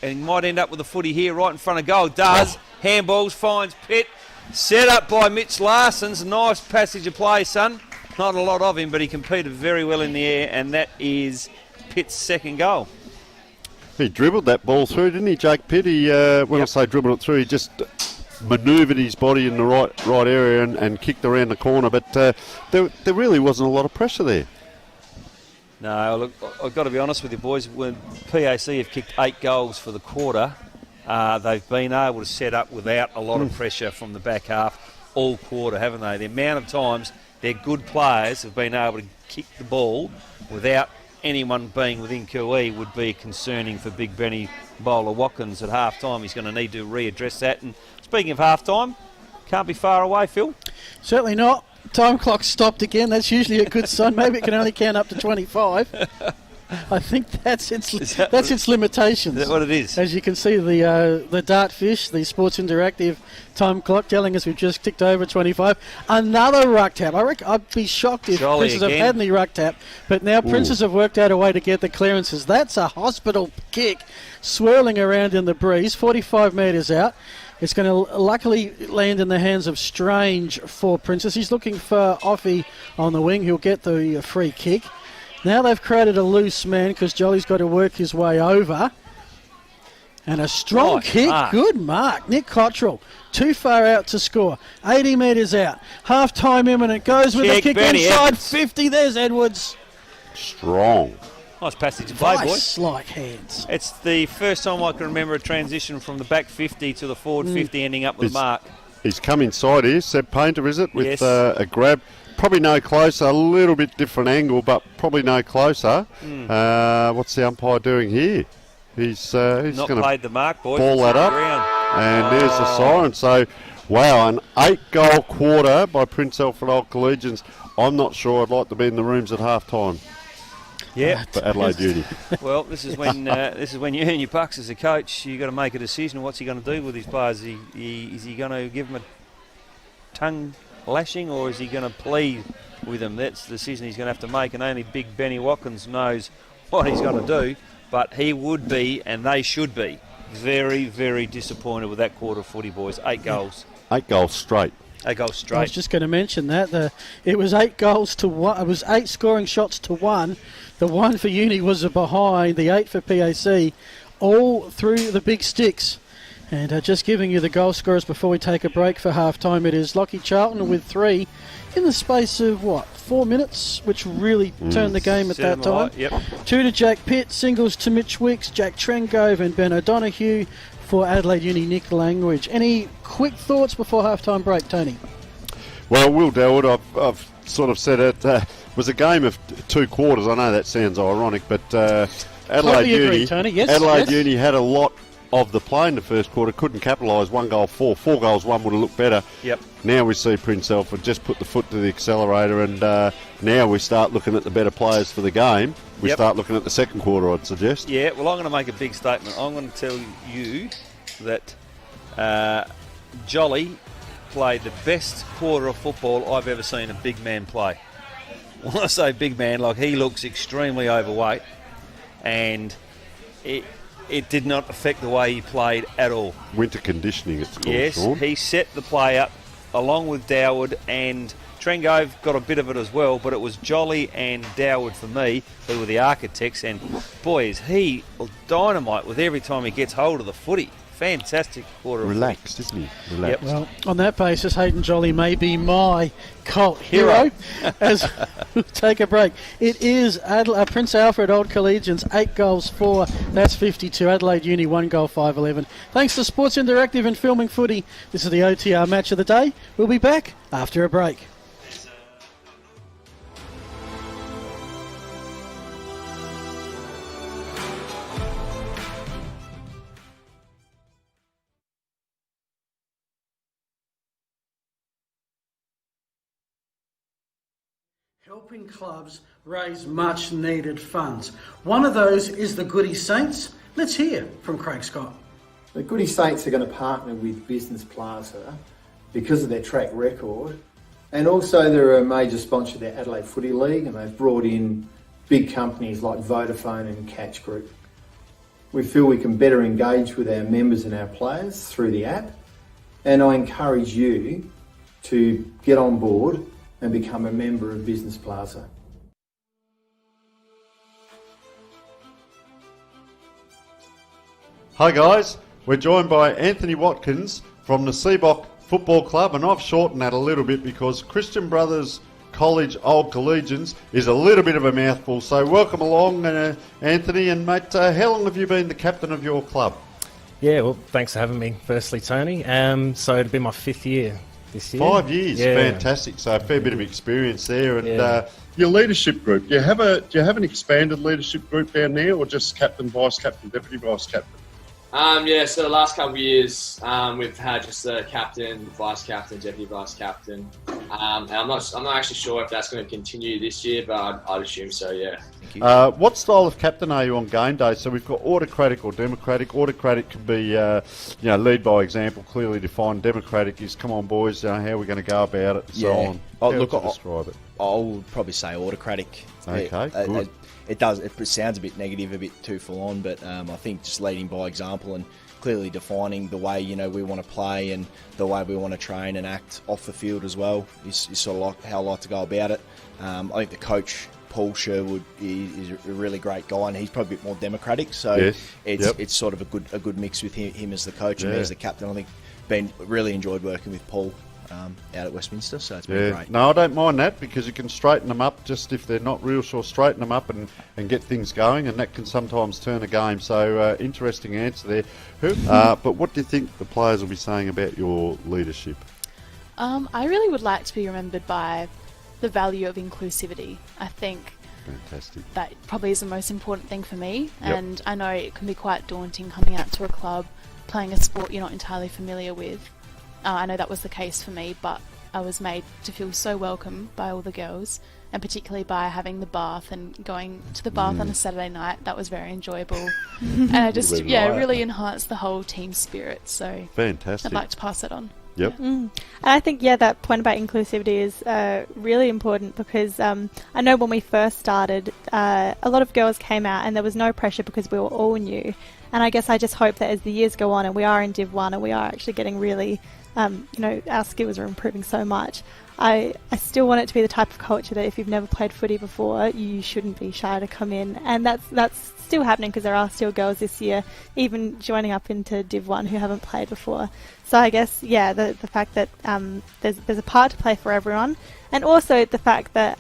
And he might end up with a footy here right in front of goal. Does. Handballs, finds Pitt. Set up by Mitch Larson's. Nice passage of play, son. Not a lot of him, but he competed very well in the air, and that is Pitt's second goal. He dribbled that ball through, didn't he, Jake Pitt? I say dribbled it through, he just manoeuvred his body in the right area and kicked around the corner. But there really wasn't a lot of pressure there. No, look, I've got to be honest with you, boys. When PAC have kicked 8 goals for the quarter, they've been able to set up without a lot of pressure from the back half all quarter, haven't they? The amount of times their good players have been able to kick the ball without anyone being within QE would be concerning for Big Benny Bowler-Watkins at half-time. He's going to need to readdress that. And speaking of half-time, can't be far away, Phil. Certainly not. Time clock stopped again. That's usually a good sign. Maybe it can only count up to 25. I think that's its limitations. Is that what it is? As you can see, the Dartfish, the Sports Interactive time clock telling us we've just ticked over 25. Another ruck tap. I'd be shocked if Jolly Princes again. have had any ruck tap. But now Princes have worked out a way to get the clearances. That's a hospital kick swirling around in the breeze, 45 metres out. It's going to luckily land in the hands of Strange for Princes. He's looking for Offie on the wing. He'll get the free kick. Now they've created a loose man because Jolly's got to work his way over. And a strong kick. Mark. Good mark. Nick Cottrell. Too far out to score. 80 metres out. Half-time imminent. Goes with a kick Benny inside Edwards. 50. There's Edwards. Strong. Nice passage of play, boys. Vice-like hands. It's the first time I can remember a transition from the back 50 to the forward 50 ending up with a mark. He's come inside here. Seb Painter, is it? With Yes. a grab. Probably no closer. A little bit different angle, but probably no closer. What's the umpire doing here? He's Not going played to the mark, boys. ball It's that on up. the ground. And there's the siren. So, wow, an 8-goal quarter by Prince Alfred Old Collegians. I'm not sure I'd like to be in the rooms at half-time Yeah. for Adelaide Uni. Well, this is when you earn your bucks as a coach. You've got to make a decision. What's he going to do with his players? Is he going to give them a tongue lashing, or is he going to plead with them? That's the decision he's going to have to make, and only Big Benny Watkins knows what he's going to do. But he would be, and they should be, very, very disappointed with that quarter of footy, boys. 8 goals. 8 goals straight. 8 goals I was straight. just going to mention that. It was 8 goals to 1. It was 8 scoring shots to 1. The 1 for Uni was a behind. The 8 for PAC, all through the big sticks. And just giving you the goal scorers before we take a break for half-time, it is Lockie Charlton with 3 in the space of, 4 minutes, which really turned the game at that time. Yep. 2 to Jack Pitt, singles to Mitch Wicks, Jack Trengove and Ben O'Donoghue. For Adelaide Uni, Nick Langridge. Any quick thoughts before half-time break, Tony? Well, Will Delwood, I've sort of said it was a game of 2 quarters. I know that sounds ironic, but Adelaide Totally agree, Uni, Tony. Yes, Adelaide yes. Uni had a lot of the play in the first quarter, couldn't capitalise. 1 goal, 4 goals, 1 would have looked better. Yep. Now we see Prince Alfred just put the foot to the accelerator, and now we start looking at the better players for the game. We start looking at the second quarter, I'd suggest. Yeah, well, I'm going to make a big statement. I'm going to tell you that Jolly played the best quarter of football I've ever seen a big man play. When I say big man, like, he looks extremely overweight, and it did not affect the way he played at all. Winter conditioning, it's called, Yes, Sean. he set the play up along with Doward, and Trengove got a bit of it as well, but it was Jolly and Doward for me who were the architects, and boy, is he dynamite with every time he gets hold of the footy. Fantastic quarter. Relaxed, isn't he? Relaxed. Yep. Well, on that basis, Hayden Jolly may be my cult hero as we take a break. It is Prince Alfred Old Collegians, 8 goals 4. That's 52. Adelaide Uni, 1 goal 5-11. Thanks to Sports Interactive and Filming Footy. This is the OTR match of the day. We'll be back after a break. Helping clubs raise much needed funds. One of those is the Goody Saints. Let's hear from Craig Scott. The Goody Saints are going to partner with Business Plaza because of their track record, and also they're a major sponsor of the Adelaide Footy League, and they've brought in big companies like Vodafone and Catch Group. We feel we can better engage with our members and our players through the app, and I encourage you to get on board and become a member of Business Plaza. Hi guys, we're joined by Anthony Watkins from the Seabock Football Club, and I've shortened that a little bit because Christian Brothers College Old Collegians is a little bit of a mouthful. So welcome along, Anthony, and mate, how long have you been the captain of your club? Yeah, well, thanks for having me, firstly, Tony. So it'll be my 5th year this year. 5 years, Yeah. Fantastic. So a fair bit of experience there, and Yeah. Your leadership group, do you have an expanded leadership group down there, or just captain, vice captain, deputy vice captain? So the last couple of years, we've had just the captain, vice captain, deputy vice captain. And I'm not actually sure if that's going to continue this year, but I'd assume so. Yeah. What style of captain are you on game day? So we've got autocratic or democratic. Autocratic can be, lead by example, clearly defined. Democratic is, come on boys, how are we going to go about it, and so on. How would you describe it? I would probably say autocratic. Okay, good. It sounds a bit negative, a bit too full on, but I think just leading by example and clearly defining the way we want to play and the way we want to train and act off the field as well is sort of like how I like to go about it. I think the coach Paul Sherwood is a really great guy, and he's probably a bit more democratic. So yes. It's sort of a good mix with him as the coach and me as the captain. I think really enjoyed working with Paul out at Westminster, so it's been great. No, I don't mind that because you can straighten them up just if they're not real sure, straighten them up and get things going, and that can sometimes turn a game. So interesting answer there. But what do you think the players will be saying about your leadership? I really would like to be remembered by the value of inclusivity. I think Fantastic. that probably is the most important thing for me, Yep. and I know it can be quite daunting coming out to a club, playing a sport you're not entirely familiar with. I know that was the case for me, but I was made to feel so welcome by all the girls, and particularly by having the bath and going to the bath on a Saturday night. That was very enjoyable. And I just, it really enhanced the whole team spirit. So Fantastic. I'd like to pass it on. Yep. And I think, that point about inclusivity is really important because I know when we first started, a lot of girls came out and there was no pressure because we were all new. And I guess I just hope that as the years go on and we are in Div 1 and we are actually getting really, our skills are improving so much. I still want it to be the type of culture that if you've never played footy before, you shouldn't be shy to come in. And that's still happening because there are still girls this year even joining up into Div 1 who haven't played before. So I guess, the fact that there's a part to play for everyone, and also the fact that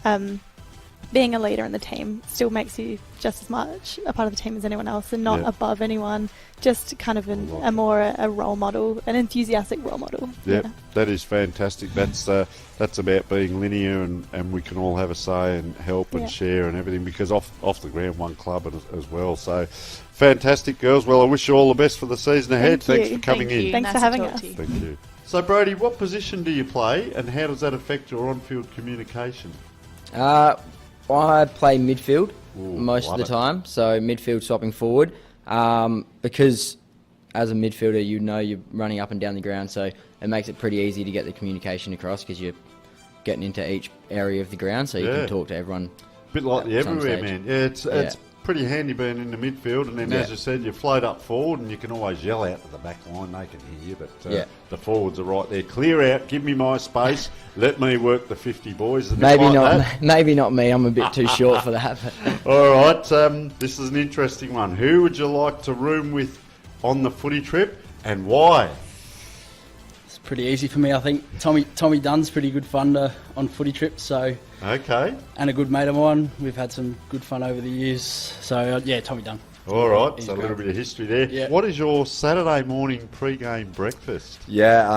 being a leader in the team still makes you just as much a part of the team as anyone else and not above anyone, just kind of a role model, an enthusiastic role model. Yep, that is fantastic. That's about being linear and we can all have a say and help and share and everything, because off the ground one club as well. So fantastic, girls. Well, I wish you all the best for the season ahead. Thanks for coming in. Thanks for having us. Thank you. So Brody, what position do you play and how does that affect your on-field communication? I play midfield most of the time, so midfield swapping forward, because as a midfielder, you know you're running up and down the ground, so it makes it pretty easy to get the communication across because you're getting into each area of the ground, so you can talk to everyone. A bit like the everywhere stage. man. It's pretty handy being in the midfield, and then as you said, you float up forward and you can always yell out to the back line, they can hear you, but the forwards are right there. Clear out, give me my space, let me work the 50 boys. Maybe not me, I'm a bit too short for that. All right, this is an interesting one. Who would you like to room with on the footy trip and why? It's pretty easy for me, I think. Tommy Dunn's pretty good fun on footy trips, so... Okay. And a good mate of mine. We've had some good fun over the years. So, Tommy Dunn. All right, so a little bit of history there. Yeah. What is your Saturday morning pre-game breakfast? Yeah,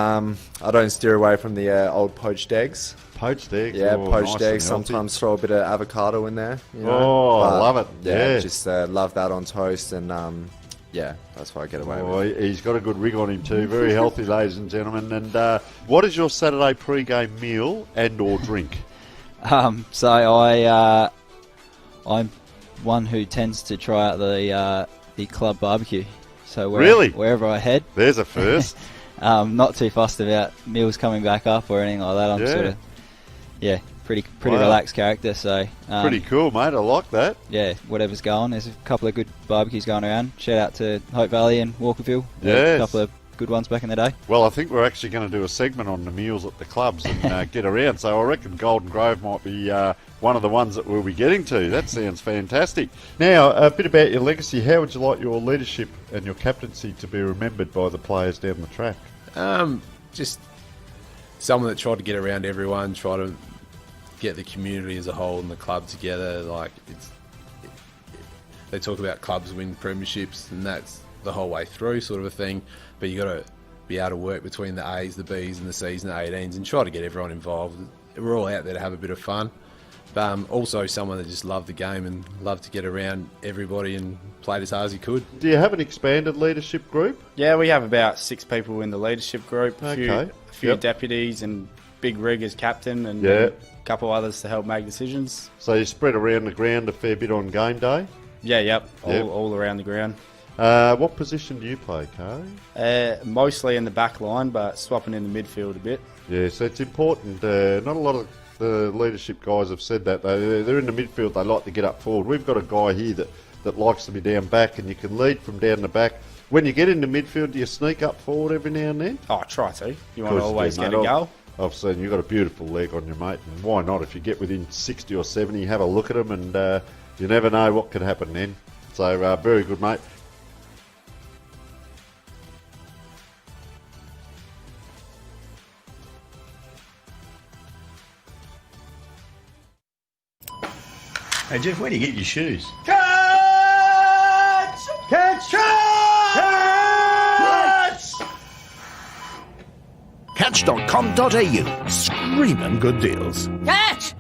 I don't steer away from the old poached eggs. Poached eggs? Yeah, Oh, poached nice eggs. and healthy. Sometimes throw a bit of avocado in there. You know. Oh, I love it. Yeah. Just love that on toast, and that's what I get away with. He's got a good rig on him too. Very healthy, ladies and gentlemen. And what is your Saturday pre-game meal and or drink? So I'm one who tends to try out the club barbecue. So wherever I head, there's a first. Not too fussed about meals coming back up or anything like that. I'm sort of pretty relaxed character. So pretty cool, mate. I like that. Yeah, whatever's going. There's a couple of good barbecues going around. Shout out to Hope Valley and Walkerville. Yes. A couple of good ones back in the day. Well, I think we're actually going to do a segment on the meals at the clubs and get around. So I reckon Golden Grove might be one of the ones that we'll be getting to. That sounds fantastic. Now, a bit about your legacy. How would you like your leadership and your captaincy to be remembered by the players down the track? Just someone that tried to get around everyone, try to get the community as a whole and the club together. Like they talk about clubs win premierships, and that's the whole way through, sort of a thing. But you got to be able to work between the A's, the B's, and the C's and the 18s, and try to get everyone involved. We're all out there to have a bit of fun. But also someone that just loved the game and loved to get around everybody and played as hard as he could. Do you have an expanded leadership group? Yeah, we have about 6 people in the leadership group. A few Yep. deputies and Big Rig as captain, and Yeah. a couple others to help make decisions. So you spread around the ground a fair bit on game day? Yeah, Yep. all around the ground. What position do you play, Kari? Mostly in the back line, but swapping in the midfield a bit. Yeah, so it's important. Not a lot of the leadership guys have said that. They're in the midfield, they like to get up forward. We've got a guy here that likes to be down back, and you can lead from down the back. When you get into midfield, do you sneak up forward every now and then? Oh, try to. You want to always get a goal. I've seen you've got a beautiful leg on your mate, and why not? If you get within 60 or 70, have a look at them, and you never know what could happen then. So, very good, mate. Hey Jeff, where do you get your shoes? Catch! Catch! Catch! Catch.com.au. Screaming good deals. Catch!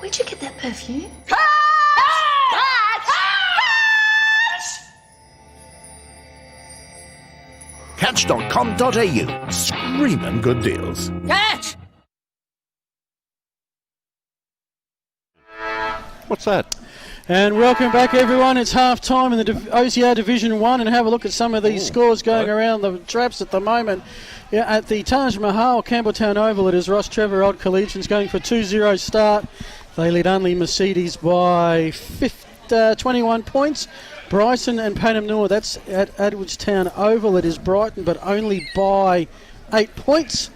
Where'd you get that perfume? Catch.com.au. Screaming good deals. Catch! What's that? And welcome back, everyone. It's half time in the OCR Division 1, and have a look at some of these scores going around the traps at the moment. Yeah, at the Taj Mahal Campbelltown Oval, it is Ross Trevor Old Collegians going for 2-0 start. They lead only Mercedes by 21 points. Bryson and Panamnor, that's at Edwardstown Oval. It is Brighton, but only by 8 points.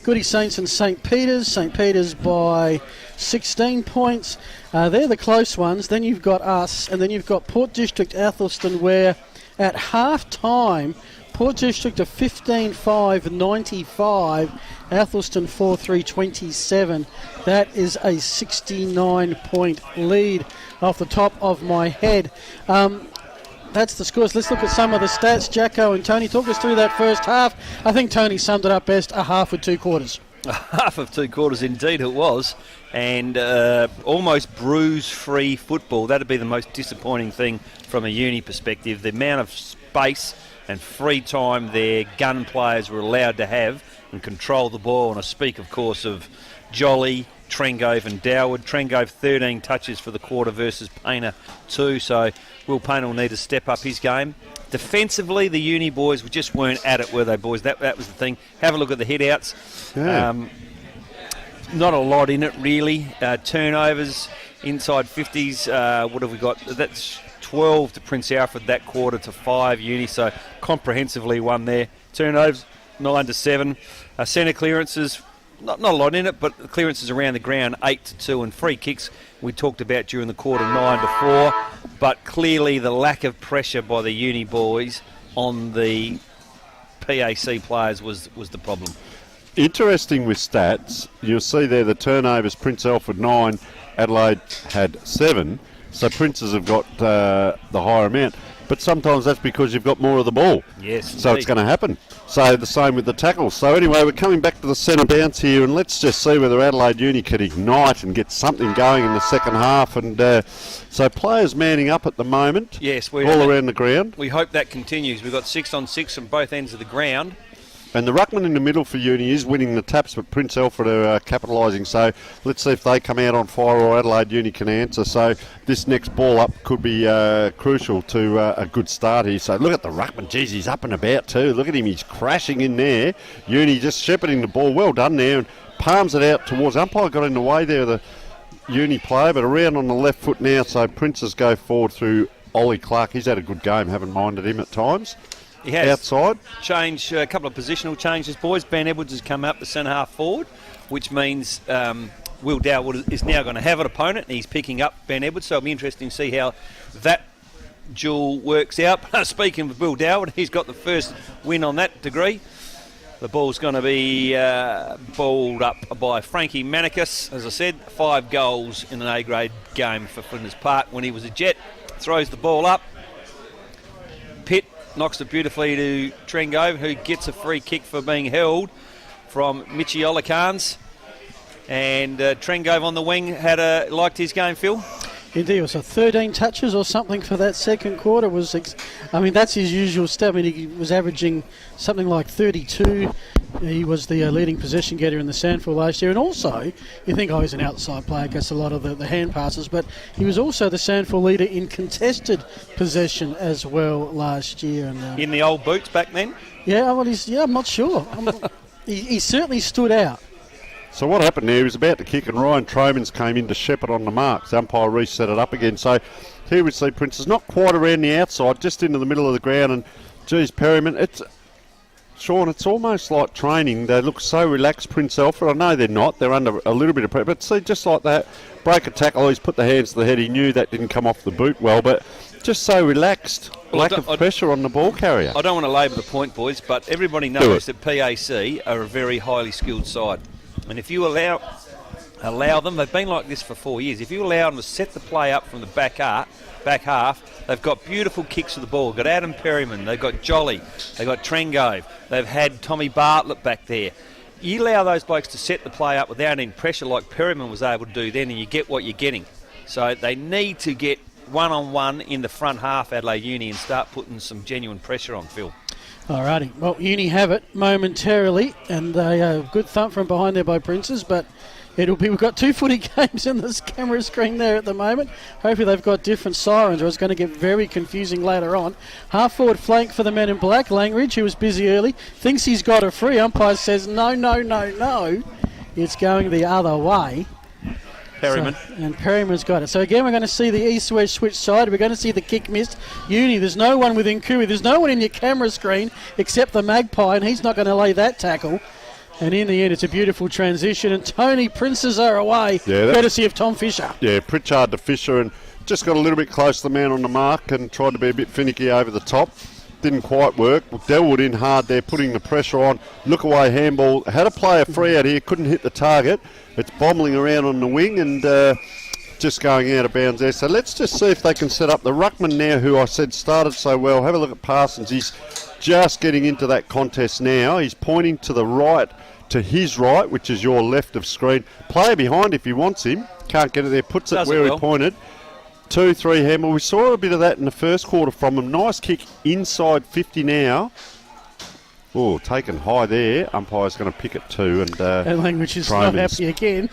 Goody Saints and St. Peter's by 16 points. They're the close ones. Then you've got us, and then you've got Port District Athelston, where at half time, Port District are 15-5-95, Athelston 4-3-27. That is a 69-point lead off the top of my head. That's the scores. Let's look at some of the stats. Jacko and Tony, talk us through that first half. I think Tony summed it up best, a half with 2 quarters. A half of 2 quarters, indeed it was. And almost bruise-free football. That'd be the most disappointing thing from a uni perspective. The amount of space and free time their gun players were allowed to have and control the ball. And I speak, of course, of Jolly, Trengove and Doward. Trengove 13 touches for the quarter versus Painter 2. So Will Painter will need to step up his game. Defensively, the uni boys just weren't at it, were they, boys? That was the thing. Have a look at the hit-outs. Yeah. Not a lot in it, really. Turnovers, inside 50s. What have we got? That's 12 to Prince Alfred that quarter to 5 uni, so comprehensively won there. Turnovers, 9 to 7. Centre clearances, not a lot in it, but clearances around the ground, 8 to 2. And free kicks, we talked about during the quarter, 9 to 4. But clearly the lack of pressure by the uni boys on the PAC players was the problem. Interesting with stats, you'll see there the turnovers, Prince Alfred 9, Adelaide had 7, so Princes have got the higher amount. But sometimes that's because you've got more of the ball. Yes, so indeed. it's going to happen. So the same with the tackles. So anyway, we're coming back to the centre bounce here, and let's just see whether Adelaide Uni can ignite and get something going in the second half. And so players manning up at the moment. Yes, all around the ground. We hope that continues. We've got 6 on 6 from both ends of the ground. And the ruckman in the middle for Uni is winning the taps, but Prince Alfred are capitalising. So let's see if they come out on fire or Adelaide Uni can answer. So this next ball up could be crucial to a good start here. So look at the ruckman. Geez, he's up and about too. Look at him. He's crashing in there. Uni just shepherding the ball. Well done there. And palms it out towards umpire. Got in the way there, the Uni player, but around on the left foot now. So Princes go forward through Ollie Clark. He's had a good game. Haven't minded him at times. He has outside. Changed a couple of positional changes, boys. Ben Edwards has come up the centre half forward, which means Will Dowwood is now going to have an opponent, and he's picking up Ben Edwards. So it'll be interesting to see how that duel works out. Speaking of Will Dowwood, he's got the first win on that degree. The ball's going to be balled up by Frankie Manicus. As I said, 5 goals in an A-grade game for Flinders Park when he was a Jet. Throws the ball up. Pitt knocks it beautifully to Trengove, who gets a free kick for being held from Mitchie Olakans. And Trengove on the wing liked his game, Phil. Indeed, it was 13 touches or something for that second quarter. That's his usual stat. He was averaging something like 32. He was the leading possession getter in the Sandford last year. And also, you think, he's an outside player, gets a lot of the hand passes, but he was also the Sandford leader in contested possession as well last year. And, in the old boots back then? Yeah, I'm not sure. He certainly stood out. So what happened there, he was about to kick and Ryan Tromans came in to shepherd on the mark. The umpire reset it up again. So here we see Princes not quite around the outside, just into the middle of the ground. And, geez, Perryman, Sean, it's almost like training. They look so relaxed, Prince Alfred. I know they're not. They're under a little bit of pressure. But see, just like that, break a tackle, he's put the hands to the head. He knew that didn't come off the boot well, but just so relaxed. Lack of pressure on the ball carrier. I don't want to labour the point, boys, but everybody knows that PAC are a very highly skilled side. And if you allow them, they've been like this for 4 years, if you allow them to set the play up from the back half, they've got beautiful kicks to the ball. They've got Adam Perryman, they've got Jolly, they've got Trengove, they've had Tommy Bartlett back there. you allow those blokes to set the play up without any pressure like Perryman was able to do then, and you get what you're getting. So they need to get one-on-one in the front half, Adelaide Uni, and start putting some genuine pressure on Phil. Alrighty, well, Uni have it momentarily, and they a good thump from behind there by Princes, but we've got 2 footy games in this camera screen there at the moment. Hopefully they've got different sirens, or it's going to get very confusing later on. Half-forward flank for the men in black. Langridge, who was busy early, thinks he's got a free. Umpire says, no. It's going the other way. Perryman. And Perryman's got it. So again, we're going to see the east-west switch side. We're going to see the kick missed. Uni, there's no one within Kui. There's no one in your camera screen except the Magpie, and he's not going to lay that tackle. And in the end, it's a beautiful transition. And Tony, Princes are away, courtesy of Tom Fisher. Yeah, Pritchard to Fisher, and just got a little bit close to the man on the mark and tried to be a bit finicky over the top. Didn't quite work. Delwood in hard there, putting the pressure on. Look away handball. Had a player free out here, couldn't hit the target. It's bombling around on the wing and just going out of bounds there. So let's just see if they can set up the ruckman now, who I said started so well. Have a look at Parsons. He's just getting into that contest now. He's pointing to the right, to his right, which is your left of screen. Player behind if he wants him. Can't get it there. Puts it where he pointed. 2-3 handball. We saw a bit of that in the first quarter from him. Nice kick inside 50 now. Oh, taken high there. Umpire's going to pick it too. And Langridge is not happy again.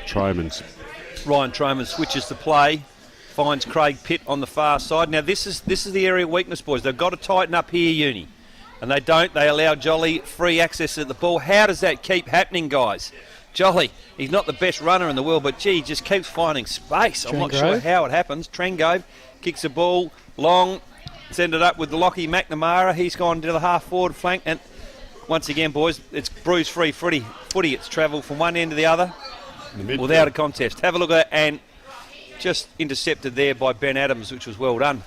Ryan Troman switches the play, finds Craig Pitt on the far side. Now this is the area of weakness, boys. They've got to tighten up here, Uni. And they don't. They allow Jolly free access at the ball. How does that keep happening, guys? Jolly, he's not the best runner in the world, but gee, he just keeps finding space. I'm not sure how it happens. Trengove kicks the ball long, send it up with Lockie McNamara. He's gone to the half-forward flank, and once again, boys, it's bruise-free footy. It's travelled from one end to the other without a contest. Have a look at that, and just intercepted there by Ben Adams, which was well done.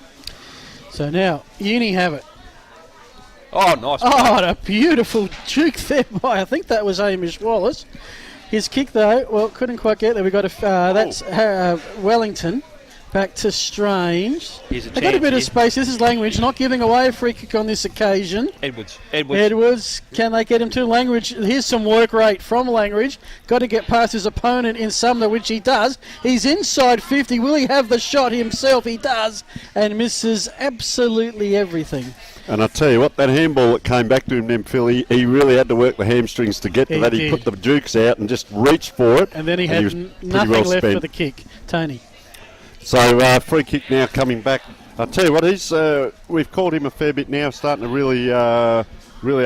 So now, Uni have it. Oh, nice. Oh, what a beautiful juke there by, I think that was Hamish Wallace. His kick, though, well, couldn't quite get there. We got that's Wellington. Back to Strange. They got a bit of space. This is Langridge not giving away a free kick on this occasion. Edwards. Can they get him to Langridge? Here's some work rate from Langridge. Got to get past his opponent in Sumner, which he does. He's inside 50. Will he have the shot himself? He does. And misses absolutely everything. And I tell you what, that handball that came back to him then, Phil, he really had to work the hamstrings to get to that. He put the jukes out and just reached for it. And then he had nothing left for the kick. Tony. So free kick now coming back. I tell you what, we've called him a fair bit now, starting to really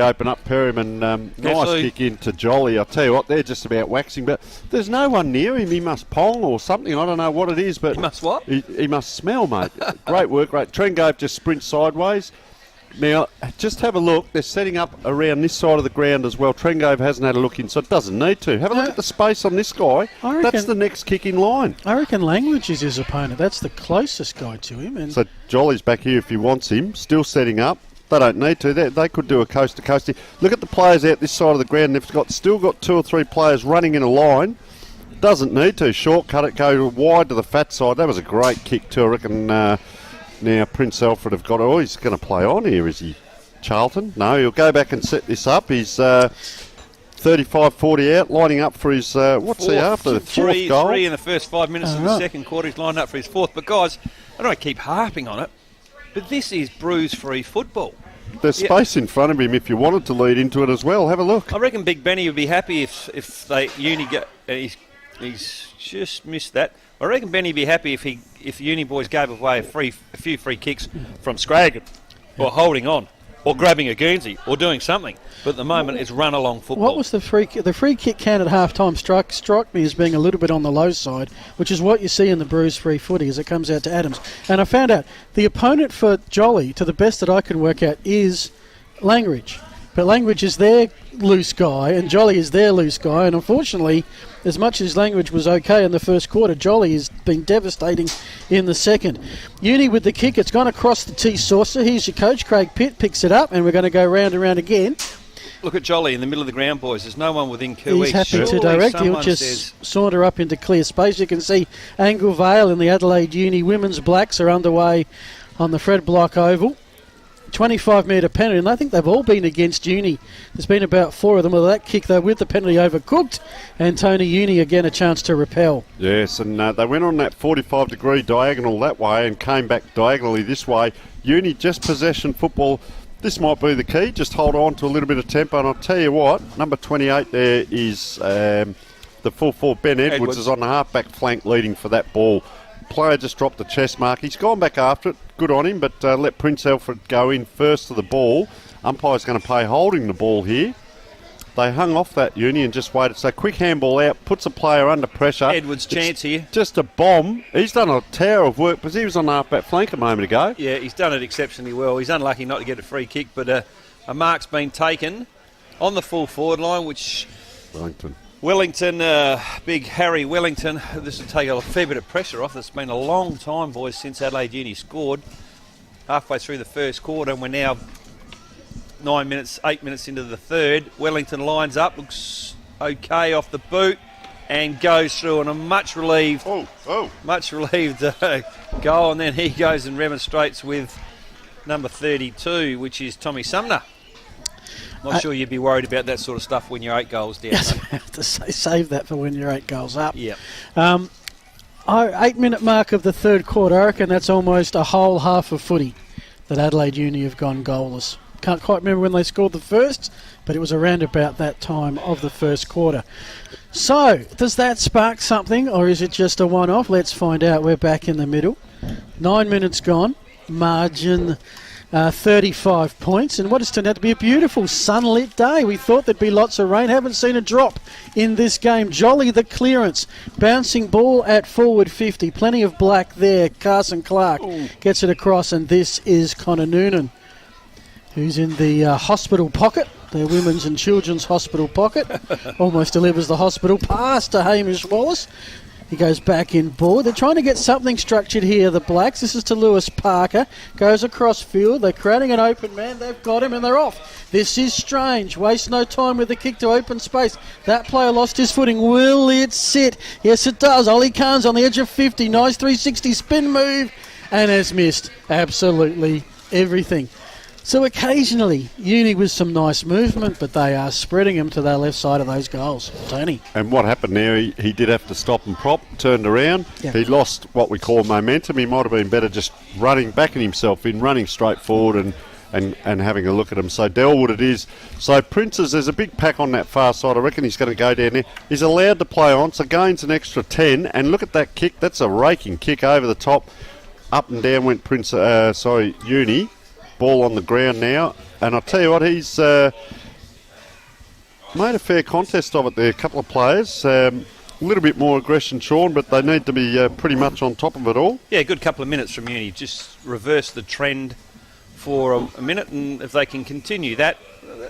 open up Perryman. Nice kick into Jolly. I tell you what, they're just about waxing, but there's no one near him. He must pong or something. I don't know what it is, but he must what? He must smell, mate. Great work rate. Trengove just sprints sideways. Now, just have a look. They're setting up around this side of the ground as well. Trengove hasn't had a look in, so it doesn't need to. Have a look at the space on this guy. That's the next kick in line. I reckon Langridge is his opponent. That's the closest guy to him. And so Jolly's back here if he wants him. Still setting up. They don't need to. They could do a coast-to-coast here. Look at the players out this side of the ground. They've still got 2 or 3 players running in a line. Doesn't need to. Shortcut it, go wide to the fat side. That was a great kick too, I reckon. Now Prince Alfred have got... Oh, he's going to play on here, is he? Charlton? No, he'll go back and set this up. He's 35-40 out, lining up for his... what's he after? The fourth goal? 3 in the first 5 minutes of the second quarter. He's lined up for his fourth. But, guys, I don't want to keep harping on it, but this is bruise-free football. There's space in front of him if you wanted to lead into it as well. Have a look. I reckon Big Benny would be happy if they Uni get... He's just missed that. I reckon Benny would be happy if Uni boys gave away a few free kicks from Scraggin, or holding on, or grabbing a Guernsey, or doing something. But at the moment, it's run along football. What was the free kick? The free kick count at half-time struck me as being a little bit on the low side, which is what you see in the bruise-free footy as it comes out to Adams. And I found out the opponent for Jolly, to the best that I can work out, is Langridge. But Langridge is their loose guy, and Jolly is their loose guy. And unfortunately, as much as Langridge was okay in the first quarter, Jolly has been devastating in the second. Uni with the kick, it's gone across the T-saucer. Here's your coach, Craig Pitt, picks it up, and we're going to go round and round again. Look at Jolly in the middle of the ground, boys. There's no one within Kui. He's happy to direct. He'll just saunter up into clear space. You can see Angle Vale and the Adelaide Uni women's blacks are underway on the Fred Block Oval. 25-metre penalty, and I think they've all been against Uni. There's been about 4 of them. Well, that kick, though, with the penalty overcooked, and Tony Uni again a chance to repel. Yes, and they went on that 45-degree diagonal that way and came back diagonally this way. Uni just possession football. This might be the key. Just hold on to a little bit of tempo, and I'll tell you what, number 28 there is the full forward, Ben Edwards is on the half-back flank leading for that ball. Player just dropped the chest mark. He's gone back after it. Good on him, but let Prince Alfred go in first to the ball. Umpire's going to play holding the ball here. They hung off that Uni and just waited. So quick handball out, puts a player under pressure. Edwards' chance here. Just a bomb. He's done a tower of work because he was on the half-back flank a moment ago. Yeah, he's done it exceptionally well. He's unlucky not to get a free kick, but a mark's been taken on the full forward line, which... Wellington, big Harry Wellington. This will take a fair bit of pressure off. It's been a long time, boys, since Adelaide Uni scored. Halfway through the first quarter, and we're now 8 minutes into the third. Wellington lines up, looks okay off the boot, and goes through on a much relieved goal. And then he goes and remonstrates with number 32, which is Tommy Sumner. Not sure you'd be worried about that sort of stuff when you're 8 goals down. Yes, I have to say, save that for when you're 8 goals up. Yep. 8-minute mark of the third quarter. I reckon that's almost a whole half of footy that Adelaide Uni have gone goalless. Can't quite remember when they scored the first, but it was around about that time of the first quarter. So, does that spark something, or is it just a one-off? Let's find out. We're back in the middle. 9 minutes gone. Margin... 35 points, and what has turned out to be a beautiful sunlit day. We thought there'd be lots of rain. Haven't seen a drop in this game. Jolly the clearance. Bouncing ball at forward 50. Plenty of black there. Carson Clark gets it across, and this is Connor Noonan, who's in the hospital pocket, the women's and children's hospital pocket. Almost delivers the hospital pass to Hamish Wallace. He goes back in ball. They're trying to get something structured here, the Blacks. This is to Lewis Parker. Goes across field. They're creating an open man. They've got him and they're off. This is strange. Waste no time with the kick to open space. That player lost his footing. Will it sit? Yes, it does. Ollie Khan's on the edge of 50. Nice 360 spin move. And has missed absolutely everything. So occasionally, Uni with some nice movement, but they are spreading him to the left side of those goals. Tony. And what happened there, he did have to stop and prop, turned around. Yeah. He lost what we call momentum. He might have been better just backing himself in, running straight forward and having a look at him. So Delwood it is. So Prince's, there's a big pack on that far side. I reckon he's going to go down there. He's allowed to play on, so gains an extra 10. And look at that kick. That's a raking kick over the top. Up and down went Uni. Ball on the ground now, and I'll tell you what, he's made a fair contest of it there. A couple of players, a little bit more aggression, Sean, but they need to be pretty much on top of it all. Yeah, good couple of minutes from Uni. Just reverse the trend for a minute, and if they can continue that,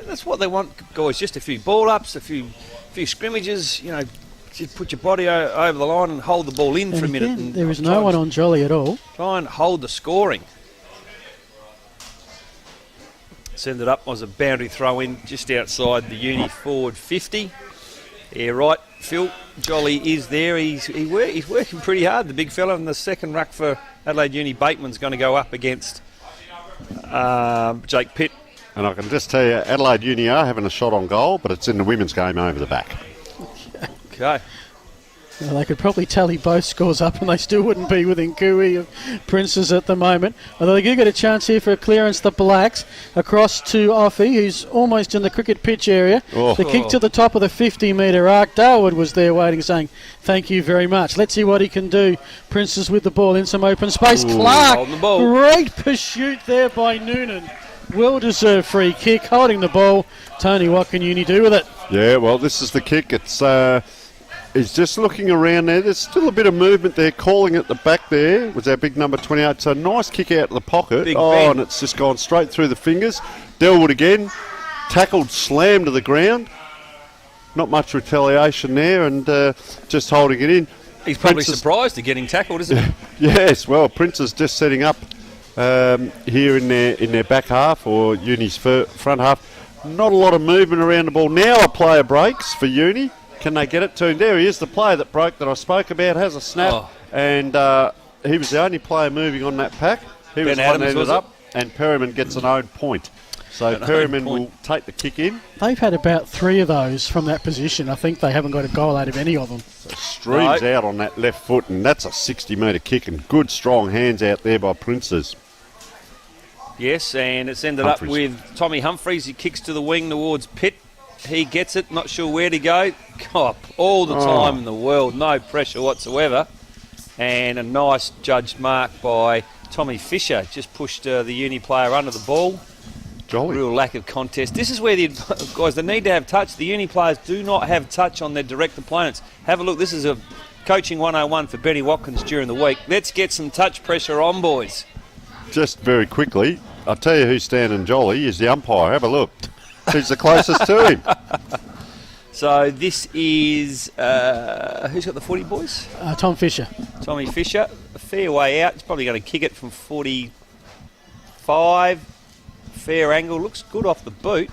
that's what they want, guys. Just a few ball ups, a few scrimmages. You know, just put your body over the line and hold the ball in for a minute. And there is no one on Jolly at all. Try and hold the scoring. Send it up was a boundary throw in just outside the Uni forward 50. Yeah, right, Phil. Jolly is there. He's working pretty hard, the big fella. And the second ruck for Adelaide Uni, Bateman's going to go up against Jake Pitt. And I can just tell you, Adelaide Uni are having a shot on goal, but it's in the women's game over the back. Okay. Well, they could probably tally both scores up and they still wouldn't be within cooey of Prince's at the moment. Although they do get a chance here for a clearance, the Blacks, across to Offie, who's almost in the cricket pitch area. Oh. The kick to the top of the 50-metre arc. Darwood was there waiting, saying, thank you very much. Let's see what he can do. Prince's with the ball in some open space. Ooh, Clark, holding the ball. Great pursuit there by Noonan. Well-deserved free kick, holding the ball. Tony, what can Uni do with it? Yeah, well, this is the kick. He's just looking around there. There's still a bit of movement there. Calling at the back there was our big number 28. So nice kick out of the pocket. Big Ben. And it's just gone straight through the fingers. Delwood again. Tackled, slammed to the ground. Not much retaliation there, and just holding it in. He's probably surprised at getting tackled, isn't he? Yes, well, Prince is just setting up here in their back half, or Uni's front half. Not a lot of movement around the ball. Now a player breaks for Uni. Can they get it to him? There he is, the player that broke that I spoke about, has a snap, and he was the only player moving on that pack. He was the one that ended up. and Perryman gets an own point. So Perryman will take the kick in. They've had about 3 of those from that position. I think they haven't got a goal out of any of them. So streams out on that left foot, and that's a 60-metre kick, and good strong hands out there by Princes. Yes, and it's ended up with Tommy Humphries. He kicks to the wing towards Pitt. He gets it, not sure where to go. God, all the time in the world, no pressure whatsoever. And a nice judged mark by Tommy Fisher. Just pushed the uni player under the ball. Jolly. Real lack of contest. This is where the guys, they need to have touch. The uni players do not have touch on their direct opponents. Have a look. This is a coaching 101 for Benny Watkins during the week. Let's get some touch pressure on, boys. Just very quickly, I'll tell you who's standing jolly is the umpire. Have a look. Who's the closest to him? So this is, who's got the 40, boys? Tom Fisher. Tommy Fisher. A fair way out. He's probably going to kick it from 45. Fair angle. Looks good off the boot.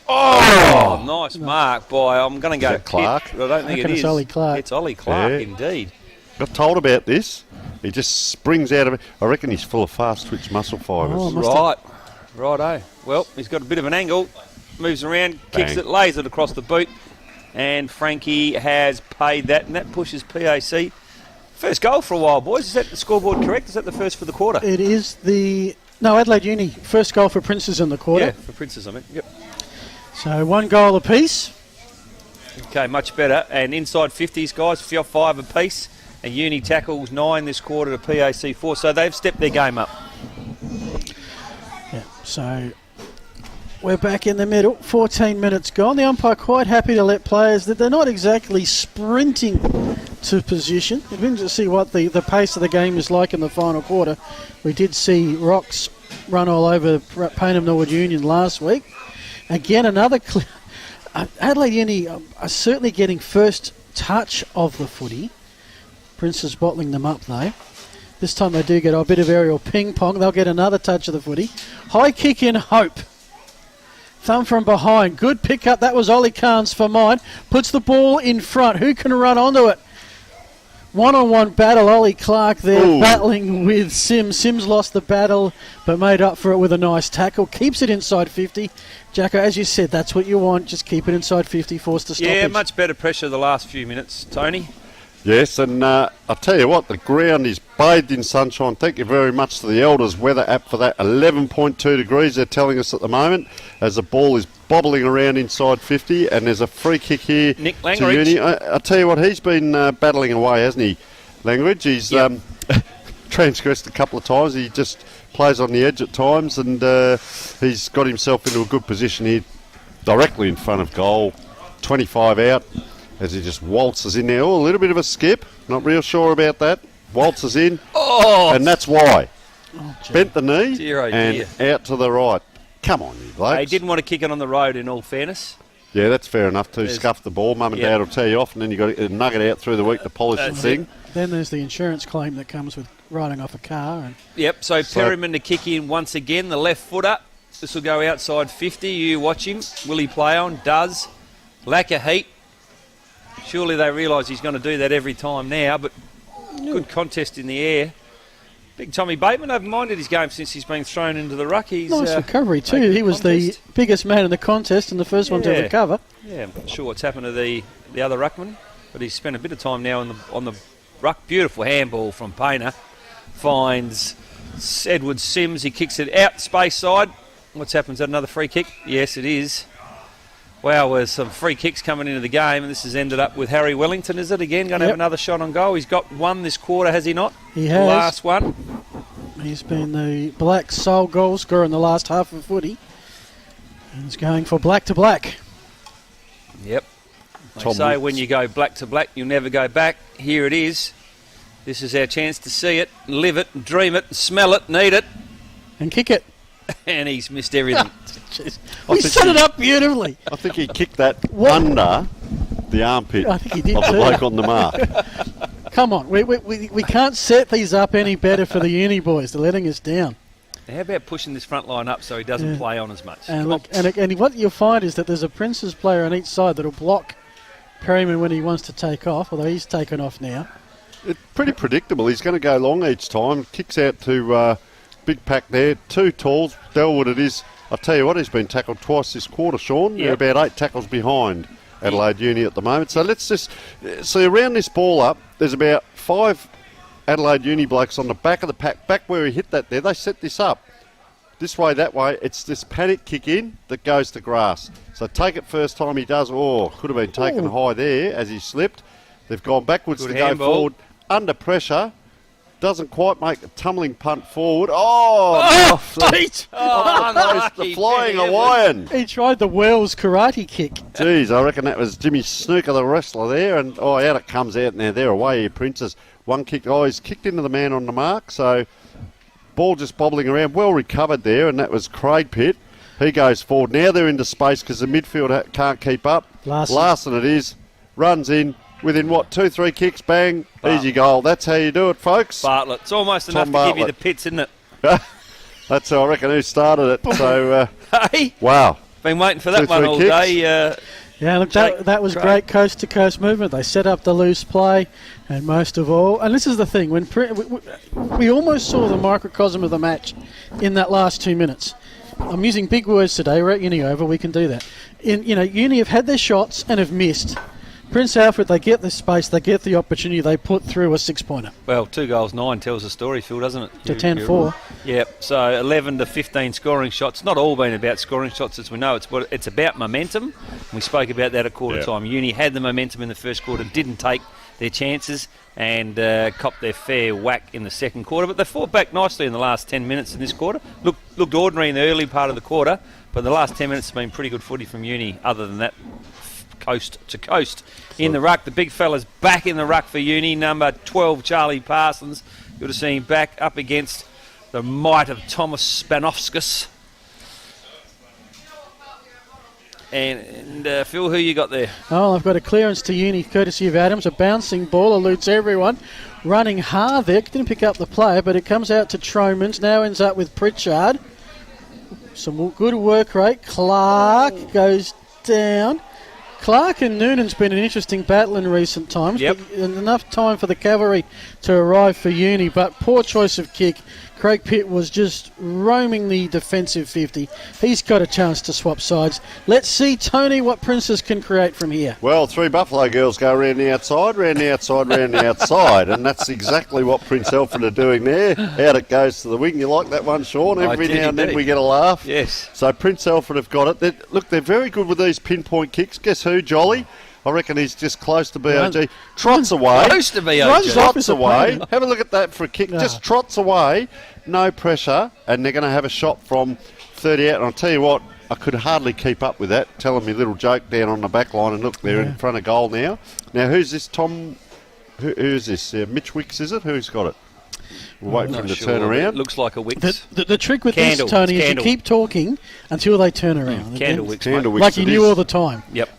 Oh, nice mark by, I'm going to go Clark? Pitt, but I don't think it is. It's Ollie Clark. It's Ollie Clark, indeed. Got told about this. He just springs out of it. I reckon he's full of fast twitch muscle fibres. Righto. Well, he's got a bit of an angle. Moves around, kicks it, lays it across the boot. And Frankie has paid that, and that pushes PAC. First goal for a while, boys. Is that the scoreboard correct? Is that the first for the quarter? It is No, Adelaide Uni. First goal for Princes in the quarter. Yeah, for Princes, I mean. Yep. So 1 goal apiece. Okay, much better. And inside 50s, guys, 5 apiece. And Uni tackles 9 this quarter to PAC 4. So they've stepped their game up. Yeah, so we're back in the middle. 14 minutes gone. The umpire quite happy to let players that they're not exactly sprinting to position. It means to see what the pace of the game is like in the final quarter. We did see Rocks run all over Payneham Norwood Union last week. Again, another Adelaide Uni are certainly getting first touch of the footy. Princes bottling them up though. This time they do get a bit of aerial ping pong. They'll get another touch of the footy. High kick in hope. Thumb from behind. Good pick up. That was Ollie Carnes for mine. Puts the ball in front. Who can run onto it? One-on-one battle. Ollie Clark there battling with Sims. Sims lost the battle but made up for it with a nice tackle. Keeps it inside 50. Jacko, as you said, that's what you want. Just keep it inside 50. Forced to stop it. Yeah, much better pressure the last few minutes, Tony. Yes, and I'll tell you what, the ground is bathed in sunshine. Thank you very much to the Elders weather app for that. 11.2 degrees they're telling us at the moment as the ball is bobbling around inside 50, and there's a free kick here Nick to Langridge. Uni. I'll tell you what, he's been battling away, hasn't he, Langridge? He's transgressed a couple of times. He just plays on the edge at times, and he's got himself into a good position here directly in front of goal. 25 out. As he just waltzes in there. Oh, a little bit of a skip. Not real sure about that. Waltzes in. And that's why. Bent the knee and out to the right. Come on, you blokes. He didn't want to kick it on the road, in all fairness. Yeah, that's fair enough too. Scuff the ball. Mum and Dad will tell you off, and then you've got to nug it out through the week to polish the thing. Then there's the insurance claim that comes with riding off a car. Yep, so Perryman to kick in once again. The left footer. This will go outside 50. You watch him. Will he play on? Does. Lack of heat. Surely they realise he's going to do that every time now, but good contest in the air. Big Tommy Bateman, I've minded his game since he's been thrown into the ruck. He's nice recovery too. He was the biggest man in the contest and the first one to recover. Yeah, I'm not sure what's happened to the other ruckman, but he's spent a bit of time now on the ruck. Beautiful handball from Paynter. Finds Edward Sims. He kicks it out space side. What's happened? Is that another free kick? Yes, it is. Wow, there's some free kicks coming into the game, and this has ended up with Harry Wellington, is it, again? Going to have another shot on goal. He's got one this quarter, has he not? He has. The last one. He's been the Black sole goal scorer in the last half of footy. And he's going for black to black. Yep. They say when you go black to black, you'll never go back. Here it is. This is our chance to see it, live it, dream it, smell it, need it. And kick it. And he's missed everything. He set it up beautifully. I think he kicked that under the armpit I think he did of the bloke on the mark. Come on, we can't set these up any better for the uni boys. They're letting us down. How about pushing this front line up so he doesn't play on as much? And look, and what you'll find is that there's a Princes player on each side that'll block Perryman when he wants to take off, although he's taken off now. It's pretty predictable. He's going to go long each time. Kicks out to big pack there. 2 talls. Delwood it is. I'll tell you what, he's been tackled twice this quarter, Sean. They're about 8 tackles behind Adelaide Uni at the moment. So let's just see around this ball up. There's about 5 Adelaide Uni blokes on the back of the pack, back where he hit that there. They set this up. This way, that way. It's this panic kick in that goes to grass. So take it first time he does. Oh, could have been taken high there as he slipped. They've gone backwards to go forward. Under pressure. Doesn't quite make a tumbling punt forward. Oh, Pete! The flying Hawaiian. He tried the Wells karate kick. Jeez, I reckon that was Jimmy Snooker, the wrestler there. And, out it comes out. Now, they're away here, Princes. One kick. He's kicked into the man on the mark. So, ball just bobbling around. Well recovered there, and that was Craig Pitt. He goes forward. Now they're into space because the midfield can't keep up. Larson it is. Runs in. Within 2-3 kicks, bang, easy goal. That's how you do it, folks. Bartlett. It's almost enough to give you the pits, isn't it? That's how I reckon who started it. So, hey, wow. Been waiting for that one all kicks. day. Yeah, look, that was great coast-to-coast movement. They set up the loose play, and most of all, and this is the thing, when we almost saw the microcosm of the match in that last 2 minutes. I'm using big words today. We're at Uni over. We can do that. Uni have had their shots and have missed. Prince Alfred, they get the space, they get the opportunity, they put through a 6-pointer. Well, 2 goals, 9 tells the story, Phil, doesn't it? To 10-4. Yep, so 11 to 15 scoring shots. Not all been about scoring shots, as we know. It's about momentum. We spoke about that at quarter time. Uni had the momentum in the first quarter, didn't take their chances, and copped their fair whack in the second quarter. But they fought back nicely in the last 10 minutes in this quarter. Looked ordinary in the early part of the quarter, but the last 10 minutes have been pretty good footy from Uni, other than that. Coast to coast in the ruck. The big fella's back in the ruck for Uni. Number 12, Charlie Parsons. Good to see him back up against the might of Thomas Spanovskis. And Phil, who you got there? Oh, I've got a clearance to Uni, courtesy of Adams. A bouncing ball, eludes everyone. Running hard there. Didn't pick up the player, but it comes out to Tromans. Now ends up with Pritchard. Some good work rate. Clark goes down. Clark and Noonan's been an interesting battle in recent times. Yep. But enough time for the cavalry to arrive for Uni, but poor choice of kick. Craig Pitt was just roaming the defensive 50. He's got a chance to swap sides. Let's see, Tony, what Princess can create from here. Well, 3 Buffalo girls go round the outside, round the outside, round the outside, and that's exactly what Prince Alfred are doing there. Out it goes to the wing. You like that one, Sean? Every now and then we get a laugh. Yes. So Prince Alfred have got it. They're very good with these pinpoint kicks. Guess who, Jolly? I reckon he's just close to BOG. Trots away. Close to BOG. Trots away. Have a look at that for a kick. Just trots away. No pressure. And they're going to have a shot from 30 out. And I'll tell you what, I could hardly keep up with that. Telling me little joke down on the back line. And look, they're in front of goal now. Now, who's this, Tom? Who's this? Mitch Wicks, is it? Who's got it? We're waiting for him to turn around. It looks like a Wicks. The trick with this, Tony, is you keep talking until they turn around. Candle Wicks. Like you knew all the time. Yep.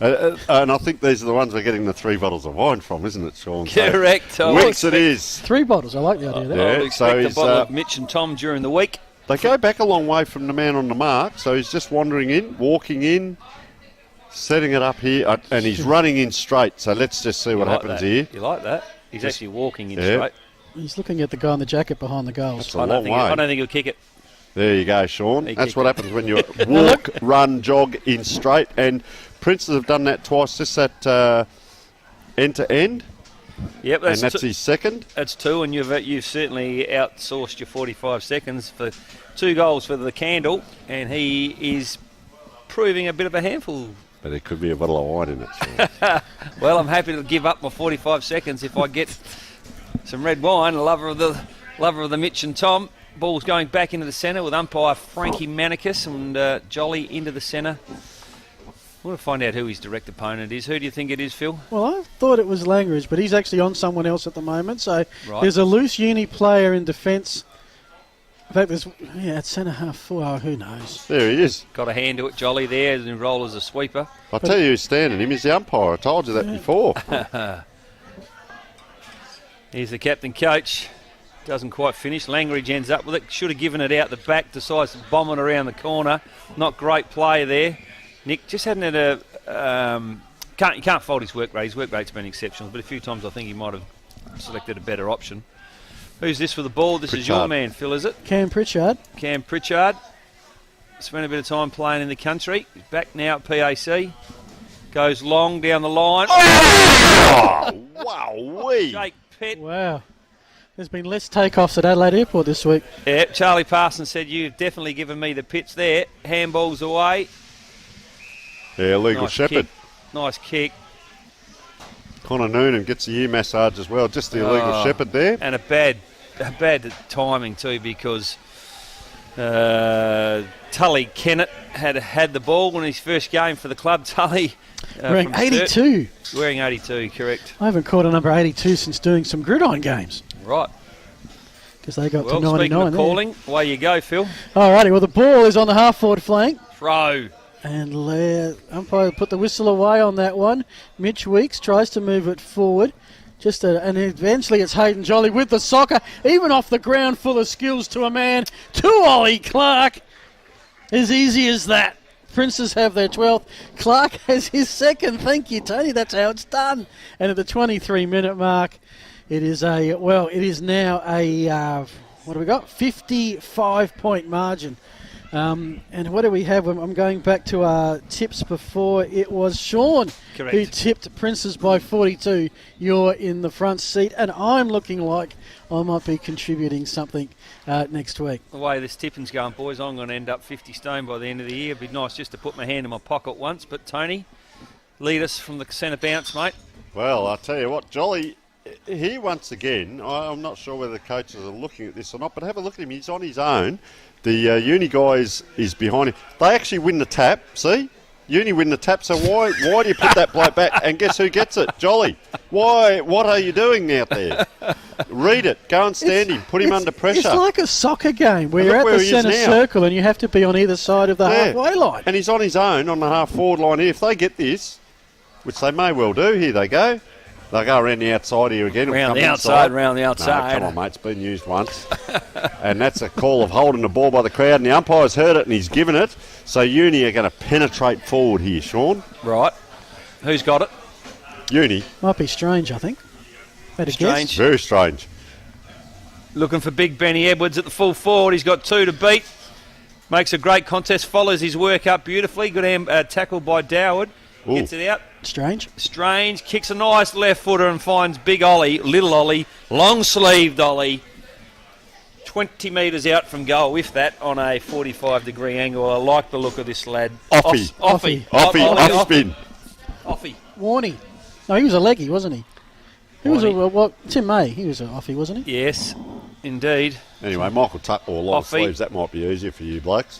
And I think these are the ones we're getting the 3 bottles of wine from, isn't it, Sean? Correct. So, Wicks it is. 3 bottles. I like the idea of that. I would expect a bottle of Mitch and Tom during the week. They go back a long way from the man on the mark, so he's just wandering in, walking in, setting it up here, and he's running in straight. So let's just see what happens here. You like that? He's actually walking in straight. He's looking at the guy in the jacket behind the goals. That's a long way. I don't think he'll kick it. There you go, Sean. That's what happens when you walk, run, jog in straight. And Princes have done that twice, just that end to end. Yep, and that's his second. That's 2, and you've certainly outsourced your 45 seconds for 2 goals for the Candle, and he is proving a bit of a handful. But there could be a bottle of wine in it. Well, I'm happy to give up my 45 seconds if I get some red wine. A lover of the Mitch and Tom. Ball's going back into the centre with umpire Frankie Manicus and Jolly into the centre. I want to find out who his direct opponent is. Who do you think it is, Phil? Well, I thought it was Langridge, but he's actually on someone else at the moment. So there's a loose Uni player in defence. In fact, there's at centre half. Oh, who knows? There he is. Got a hand to it, Jolly there, and roll as a sweeper. I'll tell you who's standing him. He's the umpire. I told you that before. He's the captain coach. Doesn't quite finish. Langridge ends up with it. Should have given it out the back. Decides to bomb it around the corner. Not great play there. Nick just hadn't had you can't fault his work rate. His work rate's been exceptional, but a few times I think he might have selected a better option. Who's this with the ball? This is your man, Phil, is it? Cam Pritchard. Cam Pritchard. Spent a bit of time playing in the country. He's back now at PAC. Goes long down the line. Oh, wow-wee. Jake Pett. Wow. There's been less takeoffs at Adelaide Airport this week. Yeah, Charlie Parsons said, you've definitely given me the pitch there. Handball's away. Yeah, legal Nice shepherd. kick. Nice kick. Connor Noonan gets the ear massage as well. Just the illegal shepherd there. And a bad timing too, because Tully Kennett had the ball in his first game for the club. Tully Wearing from 82. Wearing 82, correct. I haven't caught a number 82 since doing some gridiron games. Right. Because they got Well, to 99 speaking of there. calling, away you go, Phil. Alrighty, well the ball is on the half-forward flank. Throw. And umpire put the whistle away on that one. Mitch Weeks tries to move it forward. And eventually it's Hayden Jolly with the soccer, even off the ground, full of skills to a man, to Ollie Clark. As easy as that. Princes have their 12th. Clark has his second. Thank you, Tony. That's how it's done. And at the 23-minute mark, it is now a, what do we got? 55-point margin. And what do we have? I'm going back to our tips before. It was Sean Correct. who tipped Princes by 42. You're in the front seat, and I'm looking like I might be contributing something next week. The way this tipping's going, boys, I'm going to end up 50 stone by the end of the year. It'd be nice just to put my hand in my pocket once. But Tony, lead us from the centre bounce, mate. Well, I'll tell you what, Jolly, he once again, I'm not sure whether the coaches are looking at this or not, but have a look at him. He's on his own. The uni guy is behind him. They actually win the tap, see? Uni win the tap, so why do you put that bloke back? And guess who gets it? Jolly. Why? What are you doing out there? Read it. Go and stand him. Put him under pressure. It's like a soccer game where you're at where the he is centre now. circle and you have to be on either side of the halfway line. And he's on his own on the half-forward line here. If they get this, which they may well do, here they go. They'll go around the outside here again. Round the outside. No, come on, mate. It's been used once. And that's a call of holding the ball by the crowd. And the umpire's heard it and he's given it. So Uni are going to penetrate forward here, Sean. Right. Who's got it? Uni. Might be Strange, I think. Had a Strange. guess. Very strange. Looking for big Benny Edwards at the full forward. He's got 2 to beat. Makes a great contest. Follows his work up beautifully. Good tackle by Doward. Ooh. Gets it out. Strange kicks a nice left footer and finds big Ollie, little Ollie, long-sleeved Ollie, 20 metres out from goal, if that, on a 45-degree angle. I like the look of this lad. Offie. Off spin. Offie. Warney. No, he was a leggy, wasn't he? He was Tim May. He was an offie, wasn't he? Yes, indeed. Anyway, Michael Tuck or long Offie. sleeves, that might be easier for you blokes.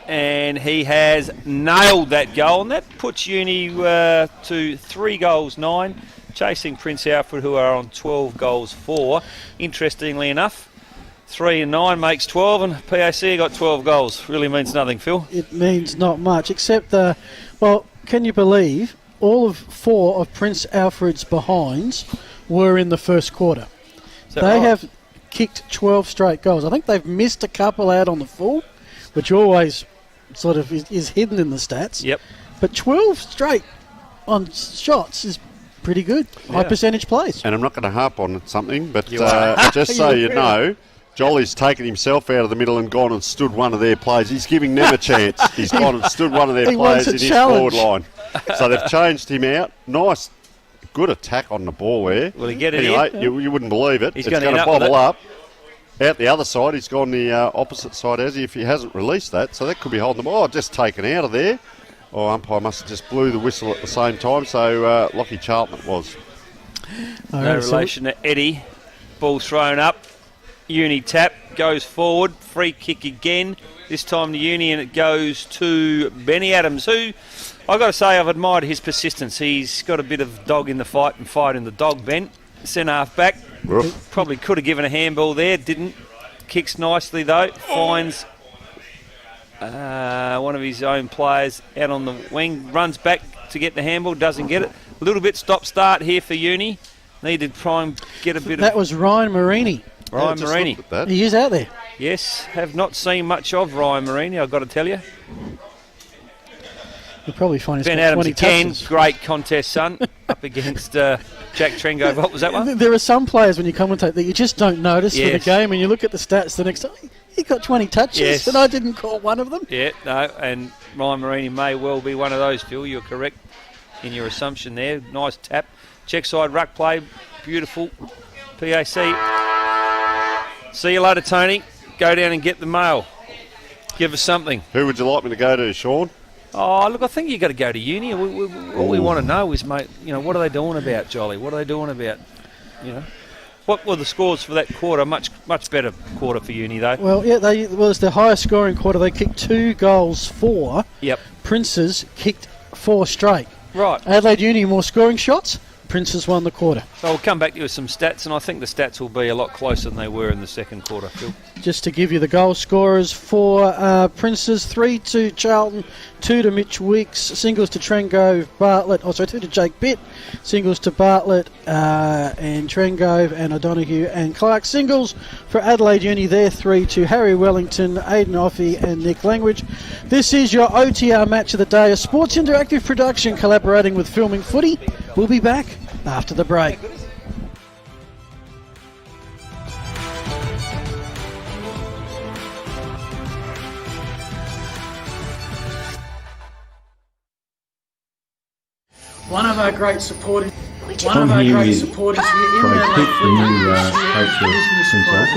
And he has nailed that goal, and that puts Uni to 3 goals 9, chasing Prince Alfred, who are on 12 goals 4. Interestingly enough, 3 and 9 makes 12, and PAC got 12 goals. Really means nothing, Phil. It means not much, except can you believe all of 4 of Prince Alfred's behinds were in the first quarter? They have kicked 12 straight goals. I think they've missed a couple out on the full, which always sort of is hidden in the stats. Yep. But 12 straight on shots is pretty good. High percentage plays. And I'm not going to harp on something, but just so you know, Jolly's taken himself out of the middle and gone and stood one of their players. He's giving them a chance. He's gone and stood one of their players in his forward line. So they've changed him out. Nice, good attack on the ball there. Will he get it anyway, in? You wouldn't believe it. He's it's going to bobble up. Out the other side, he's gone the opposite side, has he, if he hasn't released that. So that could be holding the ball. Just taken out of there. Umpire must have just blew the whistle at the same time. So Lockie Charlton it was. No relation to Eddie. Ball thrown up. Uni tap. Goes forward. Free kick again. This time to Uni, and it goes to Benny Adams, who, I've got to say, I've admired his persistence. He's got a bit of dog in the fight and fight in the dog, Ben. Centre half back. Probably could have given a handball there, didn't. Kicks nicely though. Finds one of his own players out on the wing. Runs back to get the handball, doesn't get it. A little bit stop-start here for Uni. Needed to try and get a bit That was Ryan Marini. Ryan Marini. He is out there. Yes, have not seen much of Ryan Marini, I've got to tell you. You'll probably find he's Ben got Adams 20 again, touches. great contest, son, up against Jack Trengo. What was that one? There are some players when you commentate that you just don't notice for the Yes. game, and you look at the stats the next time. He got 20 touches, Yes. and I didn't call one of them. Yeah, no, and Ryan Marini may well be one of those, Phil. You're correct in your assumption there. Nice tap. Check side ruck play, beautiful. PAC. See you later, Tony. Go down and get the mail. Give us something. Who would you like me to go to, Sean? Oh, look, I think you've got to go to uni. All we want to know is, mate, what are they doing about, Jolly? What are they doing about, What were the scores for that quarter? Much better quarter for uni, though. Well, yeah, it's the highest scoring quarter. They kicked 2 goals for. Yep. Princes kicked 4 straight. Right. Adelaide Uni more scoring shots. Princes won the quarter. So I'll come back to you with some stats, and I think the stats will be a lot closer than they were in the second quarter, Phil. Just to give you the goal scorers for Princes, 3 to Charlton, 2 to Mitch Weeks, singles to Trengove, Bartlett, 2 to Jake Bitt, singles to Bartlett and Trengove and O'Donoghue and Clark. Singles for Adelaide Uni, there 3 to Harry Wellington, Aidan Offey and Nick Langridge. This is your OTR match of the day, a Sports Interactive production collaborating with Filming Footy. We'll be back after the break. One of our great supporters. Here in Adelaide Footy,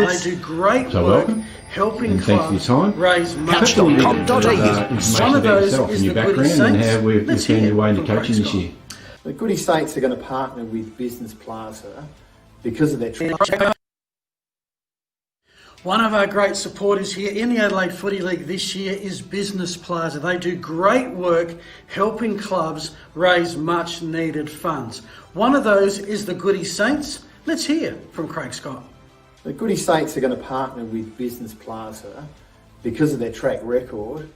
they do great work helping clubs raise money. One of those is the Goody Saints. Let's hear from Craig Scott. The Goody Saints are going to partner with Business Plaza because of their track. One of our great supporters here in the Adelaide Footy League this year is Business Plaza. They do great work helping clubs raise much needed funds. One of those is the Goody Saints. Let's hear from Craig Scott. The Goody Saints are going to partner with Business Plaza because of their track record,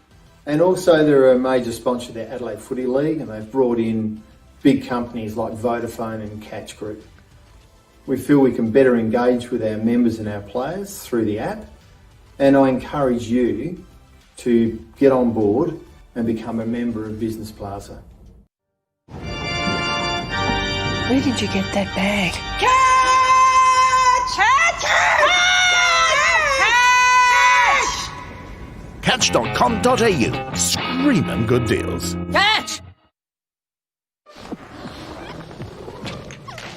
and also they're a major sponsor of the Adelaide Footy League, and they've brought in big companies like Vodafone and Catch Group. We feel we can better engage with our members and our players through the app, and I encourage you to get on board and become a member of Business Plaza. Where did you get that bag? Catch.com.au. Screaming good deals. Catch!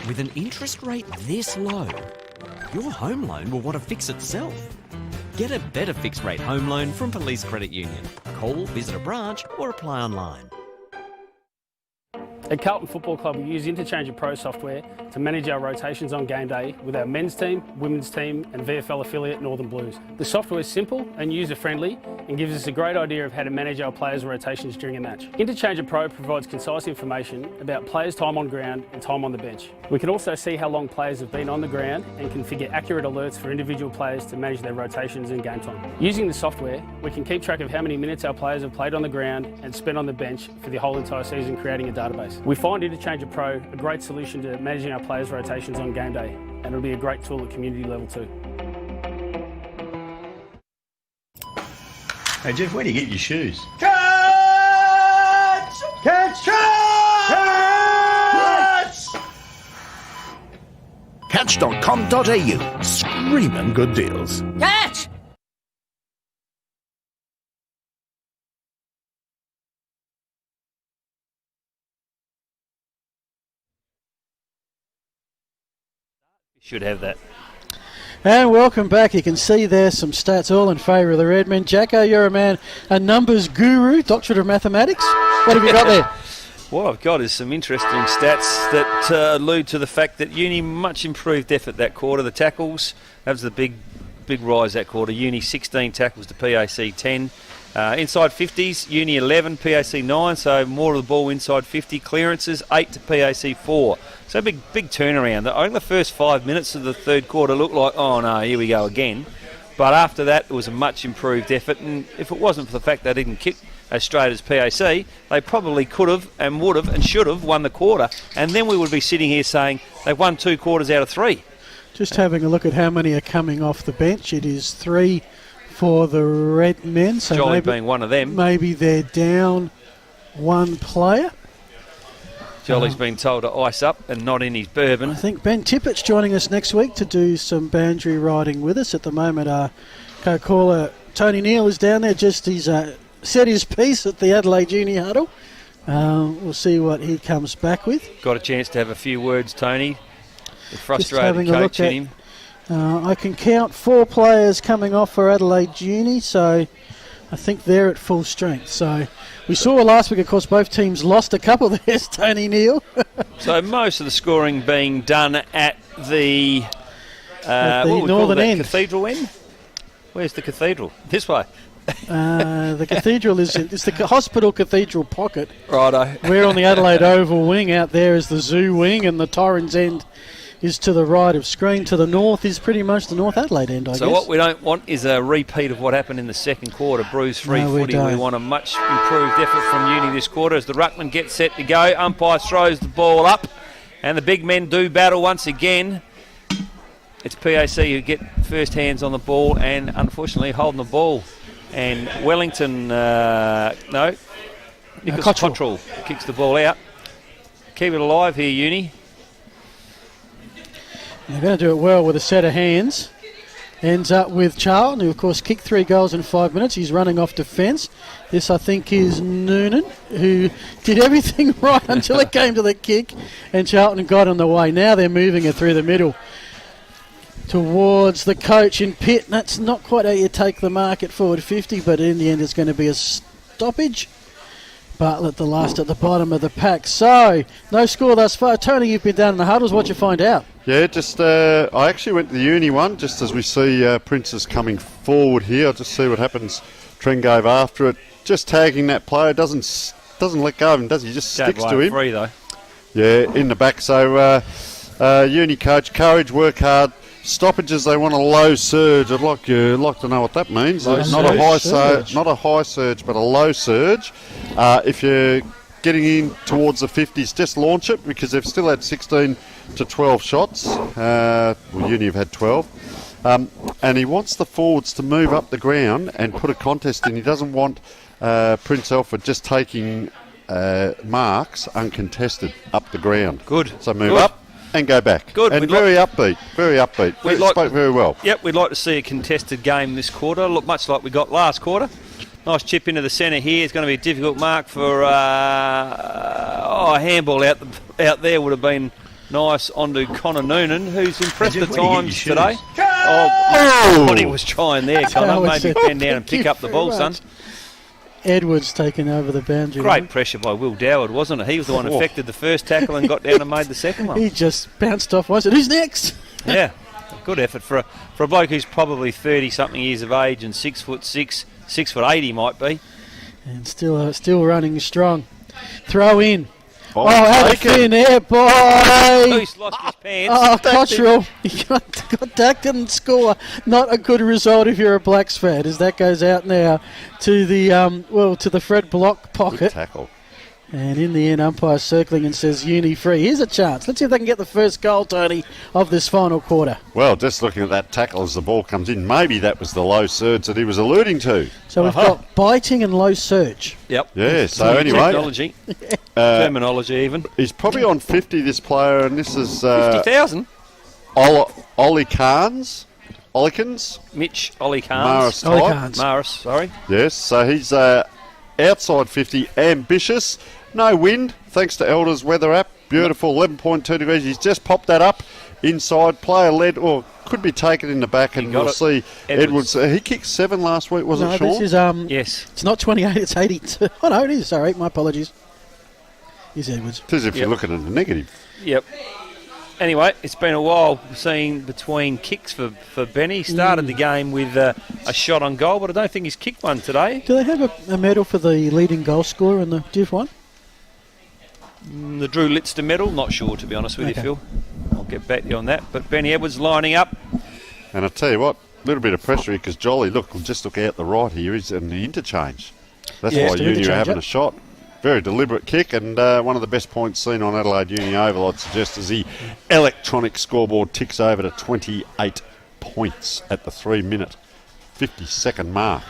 With an interest rate this low, your home loan will want to fix itself. Get a better fixed rate home loan from Police Credit Union. Call, visit a branch or apply online. At Carlton Football Club, we use Interchange Pro software to manage our rotations on game day with our men's team, women's team and VFL affiliate Northern Blues. The software is simple and user-friendly and gives us a great idea of how to manage our players' rotations during a match. Interchange Pro provides concise information about players' time on ground and time on the bench. We can also see how long players have been on the ground and configure accurate alerts for individual players to manage their rotations and game time. Using the software, we can keep track of how many minutes our players have played on the ground and spent on the bench for the whole entire season, creating a database. We find Interchange Pro a great solution to managing our players' rotations on game day, and it'll be a great tool at community level too. Hey Jeff, where do you get your shoes? Catch! Catch! Catch! Catch.com.au. Screaming good deals. Catch! Should have that. And welcome back. You can see there some stats all in favour of the Redmen. Jacko, you're a man, a numbers guru, doctorate of mathematics. What have you got there? What I've got is some interesting stats that allude to the fact that Uni much improved effort that quarter. The tackles, that was the big rise that quarter. Uni 16 tackles to PAC 10. Inside 50s, Uni 11, PAC 9, so more of the ball inside 50. Clearances 8 to PAC 4. So big turnaround. Only the first 5 minutes of the third quarter looked like, oh no, here we go again. But after that, it was a much improved effort, and if it wasn't for the fact they didn't kick as straight as PAC, they probably could have and would have and should have won the quarter, and then we would be sitting here saying they've won 2 quarters out of 3. Just having a look at how many are coming off the bench. It is 3 for the Red Men. So Jolly maybe, being one of them. Maybe they're down one player. Jolly's been told to ice up and not in his bourbon. I think Ben Tippett's joining us next week to do some boundary riding with us. At the moment, co-caller Tony Neal is down there. He's said his piece at the Adelaide Junior Huddle. We'll see what he comes back with. Got a chance to have a few words, Tony. The frustrated coach in him. I can count 4 players coming off for Adelaide Uni, so I think they're at full strength. So we saw last week, of course, both teams lost a couple. There's Tony Neal. So most of the scoring being done at the, northern end. Cathedral end? Where's the cathedral? This way. The cathedral it's the hospital cathedral pocket. Righto. We're on the Adelaide Oval wing. Out there is the zoo wing, and the Torrens end is to the right of screen. To the north is pretty much the North Adelaide end, I guess. So what we don't want is a repeat of what happened in the second quarter. Bruise-free footy. We want a much improved effort from Uni this quarter as the ruckman gets set to go. Umpire throws the ball up, and the big men do battle once again. It's PAC who get first hands on the ball and unfortunately holding the ball. And Wellington, Nicholas Cottrell kicks the ball out. Keep it alive here, Uni. They're going to do it well with a set of hands. Ends up with Charlton, who of course kicked 3 goals in 5 minutes. He's running off defence. This, I think, is Noonan, who did everything right until it came to the kick, and Charlton got on the way. Now they're moving it through the middle towards the coach in pit. That's not quite how you take the mark at forward 50, but in the end it's going to be a stoppage. Bartlett the last at the bottom of the pack. So, no score thus far. Tony, you've been down in the huddles. What'd you find out? Yeah, I actually went to the Uni one, just as we see Prince's coming forward here. I'll just see what happens. Trengove after it. Just tagging that player. Doesn't let go of him, does he? Just sticks to him. Free, though. Yeah, in the back. So, Uni coach, courage, work hard. Stoppages, they want a low surge. I'd like to know what that means. Not a high surge, but a low surge. If you're getting in towards the 50s, just launch it, because they've still had 16 to 12 shots. Uni have had 12. And he wants the forwards to move up the ground and put a contest in. He doesn't want Prince Alfred just taking marks uncontested up the ground. Good. So move up and go back. Good. And very upbeat. Spoke very well. Yep, we'd like to see a contested game this quarter, much like we got last quarter. Nice chip into the centre here. It's going to be a difficult mark for a handball out there would have been nice onto Connor Noonan, who's impressed at times today. What he was trying there, Connor. Maybe bend down and pick up the ball, son. Edwards taking over the boundary. Great pressure by Will Doward, wasn't it? He was the one who affected the first tackle and got down and made the second one. He just bounced off once. Who's next? Yeah, good effort for a bloke who's probably 30-something years of age and 6'6", 6'8" he might be. And still running strong. Throw in. Out of thin air, boy! He's lost his pants. Oh, Cottrell. He got ducked and score. Not a good result if you're a Blacks fan, as that goes out now to the Fred Block pocket. Good tackle. And in the end, umpire circling and says Uni free. Here's a chance. Let's see if they can get the first goal, Tony, of this final quarter. Well, just looking at that tackle as the ball comes in, maybe that was the low surge that he was alluding to. So we've got biting and low surge. Yep. Yeah, so anyway. Technology. Terminology even. He's probably on 50, this player, and this is... 50,000? Ollie Carnes. Ollikins. Mitch Ollie Carnes. Maris, sorry. Yes, so he's outside 50, ambitious. No wind, thanks to Elders weather app. Beautiful, 11.2 degrees. He's just popped that up inside. Player led, or could be taken in the back, and we'll see. Edwards. He kicked 7 last week, wasn't it, Sean? This is, yes. It's not 28, it's 82. Oh, no, it is. Sorry, my apologies. Here's Edwards. It is if you're looking at the negative. Yep. Anyway, it's been a while seeing between kicks for Benny. He started the game with a shot on goal, but I don't think he's kicked one today. Do they have a medal for the leading goal scorer in the Div 1? The Drew Litster medal? Not sure, to be honest with you, Phil. I'll get back to you on that. But Benny Edwards lining up. And I'll tell you what, a little bit of pressure here, because Jolly, look, will just look out the right here. He's in the interchange. That's why Uni are having a shot. Very deliberate kick, and one of the best points seen on Adelaide Uni Oval, I'd suggest, as the electronic scoreboard ticks over to 28 points at the 3-minute 50-second mark.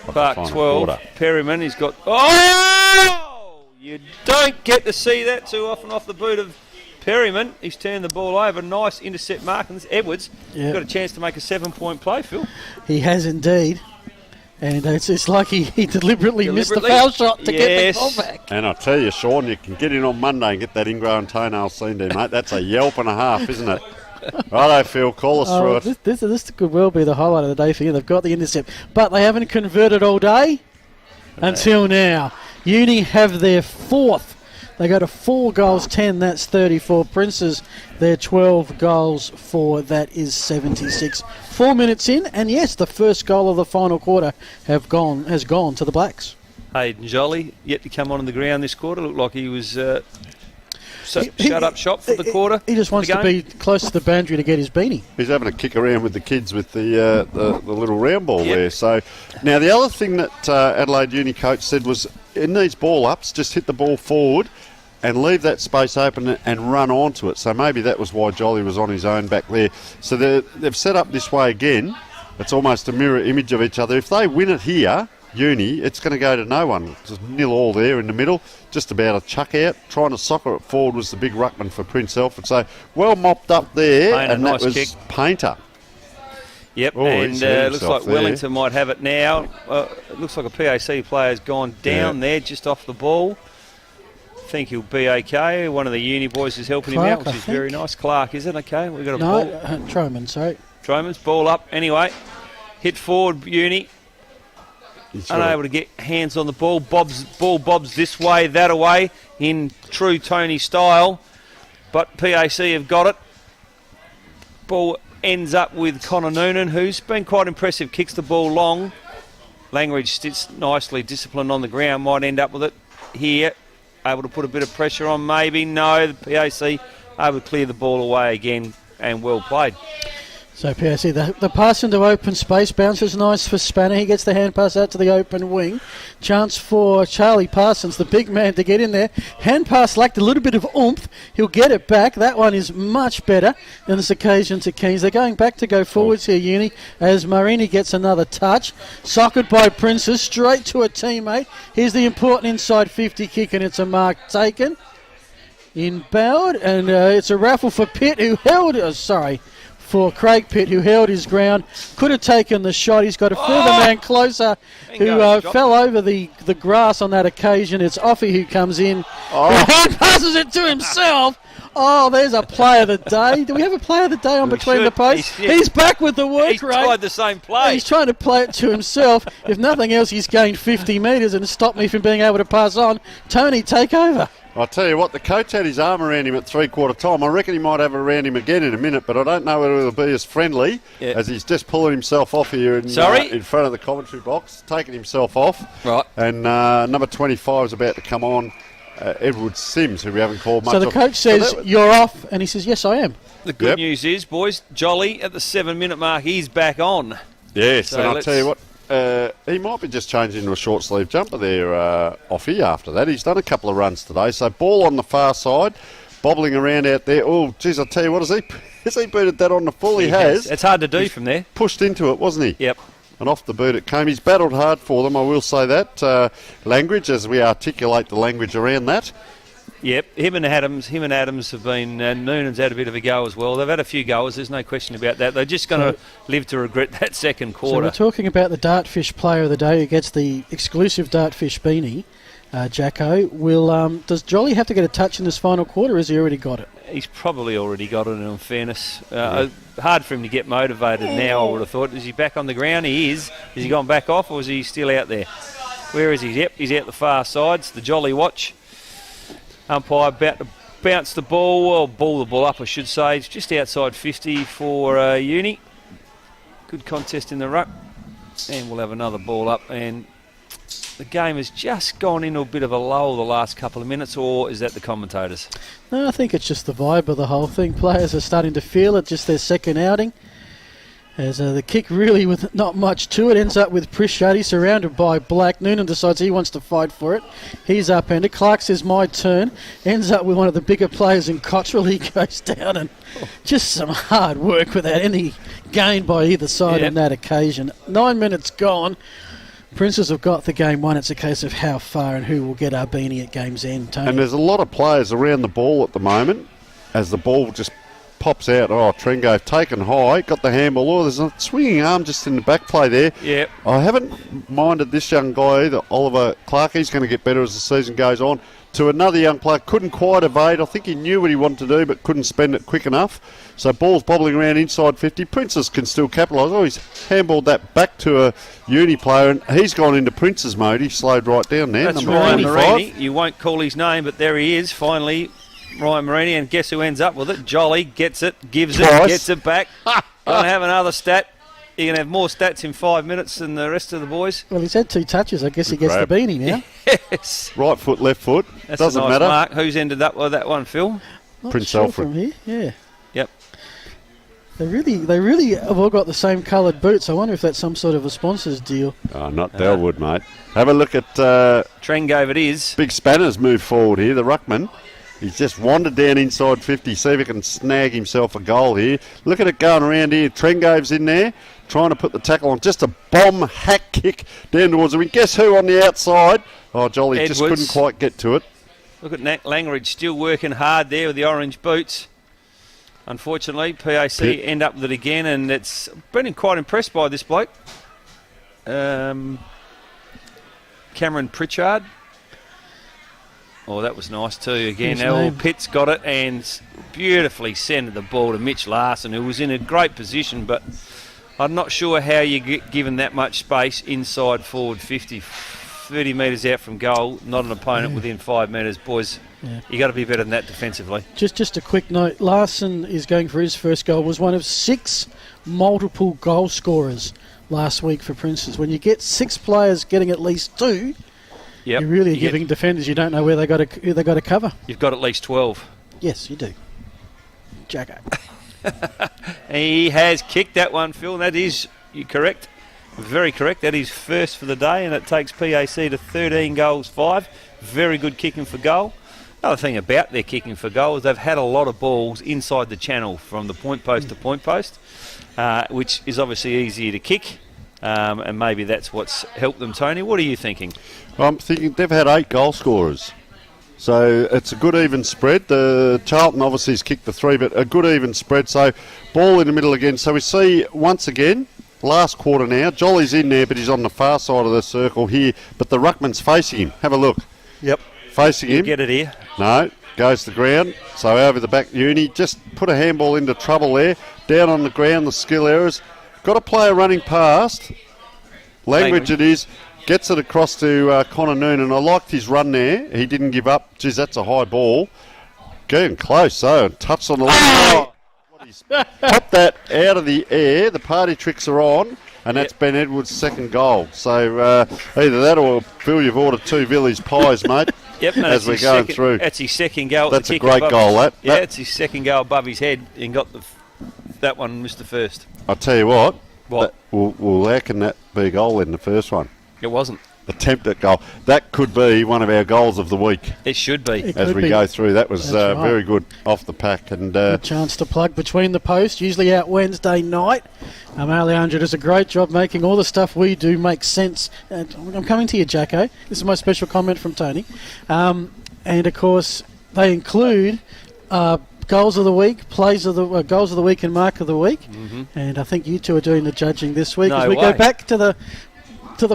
Park 12, quarter. Perryman, he's got... Oh! You don't get to see that too often off the boot of Perryman. He's turned the ball over. Nice intercept mark. And this Edwards got a chance to make a 7-point play, Phil. He has indeed. And it's like he deliberately missed the foul shot to get the ball back. And I tell you, Sean, you can get in on Monday and get that ingrown toenail seen there, mate. That's a yelp and a half, isn't it? Righto, Phil, call us through it. This could well be the highlight of the day for you. They've got the intercept, but they haven't converted all day until now. Uni have their fourth. They go to 4 goals, 10, that's 34. Princes, their 12 goals, 4, that is 76. 4 minutes in, and yes, the first goal of the final quarter has gone to the Blacks. Hayden Jolly, yet to come on the ground this quarter. Looked like he was shut up shop for the quarter. He just wants to be close to the boundary to get his beanie. He's having a kick around with the kids with the little round ball there. So now the other thing that Adelaide Uni coach said was, in these ball ups, just hit the ball forward and leave that space open and run onto it. So maybe that was why Jolly was on his own back there. So they've set up this way again. It's almost a mirror image of each other. If they win it here, Uni, it's going to go to no one. Just 0-0 there in the middle. Just about a chuck out. Trying to soccer it forward was the big ruckman for Prince Alfred. So well mopped up there. Painter, and nice that was kick. Painter. Yep, and looks like Wellington might have it now. It looks like a PAC player's gone down there just off the ball. I think he'll be okay. One of the Uni boys is helping him out, which is very nice. Clark, is it? Okay, we've got a ball. Troman, sorry. Troman's ball up. Anyway, hit forward, Uni. Unable to get hands on the ball. Ball bobs this way, that away, in true Tony style. But PAC have got it. Ball ends up with Connor Noonan, who's been quite impressive. Kicks the ball long. Langridge sits nicely, disciplined on the ground. Might end up with it here. Able to put a bit of pressure on, maybe. No, the PAC able to clear the ball away again, and well played. So PAC, the pass into open space, bounces nice for Spanner. He gets the hand pass out to the open wing. Chance for Charlie Parsons, the big man, to get in there. Hand pass lacked a little bit of oomph. He'll get it back. That one is much better than this occasion to Keynes. They're going back to go forwards here, Uni, as Marini gets another touch. Socked by Princes, straight to a teammate. Here's the important inside 50 kick, and it's a mark taken. Inbound, and it's a raffle for Pitt, who held... for Craig Pitt, who held his ground, could have taken the shot. He's got a further man closer who fell over the grass on that occasion. It's Offie who comes in, who hand passes it to himself. Oh, there's a play of the day. Do we have a play of the day on between the posts? He's back with the work He's rate. tried the same play. He's trying to play it to himself. If nothing else, he's gained 50 metres and stopped me from being able to pass on. Tony, take over. I'll tell you what, the coach had his arm around him at three-quarter time. I reckon he might have it around him again in a minute, but I don't know whether it'll be as friendly as he's just pulling himself off here in front of the commentary box, taking himself off. Right. And number 25 is about to come on, Edward Sims, who we haven't called much. So the coach says, you're off, and he says, yes, I am. The good news is, boys, Jolly at the 7-minute mark, he's back on. Yes, So and I'll tell you what, he might be just changing into a short sleeve jumper there, Offie, after that. He's done a couple of runs today. So ball on the far side, bobbling around out there. Oh, geez, I'll tell you what, has he booted that on the full? He has. It's hard to do from there. Pushed into it, wasn't he? Yep. And off the boot it came. He's battled hard for them, I will say that. Language, as we articulate the language around that. Yep, him and Adams have been, Noonan's had a bit of a go as well. They've had a few goers, there's no question about that. They're just going to live to regret that second quarter. So we're talking about the Dartfish player of the day who gets the exclusive Dartfish beanie, Jacko. Does Jolly have to get a touch in this final quarter, or has he already got it? He's probably already got it, in fairness. Hard for him to get motivated now, I would have thought. Is he back on the ground? He is. Has he gone back off, or is he still out there? Where is he? Yep, he's out the far sides, the Jolly watch. Umpire about to bounce the ball, or ball the ball up, I should say. It's just outside 50 for Uni. Good contest in the ruck. And we'll have another ball up. And the game has just gone into a bit of a lull the last couple of minutes, or is that the commentators? No, I think it's just the vibe of the whole thing. Players are starting to feel it, just their second outing. As the kick really with not much to it ends up with Pritchard surrounded by Black. Noonan decides he wants to fight for it. He's upended. Clark says my turn. Ends up with one of the bigger players in Cottrell. He goes down and just some hard work without any gain by either side on that occasion. 9 minutes gone. Princes have got the game won. It's a case of how far and who will get our beanie at game's end, Tony. And there's a lot of players around the ball at the moment as the ball just pops out. Oh, Trengove taken high, got the handball. Oh, there's a swinging arm just in the back play there. Yep. I haven't minded this young guy either, Oliver Clark. He's going to get better as the season goes on. To another young player, couldn't quite evade. I think he knew what he wanted to do, but couldn't spend it quick enough. So ball's bobbling around inside 50. Princes can still capitalise. Oh, he's handballed that back to a uni player, and he's gone into Princes mode. He slowed right down there. That's number Ryan 25. Marini. You won't call his name, but there he is, finally. Ryan Marini, and guess who ends up with it? Jolly gets it, gives Twice. it, gets it back. Gonna have another stat. You're going to have more stats in 5 minutes than the rest of the boys. Well, he's had 2 touches. I guess he gets grab. the beanie now. Yes. Right foot, left foot. That's Doesn't a nice matter. mark. Who's ended up with that one, Phil? Not Prince sure Alfred. from here. Yeah. Yep. They really have all got the same coloured boots. I wonder if that's some sort of a sponsor's deal. Oh, not Delwood, mate. Have a look at... Trengove it is. Big Spanners move forward here, the ruckman. He's just wandered down inside 50, see if he can snag himself a goal here. Look at it going around here. Trengove's in there, trying to put the tackle on. Just a bomb hack kick down towards him. And guess who on the outside? Oh, Jolly just Edwards. couldn't quite get to it. Look at Langridge still working hard there with the orange boots. Unfortunately, PAC Pitt. end up with it again, and it's been quite impressed by this bloke. Cameron Pritchard. Oh, that was nice too. Again, His now name. Pitt's got it and beautifully centred the ball to Mitch Larson, who was in a great position, but I'm not sure how you get given that much space inside forward 50, 30 metres out from goal, not an opponent within 5 metres. Boys, you got to be better than that defensively. Just a quick note. Larson is going for his first goal. Was one of 6 multiple goal scorers last week for Princes. When you get 6 players getting at least 2, Yep. you're really You giving defenders you don't know who they got to cover. You've got at least 12. Yes, you do. Jacko. He has kicked that one, Phil. That is, you're correct. Very correct. That is first for the day, and it takes PAC to 13 goals, 5. Very good kicking for goal. Another thing about their kicking for goal is they've had a lot of balls inside the channel from the point post to point post, which is obviously easier to kick. And maybe that's what's helped them, Tony. What are you thinking? I'm thinking they've had 8 goal scorers. So it's a good even spread. The Charlton obviously has kicked the 3, but a good even spread. So ball in the middle again. So we see once again, last quarter now, Jolly's in there, but he's on the far side of the circle here. But the ruckman's facing him. Have a look. Yep. Facing him. Get it here. No, goes to the ground. So over the back, Uni just put a handball into trouble there. Down on the ground, the skill errors. Got a player running past. Language it is. Gets it across to Connor Noonan. I liked his run there. He didn't give up. Geez, that's a high ball. Getting close, though. Touched on the left. Popped that out of the air. The party tricks are on. And that's Ben Edwards' second goal. So either that or, Phil, you've ordered 2 Village pies, mate. Yep, no, as we're going through. That's his second goal. That's a great goal, that. Yeah, it's his second goal above his head, and got that one missed the first. I'll tell you what. What? Well, how can that be a goal in the first one? It wasn't. Attempt at goal. That could be one of our goals of the week. It should be. As we go through. That was That's right. very good off the pack. And Good chance to plug between the posts, usually out Wednesday night. Leandra does a great job making all the stuff we do make sense. I'm coming to you, Jacko. This is my special comment from Tony. And, of course, they include goals of the week, goals of the week and mark of the week. Mm-hmm. And I think you two are doing the judging this week as we go back to the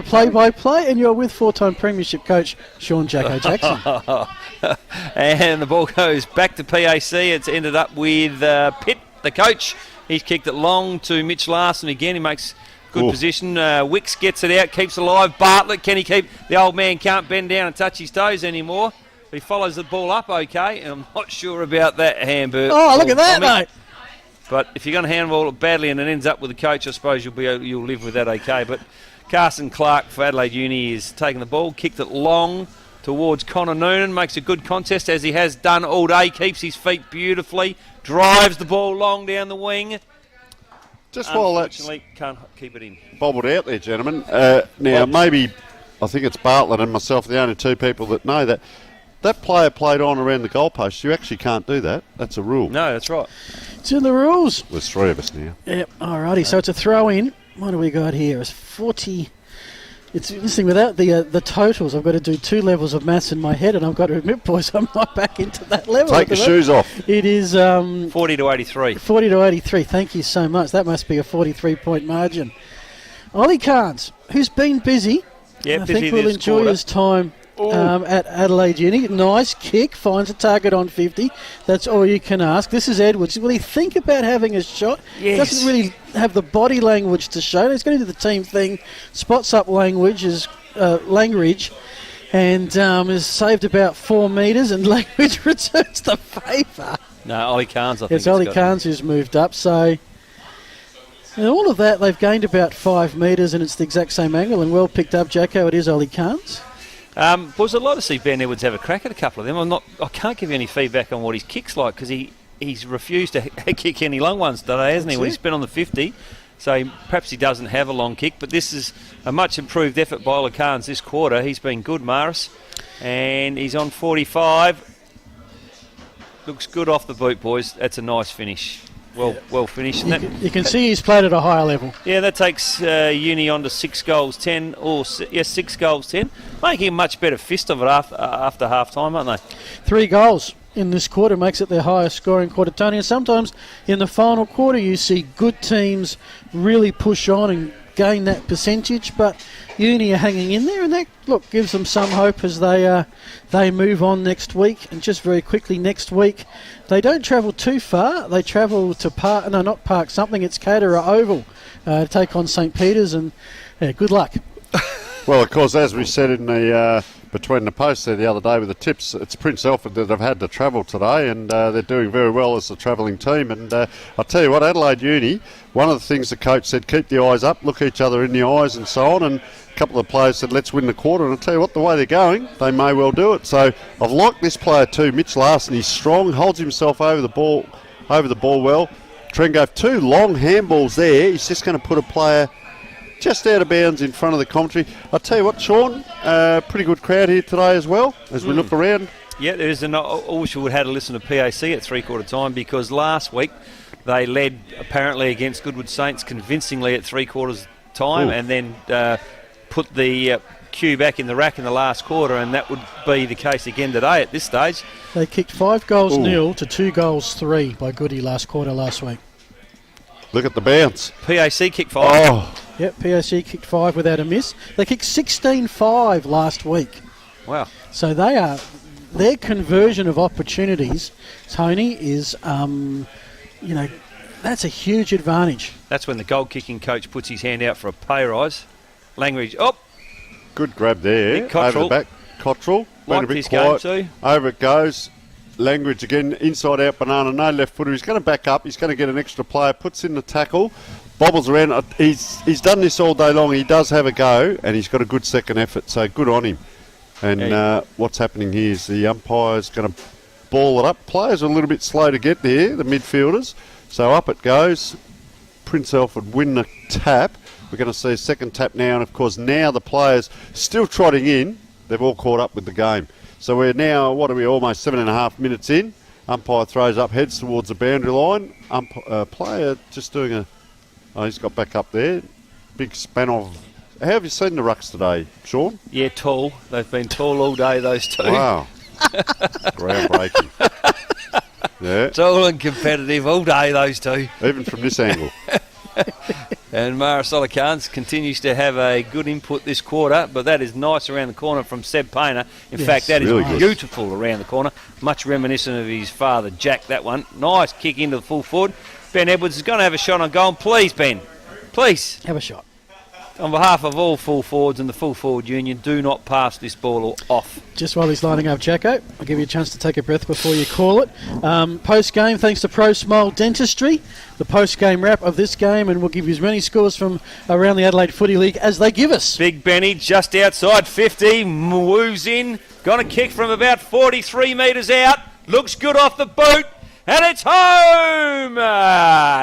play-by-play, and you're with 4-time premiership coach Sean Jacko Jackson. And the ball goes back to PAC. It's ended up with Pitt, the coach. He's kicked it long to Mitch Larson again. He makes good position. Wicks gets it out, keeps it alive. Bartlett, can he keep? The old man can't bend down and touch his toes anymore. He follows the ball up okay, and I'm not sure about that handball. Oh, look at that, mate. But if you're going to handball it badly and it ends up with the coach, I suppose you'll live with that okay. But Carson Clark for Adelaide Uni is taking the ball, kicked it long towards Connor Noonan, makes a good contest as he has done all day, keeps his feet beautifully, drives the ball long down the wing. Just while that's can't keep it in. Bobbled out there, gentlemen. Now, maybe, I think it's Bartlett and myself, the only 2 people that know that. That player played on around the goalpost. You actually can't do that. That's a rule. No, that's right. It's in the rules. There's 3 of us now. Yep, alrighty. So it's a throw in. What do we got here? It's 40. It's interesting, without the totals, I've got to do 2 levels of maths in my head, and I've got to admit, boys, I'm not back into that level. Take the shoes off. It is 40 to 83. 40 to 83, thank you so much. That must be a 43-point margin. Ollie Carnes, who's been busy. Yeah, I busy think we'll this enjoy quarter. his time at Adelaide Uni. Nice kick, finds a target on 50. That's all you can ask. This is Edwards. Will he think about having a shot? Yes. Doesn't really have the body language to show. He's going to do the team thing. Spots up Langridge and has saved about 4 metres, and Langridge returns the favour. No, Ollie Carnes, I think. It's Ollie Carnes who's moved up, so... And all of that, they've gained about 5 metres, and it's the exact same angle, and well picked up, Jacko. It is Ollie Carnes. Was I'd like to see Ben Edwards have a crack at a couple of them. I can't give you any feedback on what his kick's like, because he's refused to kick any long ones today, hasn't he? When he's been on the 50, so perhaps he doesn't have a long kick. But this is a much improved effort by Ollie Carnes this quarter. He's been good, Maris, and he's on 45. Looks good off the boot, boys. That's a nice finish. Well finished. And You can see he's played at a higher level. Yeah, that takes Uni on to 6 goals 10, or 6 goals 10, making a much better fist of it after half time, aren't they? 3 goals in this quarter makes it their highest scoring quarter, Tony. And sometimes in the final quarter you see good teams really push on and gain that percentage, but Uni are hanging in there, and that gives them some hope as they move on next week. And just very quickly, next week they don't travel too far. They travel to it's Caterer Oval to take on St. Peter's, and good luck. Well, of course, as we said in the between the posts there the other day with the tips, it's Prince Alfred that have had to travel today, and they're doing very well as a travelling team. And I'll tell you what, Adelaide Uni, one of the things the coach said, keep the eyes up, look each other in the eyes and so on, and a couple of players said, let's win the quarter. And I'll tell you what, the way they're going, they may well do it. So I've liked this player too, Mitch Larson. He's strong, holds himself over the ball well. Trengove, 2 long handballs there. He's just going to put a player just out of bounds in front of the commentary. I'll tell you what, Sean, pretty good crowd here today as well, as we look around. Yeah, there is. I wish we would have had to listen to PAC at 3/4 time, because last week they led apparently against Goodwood Saints convincingly at 3/4 time. Ooh. And then put the cue back in the rack in the last quarter, and that would be the case again today at this stage. They kicked 5 goals nil to 2 goals 3 by Goody last quarter last week. Look at the bounce. PAC kicked 5. Oh. Yep, PAC kicked 5 without a miss. They kicked 16-5 last week. Wow. So their conversion of opportunities, Tony, is, that's a huge advantage. That's when the goal-kicking coach puts his hand out for a pay rise. Langridge, good grab there. Big Cottrell. Over the back. Cottrell. Liked his game too. Over it goes. Langridge again, inside out banana, no left footer. He's going to back up. He's going to get an extra player. Puts in the tackle. Bobbles around. He's done this all day long. He does have a go, and he's got a good second effort, so good on him. And what's happening here is the umpire's going to ball it up. Players are a little bit slow to get there, the midfielders. So up it goes. Prince Alfred win the tap. We're going to see a second tap now, and of course now the players still trotting in. They've all caught up with the game. So we're now, almost 7.5 minutes in. Umpire throws up, heads towards the boundary line. Player just doing he's got back up there. Big span of... How have you seen the rucks today, Sean? Yeah, tall. They've been tall all day, those two. Wow. Groundbreaking. Yeah. Tall and competitive all day, those two. Even from this angle. And Maris Carnes continues to have a good input this quarter, but that is nice around the corner from Seb Painter. In fact, that really is beautiful around the corner. Much reminiscent of his father, Jack, that one. Nice kick into the full forward. Ben Edwards is going to have a shot on goal. Please, Ben. Please. Have a shot. On behalf of all full forwards and the full forward union, do not pass this ball off. Just while he's lining up, Jacko, I'll give you a chance to take a breath before you call it. Post-game, thanks to Pro Smile Dentistry, the post-game wrap of this game, and we'll give you as many scores from around the Adelaide Footy League as they give us. Big Benny just outside 50, moves in, got a kick from about 43 metres out, looks good off the boot, and it's home!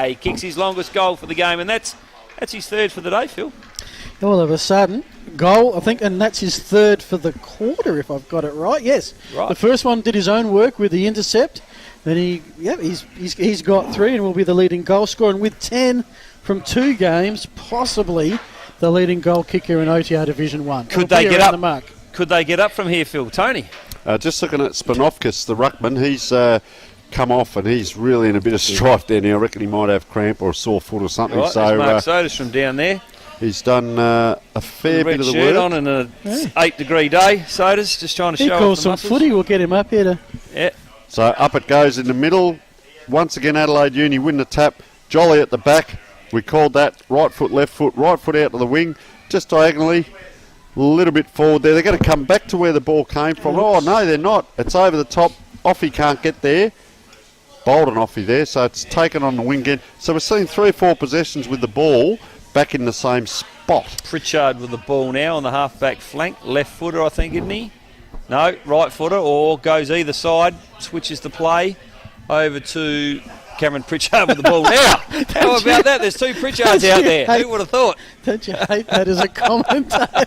He kicks his longest goal for the game, and that's his third for the day, Phil. All of a sudden, goal, I think, and that's his third for the quarter, if I've got it right. Yes. Right. The first one did his own work with the intercept. Then he's got 3 and will be the leading goal scorer. And with 10 from 2 games, possibly the leading goal kicker in OTR Division 1. Could they get around up? The mark. Could they get up from here, Phil? Tony? Just looking at Spinofkis, the ruckman, he's come off and he's really in a bit of strife there now. I reckon he might have cramp or a sore foot or something. Right, so there's Mark Sodas from down there. He's done a fair bit of the shirt work. on in an 8-degree day. Sodas just trying to He show calls off the some muscles. footy. We'll get him up here to... Yeah. So up it goes in the middle. Once again, Adelaide Uni win the tap. Jolly at the back. We called that right foot, left foot out to the wing, just diagonally. A little bit forward there. They're going to come back to where the ball came from. Oh, no, they're not. It's over the top. Offie can't get there. Bolden Offie there, so it's taken on the wing again. So we're seeing 3 or 4 possessions with the ball back in the same spot. Pritchard with the ball now on the half-back flank. Left footer, I think, isn't he? No, right footer, or goes either side, switches the play over to Cameron Pritchard with the ball now. How about that? There's 2 Pritchards out there. Who would have thought? Don't you hate that as a commentator?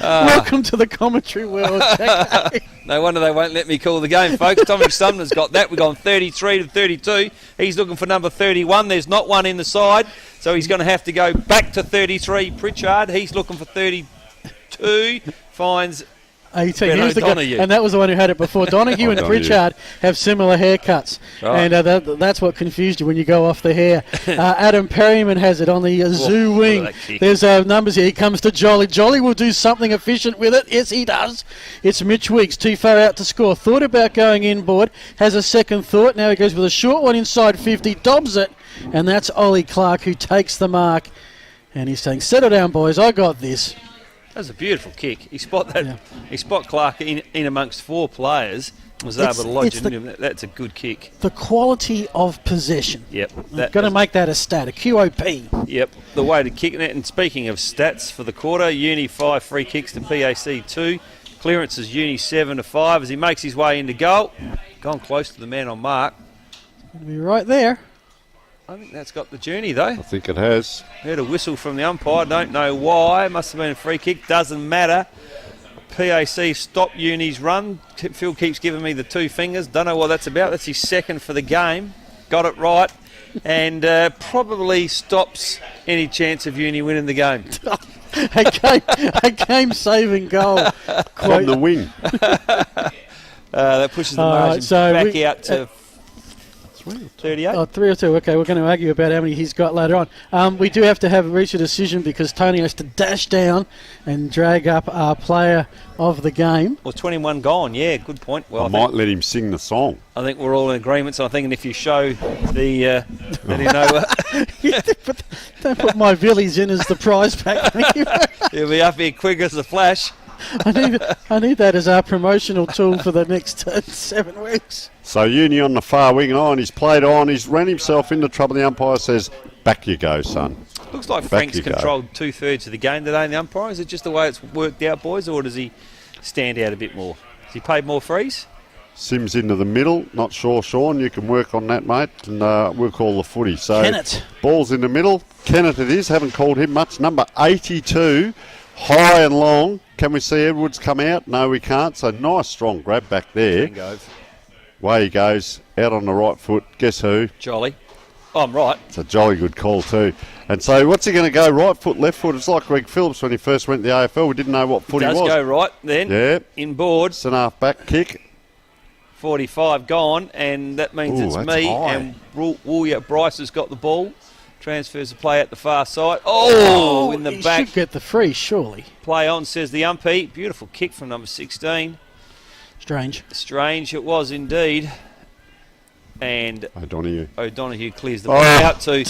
Welcome to the commentary world, Jack. No wonder they won't let me call the game, folks. Tommy Sumner's got that. We've gone 33 to 32. He's looking for number 31. There's not one in the side, so he's going to have to go back to 33. Pritchard, he's looking for 32. Finds 18. Ben He was the guy, O'Donoghue. and that was the one who had it before. Donahue and O'Donoghue. Pritchard have similar haircuts, Right. and that's what confused you when you go off the hair. Adam Perryman has it on the zoo look wing. at that kick. There's numbers here. He comes to Jolly. Jolly will do something efficient with it. Yes, he does. It's Mitch Weeks, too far out to score. Thought about going inboard, has a second thought. Now he goes with a short one inside 50, dobs it, and that's Ollie Clark who takes the mark. And he's saying, settle down, boys, I got this. That was a beautiful kick. He spot that. Yeah. He spot Clark in amongst 4 players. Was able to lodge it in him. That's a good kick. The quality of possession. Yep. I've got to make that a stat, a QOP. Yep. The way to kick it. And speaking of stats for the quarter, Uni 5 free kicks to PAC 2. Clearances Uni 7 to 5 as he makes his way into goal. Gone close to the man on mark. It'll be right there. I think that's got the journey though. I think it has. Heard a whistle from the umpire. Don't know why. Must have been a free kick. Doesn't matter. PAC stop Uni's run. Phil keeps giving me the 2 fingers. Don't know what that's about. That's his second for the game. Got it right. And probably stops any chance of Uni winning the game. a game-saving goal. From the wing. That pushes the margin back out to 38. Oh, 3 or 2. Okay, we're going to argue about how many he's got later on. We do have to reach a decision because Tony has to dash down and drag up our player of the game. Well, 21 gone. Yeah, good point. Well, I might let him sing the song. I think we're all in agreement. So I'm thinking if you show the, let him know. Don't put my Villies in as the prize pack. He'll be up here quick as a flash. I need that as our promotional tool for the next 7 weeks. So Uni on the far wing and he's played on, he's ran himself into trouble. The umpire says, back you go, son. Looks like Back Frank's you go. controlled 2/3 of the game today in the umpire. Is it just the way it's worked out, boys, or does he stand out a bit more? Has he paid more frees? Sims into the middle, not sure, Sean. You can work on that, mate, and we'll call the footy. So Kennett. Ball's in the middle. Kennett it is, haven't called him much. Number 82, high and long. Can we see Edwards come out? No, we can't. So nice strong grab back there. Way he goes, out on the right foot. Guess who? Jolly. Oh, I'm right. It's a jolly good call too. And so what's he going to go? Right foot, left foot? It's like Greg Phillips when he first went to the AFL. We didn't know what foot he was. Does go right then. Yeah. Inboard. It's an half-back kick. 45 gone, and that means Ooh, it's that's me. high. And Woolya Bryce has got the ball. Transfers the play at the far side. Oh, in the he back. should get the free, surely. Play on, says the umpy. Beautiful kick from number 16. Strange it was indeed. And O'Donoghue clears the ball out to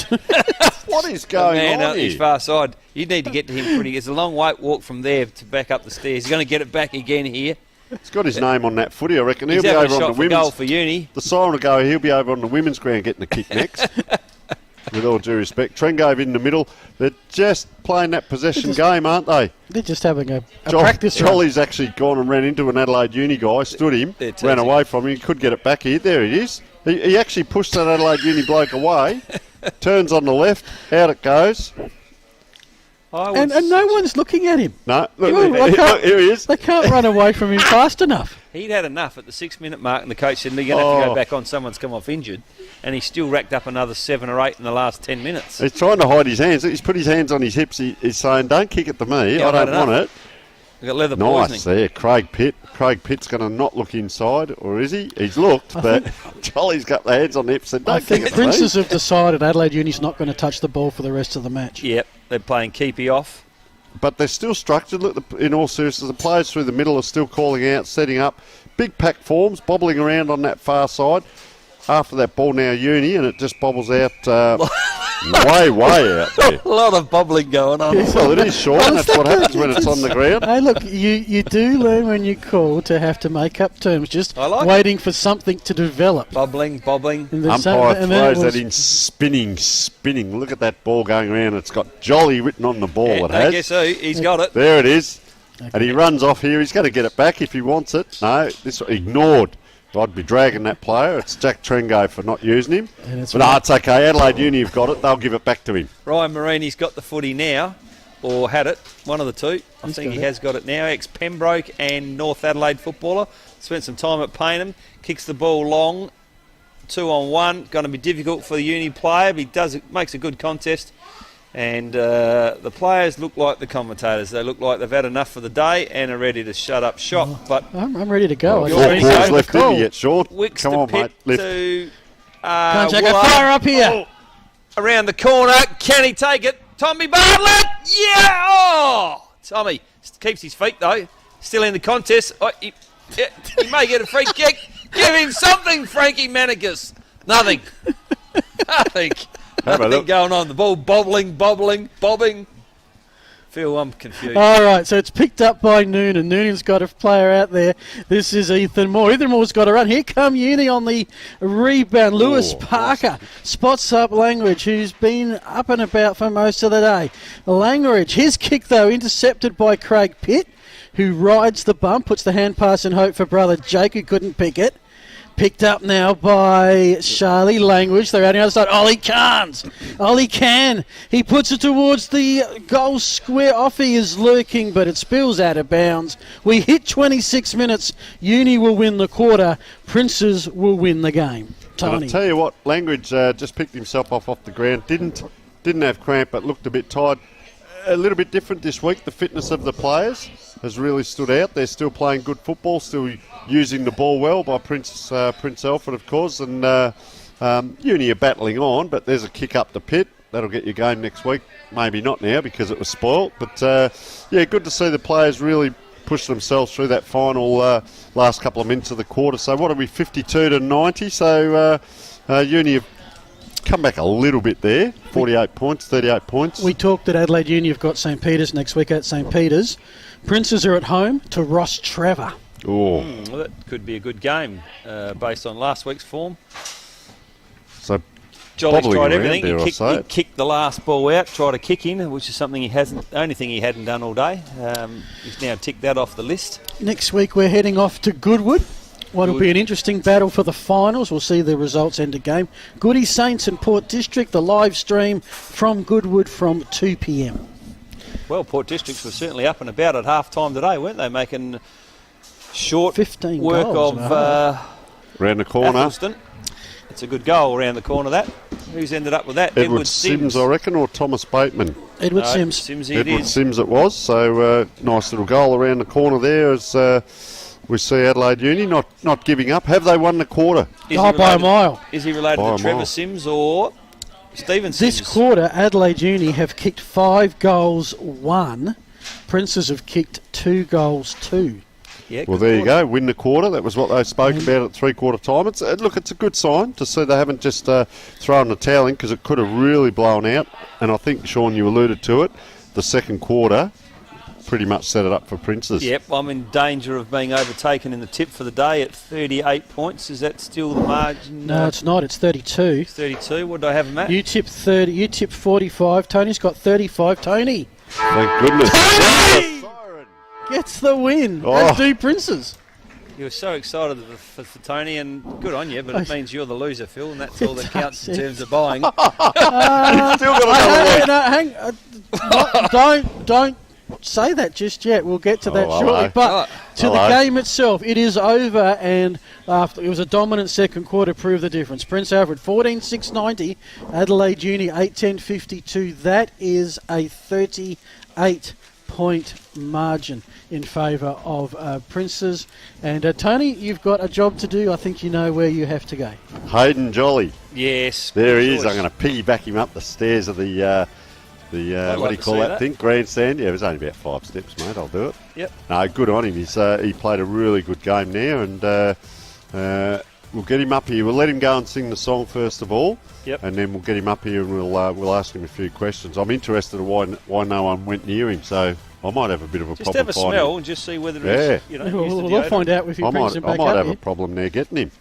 what is going the man on out his here? far side. You need to get to him pretty. It's a long walk from there to back up the stairs. He's going to get it back again here. He's got his name on that footy, I reckon. He's He'll be having over a on shot the for women's. goal for Uni. The siren will go. He'll be over on the women's ground getting the kick next. With all due respect, Trengove in the middle. They're just playing that possession game, aren't they? They're just having a practice run. Jolly's actually gone and ran into an Adelaide Uni guy, stood him, ran away from him. He could get it back here. There it is. He actually pushed that Adelaide Uni bloke away. Turns on the left. Out it goes. And no one's looking at him. No, look, Ooh, look, here he is. They can't run away from him fast enough. He'd had enough at the 6-minute mark, and the coach said, "You're going to have to go back on. Someone's come off injured," and he still racked up another 7 or 8 in the last 10 minutes. He's trying to hide his hands. He's put his hands on his hips. He's saying, "Don't kick it to me. Yeah, I don't want it." We've got leather Nice poisoning. there, Craig Pitt. Craig Pitt's going to not look inside, or is he? He's looked, but Jolly's got the hands on the hips and I don't kick think it to me. Princes have decided Adelaide Uni's not going to touch the ball for the rest of the match. Yep, they're playing keepy off. But they're still structured. Look, in all seriousness, the players through the middle are still calling out, setting up. Big pack forms, bobbling around on that far side. After that ball now, Uni, and it just bobbles out way out there. A lot of bobbling going on. Well, it is, Sean. That's what happens when it's on the ground. Hey, look, you do learn when you call to have to make up terms, just waiting for something to develop. Bobbling. Umpire throws that in spinning. Look at that ball going around. It's got Jolly written on the ball. Yeah, it has. I guess so. He's got it. There it is. Okay. And he runs off here. He's going to get it back if he wants it. No, this ignored. I'd be dragging that player. It's Jack Trengo for not using him. But no, it's okay. Adelaide Uni have got it. They'll give it back to him. Ryan Marini's got the footy now, or had it. One of the two. I think he has got it now. Ex-Pembroke and North Adelaide footballer. Spent some time at Payneham. Kicks the ball long. 2-on-1. Going to be difficult for the Uni player, but he makes a good contest. And the players look like the commentators. They look like they've had enough for the day and are ready to shut up shop. But I'm ready to go. Four calls left in yet, Sean. Come on, mate. Lift. Come on, Jack, fire up here. Around the corner. Can he take it? Tommy Bartlett. Yeah! Oh! Tommy keeps his feet, though. Still in the contest. Oh, he may get a free kick. Give him something, Frankie Manigas. Nothing. Nothing going on. The ball bobbing. Phil, I'm confused. All right, so it's picked up by Noonan. Noonan's got a player out there. This is Ethan Moore. Ethan Moore's got a run. Here come Uni on the rebound. Lewis Parker spots up Langridge, who's been up and about for most of the day. Langridge, his kick, though, intercepted by Craig Pitt, who rides the bump, puts the hand pass in hope for brother Jake, who couldn't pick it. Picked up now by Charlie Langridge. They're out on the other side. Ollie can. He puts it towards the goal square. Offie is lurking, but it spills out of bounds. We hit 26 minutes. Uni will win the quarter. Princes will win the game. Tony. I'll tell you what, Langridge just picked himself off the ground. Didn't have cramp, but looked a bit tired. A little bit different this week. The fitness of the players has really stood out. They're still playing good football, still using the ball well by Prince Alfred, of course, and Uni are battling on, but there's a kick up the pit. That'll get you game next week. Maybe not now because it was spoilt, but good to see the players really push themselves through that final last couple of minutes of the quarter. So what are we, 52-90? So Uni have come back a little bit there. 48 points, 38 points. We talked that Adelaide Uni have got St. Peter's next week at St. Peter's. Princes are at home to Ross Trevor. Oh, well, that could be a good game based on last week's form. So Jolly's tried everything. There, he kicked the last ball out, tried to kick in, which is something the only thing he hadn't done all day. He's now ticked that off the list. Next week we're heading off to Goodwood. What'll be an interesting battle for the finals. We'll see the results end of game. Goody Saints and Port District, the live stream from Goodwood from 2 p.m. Well, Port Districts were certainly up and about at half-time today, weren't they? Making short 15 work goals of around the corner. Athelston. It's a good goal around the corner, that. Who's ended up with that? Edward Sims, I reckon, or Thomas Bateman? Edward Sims. Sims it was. So nice little goal around the corner there as we see Adelaide Uni not giving up. Have they won the quarter? By a mile. Is he related to Trevor Sims or Stephen Sims? This quarter, Adelaide Uni have kicked 5 goals, 1. Princes have kicked 2 goals, 2. Yeah, well, there you go. Win the quarter. That was what they spoke about at three-quarter time. It's a good sign to see they haven't just thrown the towel in because it could have really blown out. And I think, Sean, you alluded to it. The second quarter pretty much set it up for Princes. Yep, I'm in danger of being overtaken in the tip for the day at 38 points. Is that still the margin? No, it's not. It's 32. 32. What do I have him at? You tipped 30. You tipped 45. Tony's got 35. Tony. Thank goodness. Tony! Gets the win. As do Princes. You were so excited for Tony, and good on you, but it means you're the loser, Phil, and that's all that counts in terms of buying. Still got another week. Hang. say that just yet. We'll get to that hello. shortly. But to Hello. the game itself, it is over, and after it was a dominant second quarter, proved the difference. Prince Alfred 14-6-90, Adelaide Uni 8-10-52. That is a 38-point margin in favour of Princes. And Tony, you've got a job to do. I think you know where you have to go. Hayden Jolly. Yes. There he is. choice. I'm going to piggyback him up the stairs of the what do you call that thing? Grandstand. Yeah, it was only about 5 steps, mate. I'll do it. Yep. No, good on him. He played a really good game now, and we'll get him up here. We'll let him go and sing the song first of all. Yep. And then we'll get him up here and we'll ask him a few questions. I'm interested in why no one went near him, so I might have a bit of a problem. Just have a finding smell him. and just see whether Yeah. he's, We'll find out if he brings him back I might up have here. a problem there getting him.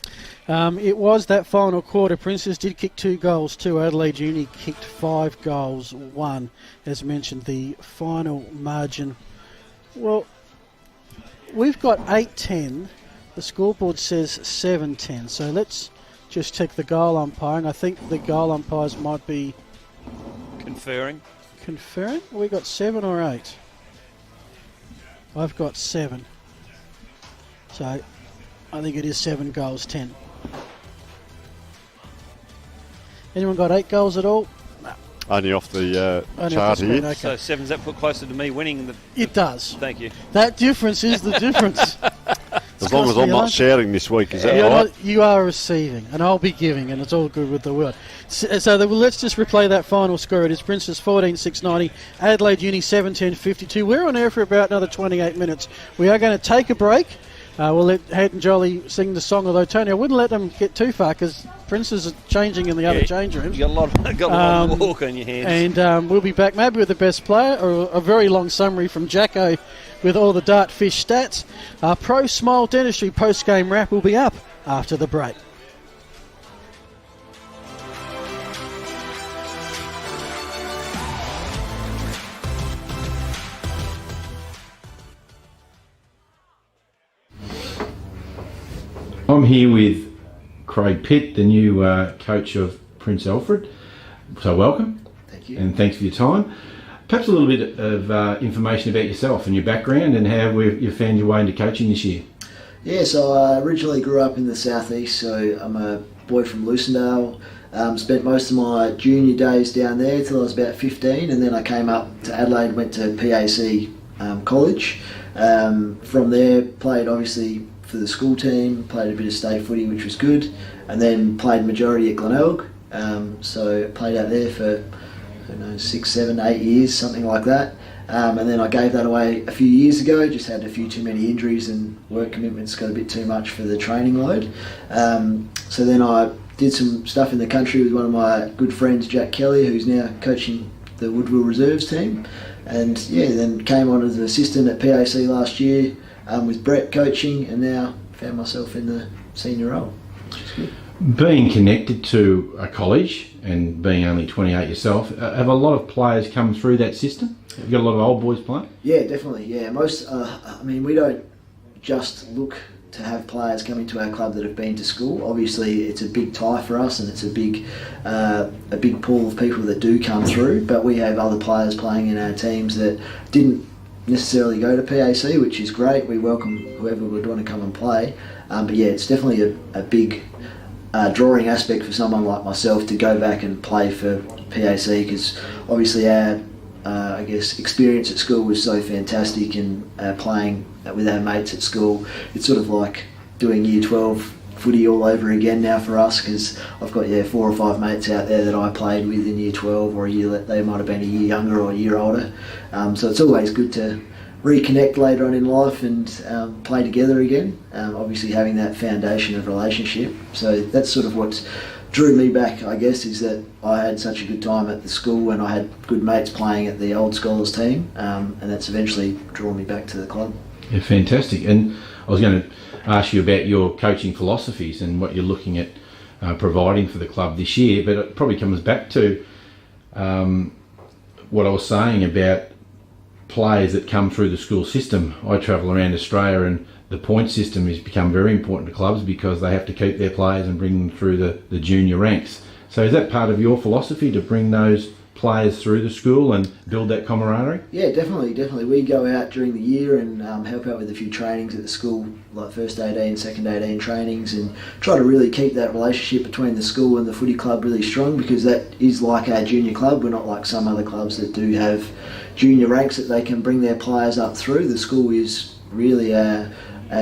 It was that final quarter. Princes did kick 2 goals. 2 Adelaide Uni kicked 5 goals. 1, as mentioned, the final margin. Well, we've got 8-10. The scoreboard says 7-10. So let's just check the goal umpiring. I think the goal umpires might be Conferring. We got 7 or 8. I've got 7. So I think it is 7 goals, 10. Anyone got 8 goals at all? No. Only off the Only chart off the screen, here. okay. So 7's that put closer to me winning? It does. Thank you. That difference is the difference. As long as I'm not shouting this week, is that right? You are receiving, and I'll be giving, and it's all good with the world. So let's just replay that final score. It is Princes 14-6-90, Adelaide Uni 7-10-52. We're on air for about another 28 minutes. We are going to take a break. We'll let Hayden Jolly sing the song, although, Tony, I wouldn't let them get too far because Princes are changing in the other change rooms. You've got a lot of walk on your hands. And we'll be back maybe with the best player or a very long summary from Jacko with all the Dartfish stats. Our Pro Smile Dentistry post-game wrap will be up after the break. I'm here with Craig Pitt, the new coach of Prince Alfred. So welcome. Thank you. And thanks for your time. Perhaps a little bit of information about yourself and your background and how you found your way into coaching this year. Yeah, so I originally grew up in the southeast, so I'm a boy from Lucendale. Spent most of my junior days down there till I was about 15, and then I came up to Adelaide, went to PAC college. From there, played obviously for the school team, played a bit of state footy, which was good, and then played majority at Glenelg. So played out there for 6, 7, 8 years, something like that. And then I gave that away a few years ago, just had a few too many injuries and work commitments got a bit too much for the training load. So then I did some stuff in the country with one of my good friends, Jack Kelly, who's now coaching the Woodville Reserves team. And then came on as an assistant at PAC last year with Brett coaching, and now found myself in the senior role, which is good. Being connected to a college and being only 28 yourself, have a lot of players come through that system? Have you got a lot of old boys playing? Yeah, definitely. Yeah, most. We don't just look to have players coming to our club that have been to school. Obviously, it's a big tie for us, and it's a big pool of people that do come through. But we have other players playing in our teams that didn't necessarily go to PAC, which is great. We welcome whoever would want to come and play. But yeah, it's definitely a big drawing aspect for someone like myself to go back and play for PAC, because obviously our experience at school was so fantastic, and playing with our mates at school, it's sort of like doing year 12 footy all over again now for us, because I've got 4 or 5 mates out there that I played with in year 12, or a year that they might have been a year younger or a year older. So it's always good to reconnect later on in life and play together again, obviously having that foundation of relationship. So that's sort of what drew me back, I guess, is that I had such a good time at the school and I had good mates playing at the old scholars team, and that's eventually drawn me back to the club. Yeah, fantastic. And I was going to ask you about your coaching philosophies and what you're looking at providing for the club this year, but it probably comes back to what I was saying about players that come through the school system. I travel around Australia, and the point system has become very important to clubs because they have to keep their players and bring them through the junior ranks. So is that part of your philosophy, to bring those players through the school and build that camaraderie? Yeah, definitely. We go out during the year and help out with a few trainings at the school, like first 18, second 18 trainings, and try to really keep that relationship between the school and the footy club really strong, because that is like our junior club. We're not like some other clubs that do have junior ranks that they can bring their players up through. The school is really our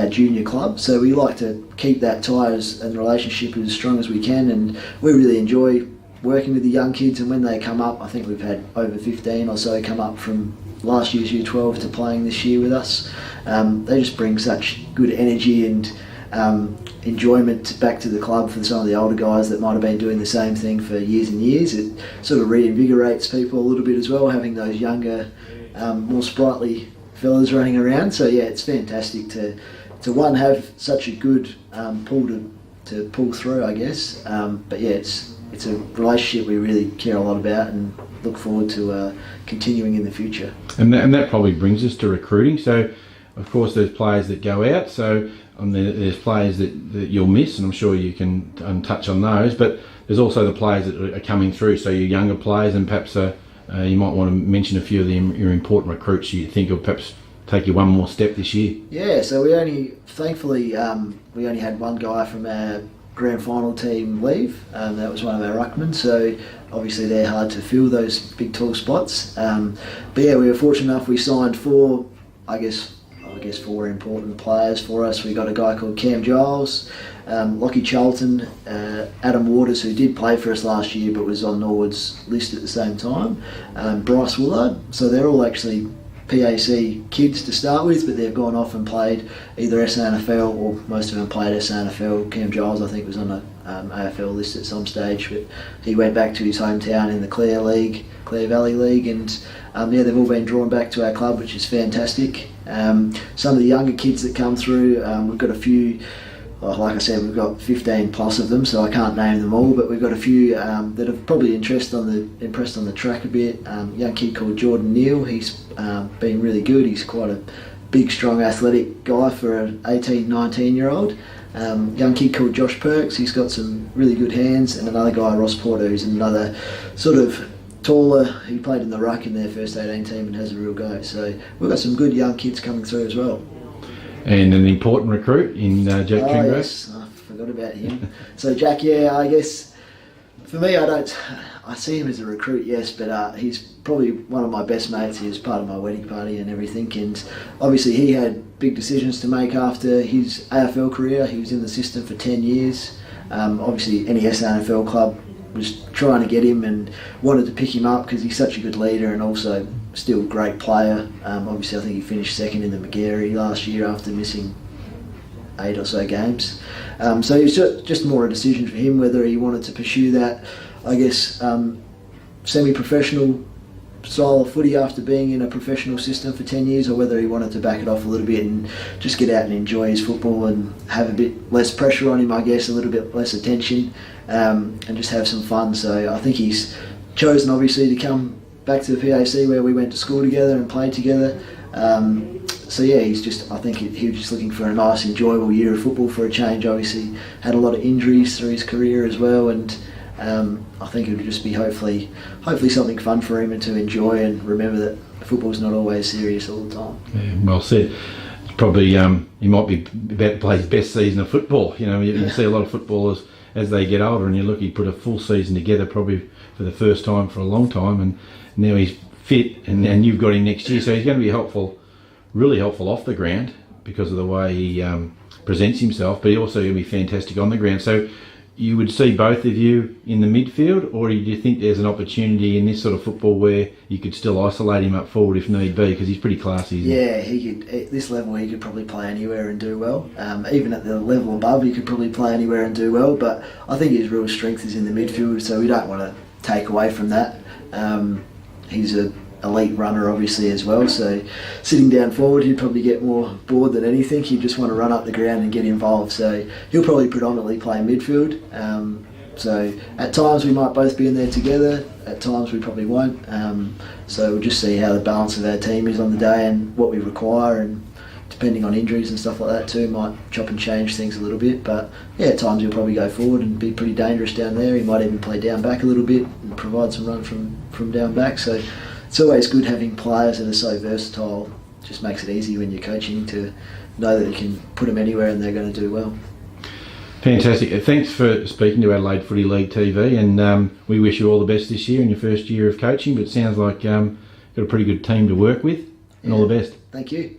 junior club, so we like to keep that tie and relationship as strong as we can, and we really enjoy working with the young kids. And when they come up, I think we've had over 15 or so come up from last year's Year 12 to playing this year with us. They just bring such good energy and enjoyment back to the club for some of the older guys that might have been doing the same thing for years and years. It sort of reinvigorates people a little bit as well, having those younger, more sprightly fellas running around. So yeah, it's fantastic to one, have such a good pull to pull through, I guess. But yeah, it's a relationship we really care a lot about and look forward to continuing in the future. And that probably brings us to recruiting. So of course there's players that go out, so there's players that you'll miss, and I'm sure you can touch on those, but there's also the players that are coming through, so your younger players, and perhaps you might want to mention a few of your important recruits you think will perhaps take you one more step this year. Yeah, so thankfully we only had one guy from our grand final team leave. That was one of our ruckmen, so obviously they're hard to fill, those big tall spots. But yeah, we were fortunate enough, we signed four important players for us. We got a guy called Cam Giles, Lockie Charlton, Adam Waters, who did play for us last year but was on Norwood's list at the same time, Bryce Willard. So they're all actually PAC kids to start with, but they've gone off and played either SANFL, or most of them played SANFL. Cam Giles, I think, was on the AFL list at some stage, but he went back to his hometown in the Clare Valley League, and yeah, they've all been drawn back to our club, which is fantastic. Some of the younger kids that come through, we've got a few. Like I said, we've got 15 plus of them, so I can't name them all, but we've got a few that have probably impressed on the track a bit. Young kid called Jordan Neal, he's been really good. He's quite a big, strong, athletic guy for an 18, 19-year-old. Young kid called Josh Perks, he's got some really good hands, and another guy, Ross Porter, who's another sort of taller. He played in the ruck in their first 18 team and has a real go. So we've got some good young kids coming through as well. And an important recruit in Jack Tringrove. Yes, I forgot about him. So Jack, yeah, I guess for me, I see him as a recruit, yes, but he's probably one of my best mates. He was part of my wedding party and everything, and obviously he had big decisions to make after his AFL career. He was in the system for 10 years. Obviously any SANFL club was trying to get him and wanted to pick him up because he's such a good leader and also still a great player. Obviously I think he finished second in the Magarey last year after missing 8 or so games. So it was just more a decision for him whether he wanted to pursue that, I guess, semi-professional style of footy after being in a professional system for 10 years, or whether he wanted to back it off a little bit and just get out and enjoy his football and have a bit less pressure on him, I guess, a little bit less attention, and just have some fun. So I think he's chosen obviously to come back to the PAC where we went to school together and played together. So yeah, I think he was just looking for a nice, enjoyable year of football for a change. Obviously had a lot of injuries through his career as well, and I think it would just be hopefully something fun for him and to enjoy, and remember that football's not always serious all the time. Yeah, well said. It's probably he might be about to play his best season of football. You see a lot of footballers as they get older, and you look, he put a full season together probably for the first time for a long time, and now he's fit, and you've got him next year, so he's going to be really helpful off the ground because of the way he presents himself, but he also going to be fantastic on the ground. So you would see both of you in the midfield, or do you think there's an opportunity in this sort of football where you could still isolate him up forward if need be, because he's pretty classy, isn't he? Yeah, he could. At this level he could probably play anywhere and do well. Even at the level above he could probably play anywhere and do well, but I think his real strength is in the midfield, so we don't want to take away from that. He's an elite runner obviously as well, so sitting down forward he'd probably get more bored than anything. He'd just want to run up the ground and get involved, so he'll probably predominantly play midfield. So at times we might both be in there together, at times we probably won't, so we'll just see how the balance of our team is on the day and what we require, and depending on injuries and stuff like that too, might chop and change things a little bit. But yeah, at times he'll probably go forward and be pretty dangerous down there. He might even play down back a little bit and provide some run from down back. So it's always good having players that are so versatile. Just makes it easy when you're coaching to know that you can put them anywhere and they're going to do well. Fantastic. Thanks for speaking to Adelaide Footy League TV, and we wish you all the best this year in your first year of coaching. But it sounds like you've got a pretty good team to work with, and all the best. Thank you.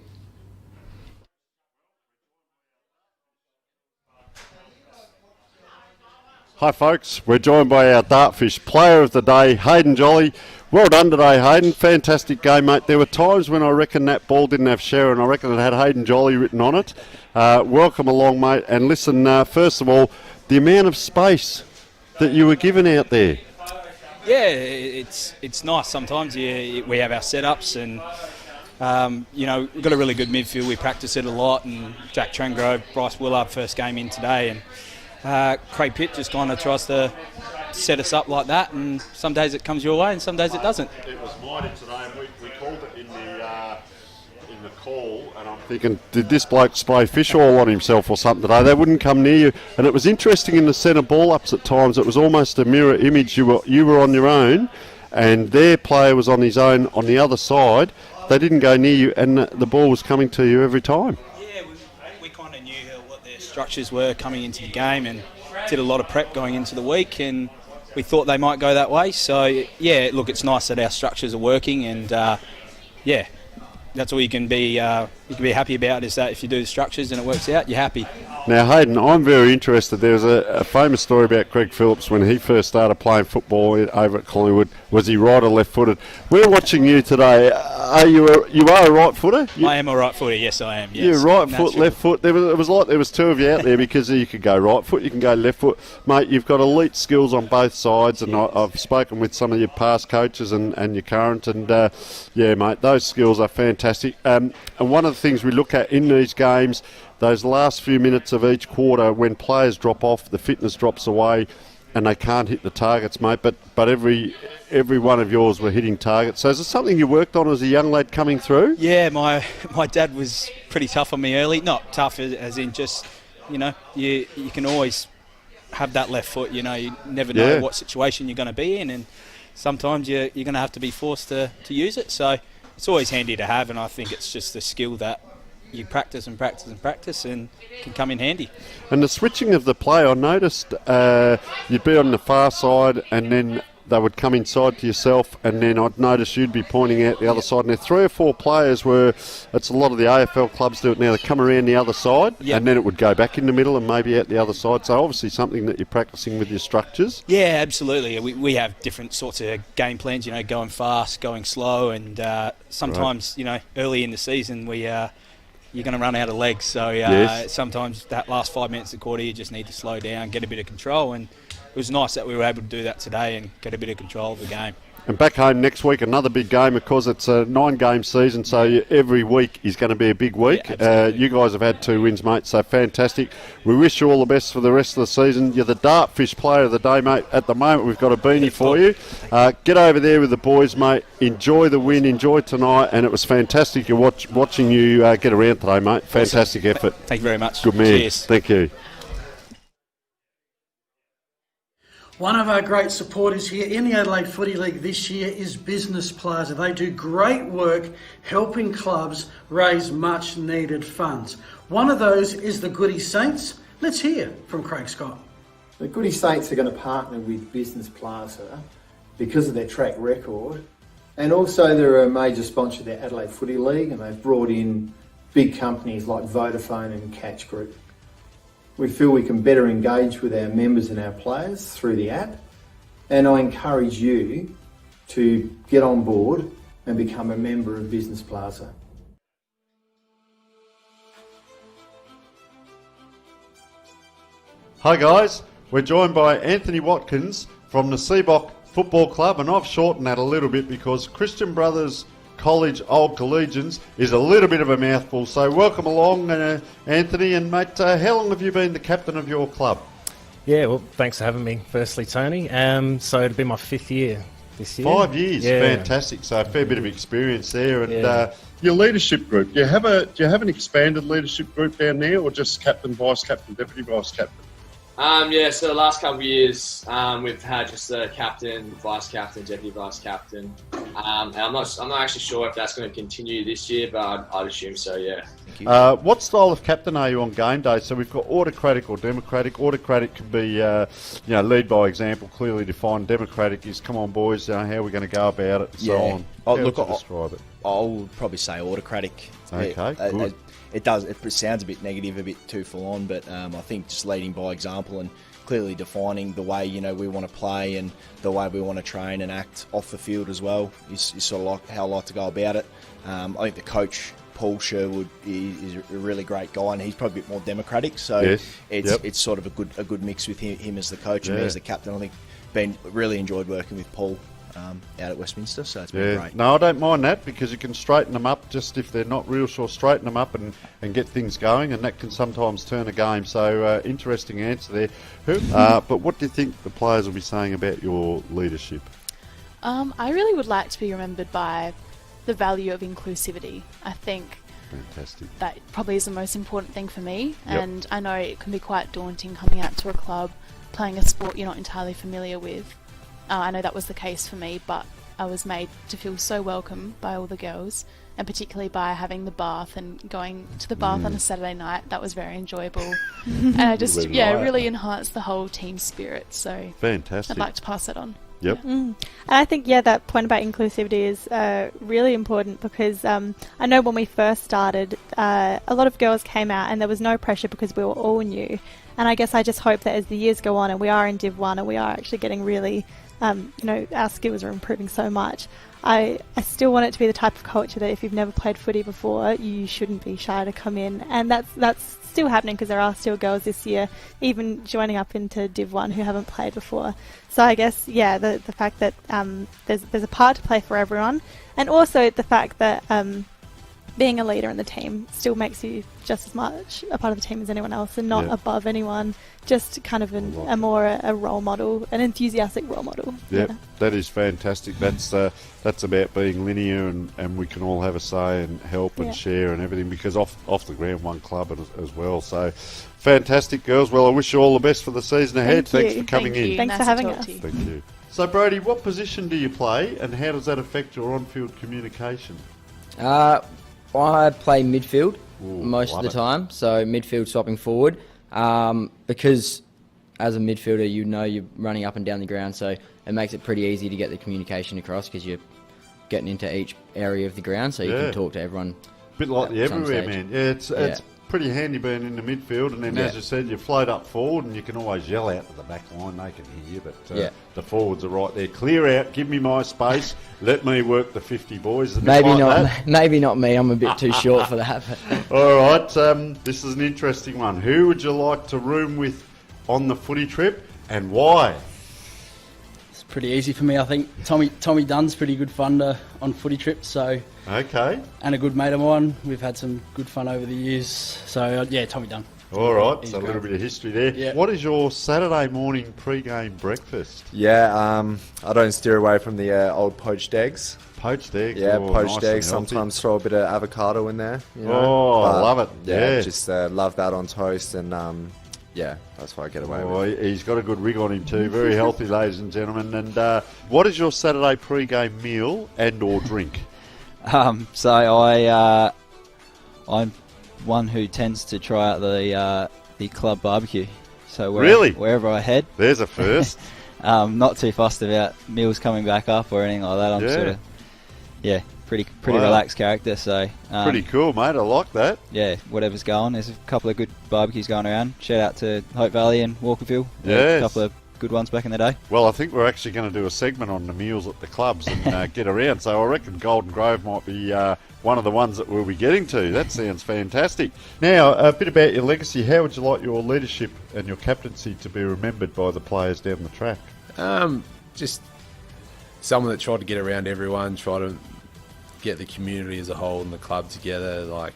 Hi folks, we're joined by our Dartfish Player of the Day, Hayden Jolly. Well done today, Hayden. Fantastic game, mate. There were times when I reckon that ball didn't have Sharon. I reckon it had Hayden Jolly written on it. Welcome along, mate. And listen, first of all, the amount of space that you were given out there. Yeah, it's nice sometimes. We have our setups and, we've got a really good midfield. We practice it a lot, and Jack Trengrove, Bryce Willard, first game in today, and Craig Pitt just kind of tries to set us up like that, and some days it comes your way and some days it doesn't. It was mighty today, and we called it in the call, and I'm thinking, did this bloke spray fish oil on himself or something today? They wouldn't come near you, and it was interesting in the centre ball-ups at times. It was almost a mirror image. You were on your own, and their player was on his own on the other side. They didn't go near you, and the ball was coming to you every time. We kind of knew what their structures were coming into the game, and did a lot of prep going into the week, and we thought they might go that way. So yeah, look, it's nice that our structures are working, and that's all you can be happy about, is that if you do the structures and it works out, you're happy. Now, Hayden, I'm very interested. There's a famous story about Greg Phillips when he first started playing football over at Collingwood. Was he right or left-footed? We're watching you today. You are a right footer? I am a right footer, yes I am. Yes. You're right foot, left foot. It was like there was two of you out there, because you could go right foot, you can go left foot. Mate, you've got elite skills on both sides, and I've spoken with some of your past coaches and your current, and mate, those skills are fantastic. And one of the things we look at in these games, those last few minutes of each quarter, when players drop off, the fitness drops away, and they can't hit the targets, mate. But every one of yours were hitting targets. So is it something you worked on as a young lad coming through? Yeah, my dad was pretty tough on me early. Not tough as in just, you can always have that left foot. You never know what situation you're going to be in, and sometimes you're going to have to be forced to use it. So it's always handy to have, and I think it's just a skill that you practice and practice and practice and can come in handy. And the switching of the play, I noticed you'd be on the far side and then they would come inside to yourself, and then I'd notice you'd be pointing out the other side. And there are 3 or 4 players where it's a lot of the AFL clubs do it now. They come around the other side and then it would go back in the middle and maybe out the other side. So obviously something that you're practicing with your structures. Yeah, absolutely. We have different sorts of game plans, going fast, going slow, and sometimes, early in the season you're going to run out of legs, so sometimes that last 5 minutes of the quarter you just need to slow down, get a bit of control, and it was nice that we were able to do that today and get a bit of control of the game. And back home next week, another big game, because it's a 9-game season, so every week is going to be a big week. You guys have had 2 wins, mate, so fantastic. We wish you all the best for the rest of the season. You're the Dartfish Player of the Day, mate. At the moment, we've got a beanie for you. Get over there with the boys, mate. Enjoy the win, enjoy tonight, and it was fantastic watching you get around today, mate. Fantastic effort. Thank you very much. Good man. Cheers. Thank you. One of our great supporters here in the Adelaide Footy League this year is Business Plaza. They do great work helping clubs raise much needed funds. One of those is the Goody Saints. Let's hear from Craig Scott. The Goody Saints are going to partner with Business Plaza because of their track record, and also they're a major sponsor of the Adelaide Footy League, and they've brought in big companies like Vodafone and Catch Group. We feel we can better engage with our members and our players through the app, and I encourage you to get on board and become a member of Business Plaza. Hi guys, we're joined by Anthony Watkins from the Seabock Football Club, and I've shortened that a little bit because Christian Brothers College Old Collegians is a little bit of a mouthful. So welcome along, Anthony, and mate, how long have you been the captain of your club? Yeah, well, thanks for having me, firstly, Tony. So it'll be my 5th year this year. 5 years, Yeah. fantastic. So a fair bit of experience there. And Yeah. Your leadership group, do you have an expanded leadership group down there, or just captain, vice captain, deputy vice captain? So the last couple of years, we've had just a captain, vice captain, deputy vice captain. And I'm not actually sure if that's going to continue this year, but I'd assume so. Yeah. What style of captain are you on game day? So we've got autocratic or democratic. Autocratic can be, lead by example, clearly defined. Democratic is, come on, boys, how are we going to go about it, and so on. How would you describe it? I'll probably say autocratic. Okay, good. It sounds a bit negative, a bit too full on, but I think just leading by example and clearly defining the way we want to play and the way we want to train and act off the field as well is sort of like how I like to go about it. I think the coach Paul Sherwood is a really great guy, and he's probably a bit more democratic. So it's sort of a good mix with him as the coach and me as the captain. I think really enjoyed working with Paul out at Westminster, so it's been great. No, I don't mind that, because you can straighten them up just if they're not real sure, straighten them up and get things going, and that can sometimes turn a game. So interesting answer there. But what do you think the players will be saying about your leadership? I really would like to be remembered by the value of inclusivity. I think that probably is the most important thing for me, and I know it can be quite daunting coming out to a club, playing a sport you're not entirely familiar with. I know that was the case for me, but I was made to feel so welcome by all the girls, and particularly by having the bath and going to the bath on a Saturday night. That was very enjoyable. And I just, really enhanced the whole team spirit. So fantastic. I'd like to pass that on. Yep. And I think, that point about inclusivity is really important, because I know when we first started, a lot of girls came out and there was no pressure because we were all new. And I guess I just hope that as the years go on and we are in Div 1 and we are actually getting really, our skills are improving so much, I still want it to be the type of culture that if you've never played footy before, you shouldn't be shy to come in. And that's still happening, because there are still girls this year even joining up into Div 1 who haven't played before. So I guess, the fact that there's a part to play for everyone, and also the fact that being a leader in the team still makes you just as much a part of the team as anyone else, and not above anyone, just kind of a role model, an enthusiastic role model. That is fantastic. That's about being linear, and we can all have a say and help and share and everything, because off the ground, one club as well. So fantastic, girls. Well, I wish you all the best for the season ahead. Thanks for coming in. Thanks for having us. Thank you. So Brody, what position do you play, and how does that affect your on-field communication? I play midfield most of the time, so midfield swapping forward, because as a midfielder, you're running up and down the ground, so it makes it pretty easy to get the communication across, because you're getting into each area of the ground, so you can talk to everyone. A bit like the everywhere man. It's pretty handy being in the midfield, and then as you said, you float up forward, and you can always yell out to the back line, they can hear you, but the forwards are right there. Clear out, give me my space, let me work the 50 boys. Maybe not me, I'm a bit too short for that. But. All right, this is an interesting one. Who would you like to room with on the footy trip, and why? It's pretty easy for me, I think. Tommy Dunn's pretty good fun on footy trips, so... Okay. And a good mate of mine. We've had some good fun over the years. So, Tommy Dunn. All right, so a little bit of history there. Yeah. What is your Saturday morning pre-game breakfast? Yeah, I don't steer away from the old poached eggs. Poached eggs? Yeah, nice poached eggs. Sometimes throw a bit of avocado in there. I love it. Yeah, just love that on toast, and that's what I get away with. He's got a good rig on him too. Very healthy, ladies and gentlemen. And what is your Saturday pre-game meal and or drink? So I'm one who tends to try out the club barbecue. So wherever I head, there's a first. Not too fussed about meals coming back up or anything like that. I'm sort of pretty relaxed character. So pretty cool, mate. I like that. Yeah, whatever's going. There's a couple of good barbecues going around. Shout out to Hope Valley and Walkerville. Yeah, a couple of good ones back in the day. Well, I think we're actually going to do a segment on the meals at the clubs and get around. So I reckon Golden Grove might be one of the ones that we'll be getting to. That sounds fantastic. Now, a bit about your legacy. How would you like your leadership and your captaincy to be remembered by the players down the track? Just someone that tried to get around everyone, try to get the community as a whole and the club together. Like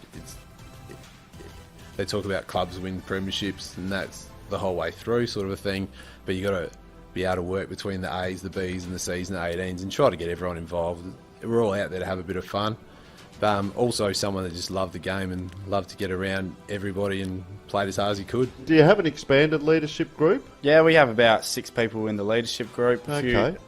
they talk about clubs win premierships, and that's the whole way through, sort of a thing. But you got to be able to work between the A's, the B's and the C's and the 18s and try to get everyone involved. We're all out there to have a bit of fun. Also someone that just loved the game and loved to get around everybody and played as hard as he could. Do you have an expanded leadership group? Yeah, we have about 6 people in the leadership group. A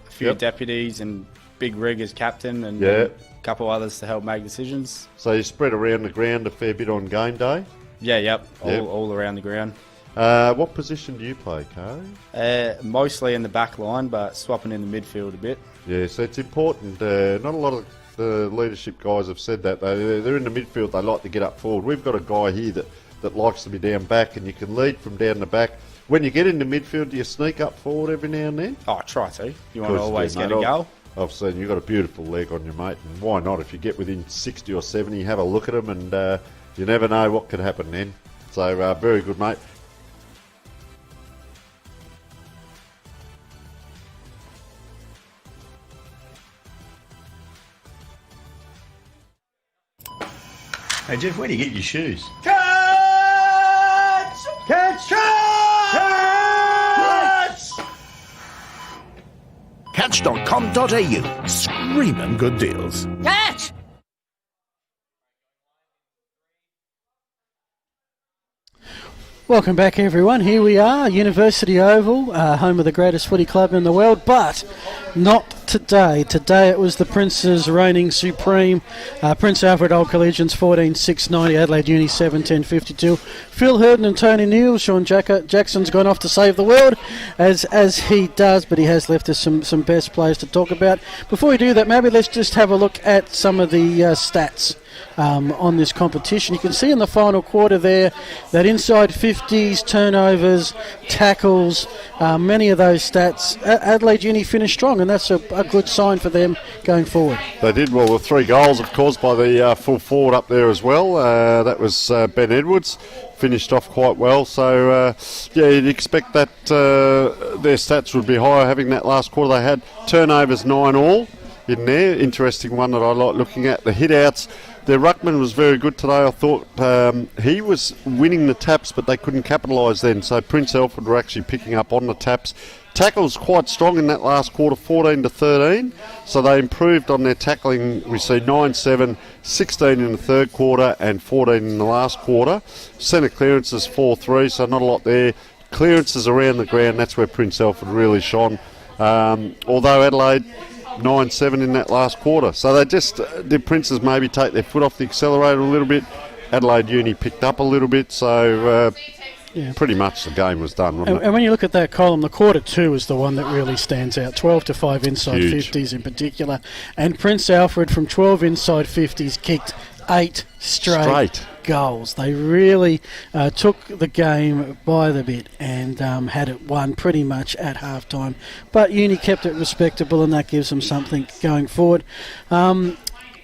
few Yep. deputies and Big Rig as captain and Yeah. a couple others to help make decisions. So you spread around the ground a fair bit on game day? Yeah, yep. Yep. All around the ground. What position do you play, Kari? Mostly in the back line, but swapping in the midfield a bit. Yeah, so it's important. Not a lot of the leadership guys have said that. They're in the midfield, they like to get up forward. We've got a guy here that likes to be down back, and you can lead from down the back. When you get into midfield, do you sneak up forward every now and then? Oh, try to. You want to always get a goal. I've seen you've got a beautiful leg on you, mate, and why not? If you get within 60 or 70, have a look at them, and you never know what could happen then. So, very good, mate. Hey Jeff, where do you get your shoes? Catch! Catch! Catch! Catch.com.au. Screaming good deals. Catch! Welcome back, everyone. Here we are, University Oval, home of the greatest footy club in the world, but not today. Today it was the Princes reigning supreme. Prince Alfred Old Collegians 14-6-90, Adelaide Uni 7-10-52. Phil Hurden and Tony Neal. Sean Jackson's gone off to save the world, as he does, but he has left us some best players to talk about. Before we do that, maybe let's just have a look at some of the stats on this competition. You can see in the final quarter there that inside 50s, turnovers, tackles, many of those stats, Adelaide Uni finished strong, and that's a good sign for them going forward. They did well with 3 goals, of course, by the full forward up there as well. That was Ben Edwards. Finished off quite well, so yeah, you'd expect that their stats would be higher having that last quarter. They had turnovers 9 all in there. Interesting one that I like looking at. The hit outs, their ruckman was very good today. I thought he was winning the taps, but they couldn't capitalise then, so Prince Alfred were actually picking up on the taps. Tackles quite strong in that last quarter, 14-13, so they improved on their tackling. We see 9-7, 16 in the third quarter and 14 in the last quarter. Centre clearances 4-3, so not a lot there. Clearances around the ground, that's where Prince Alfred really shone. Although Adelaide 9-7 in that last quarter, so they just the Princes maybe take their foot off the accelerator a little bit. Adelaide Uni picked up a little bit, so pretty much the game was done, wasn't it? And when you look at that column, the quarter 2 is the one that really stands out. 12-5 inside Huge. 50s in particular, and Prince Alfred from 12 inside 50s kicked 8 straight goals. They really took the game by the bit and had it won pretty much at halftime. But Uni kept it respectable, and that gives them something going forward.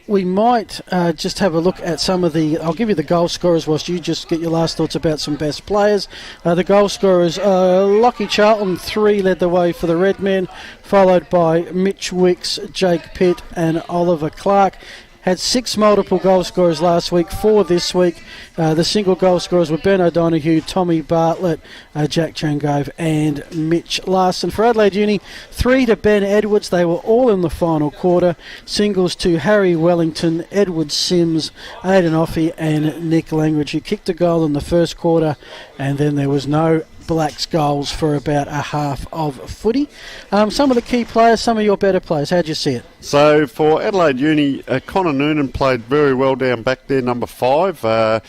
We might just have a look at some of the... I'll give you the goal scorers whilst you just get your last thoughts about some best players. The goal scorers, Lockie Charlton, 3 led the way for the Redmen, followed by Mitch Wicks, Jake Pitt and Oliver Clark. Had 6 multiple goal scorers last week, 4 this week. The single goal scorers were Ben O'Donoghue, Tommy Bartlett, Jack Changove and Mitch Larson. For Adelaide Uni, 3 to Ben Edwards. They were all in the final quarter. Singles to Harry Wellington, Edward Sims, Aidan Offey and Nick Langridge, who kicked a goal in the first quarter, and then there was no Blacks goals for about a half of footy. Some of the key players, some of your better players, how'd you see it? So for Adelaide Uni, Connor Noonan played very well down back there, number 5.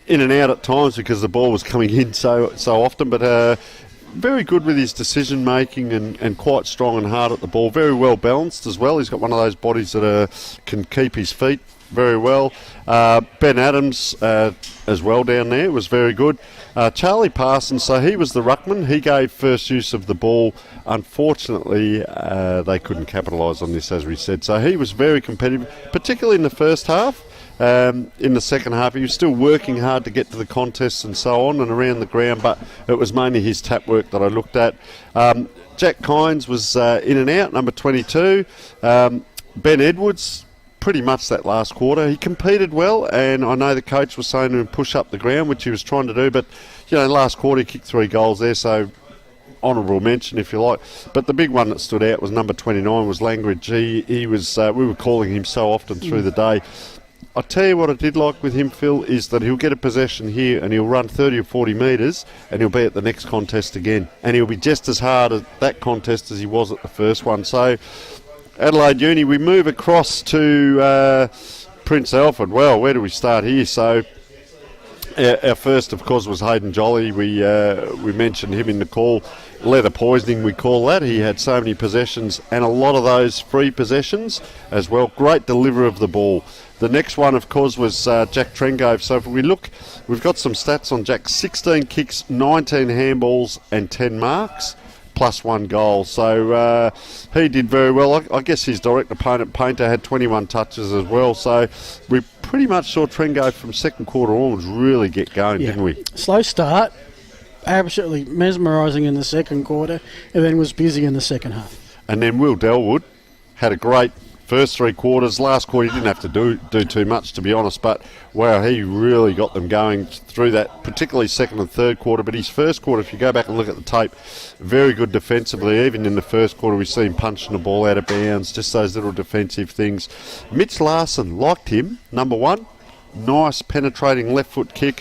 In and out at times because the ball was coming in so often, but very good with his decision making and quite strong and hard at the ball. Very well balanced as well. He's got one of those bodies that can keep his feet very well. Ben Adams as well down there was very good. Charlie Parsons, so he was the ruckman. He gave first use of the ball. Unfortunately, they couldn't capitalise on this, as we said. So he was very competitive, particularly in the first half. In the second half, he was still working hard to get to the contests and so on and around the ground, but it was mainly his tap work that I looked at. Jack Kynes was in and out, number 22. Ben Edwards, pretty much that last quarter. He competed well, and I know the coach was saying to him push up the ground, which he was trying to do, but last quarter he kicked 3 goals there, so honourable mention, if you like. But the big one that stood out was number 29, was Langridge. He was, we were calling him so often through the day. I tell you what I did like with him, Phil, is that he'll get a possession here and he'll run 30 or 40 metres and he'll be at the next contest again. And he'll be just as hard at that contest as he was at the first one. So, Adelaide Uni, we move across to Prince Alfred. Well, where do we start here? So, our first, of course, was Hayden Jolly. We mentioned him in the call. Leather poisoning, we call that. He had so many possessions and a lot of those free possessions as well. Great deliverer of the ball. The next one, of course, was Jack Trengove. So if we look, we've got some stats on Jack. 16 kicks, 19 handballs and 10 marks, plus 1 goal. So he did very well. I guess his direct opponent, Painter, had 21 touches as well. So we pretty much saw Trengove from second quarter onwards really get going, didn't we? Slow start, absolutely mesmerising in the second quarter, and then was busy in the second half. And then Will Delwood had a great first 3 quarters. Last quarter, he didn't have to do too much, to be honest, but wow, he really got them going through that, particularly second and third quarter. But his first quarter, if you go back and look at the tape, very good defensively. Even in the first quarter, we see him punching the ball out of bounds, just those little defensive things. Mitch Larson, liked him, number 1. Nice penetrating left foot kick,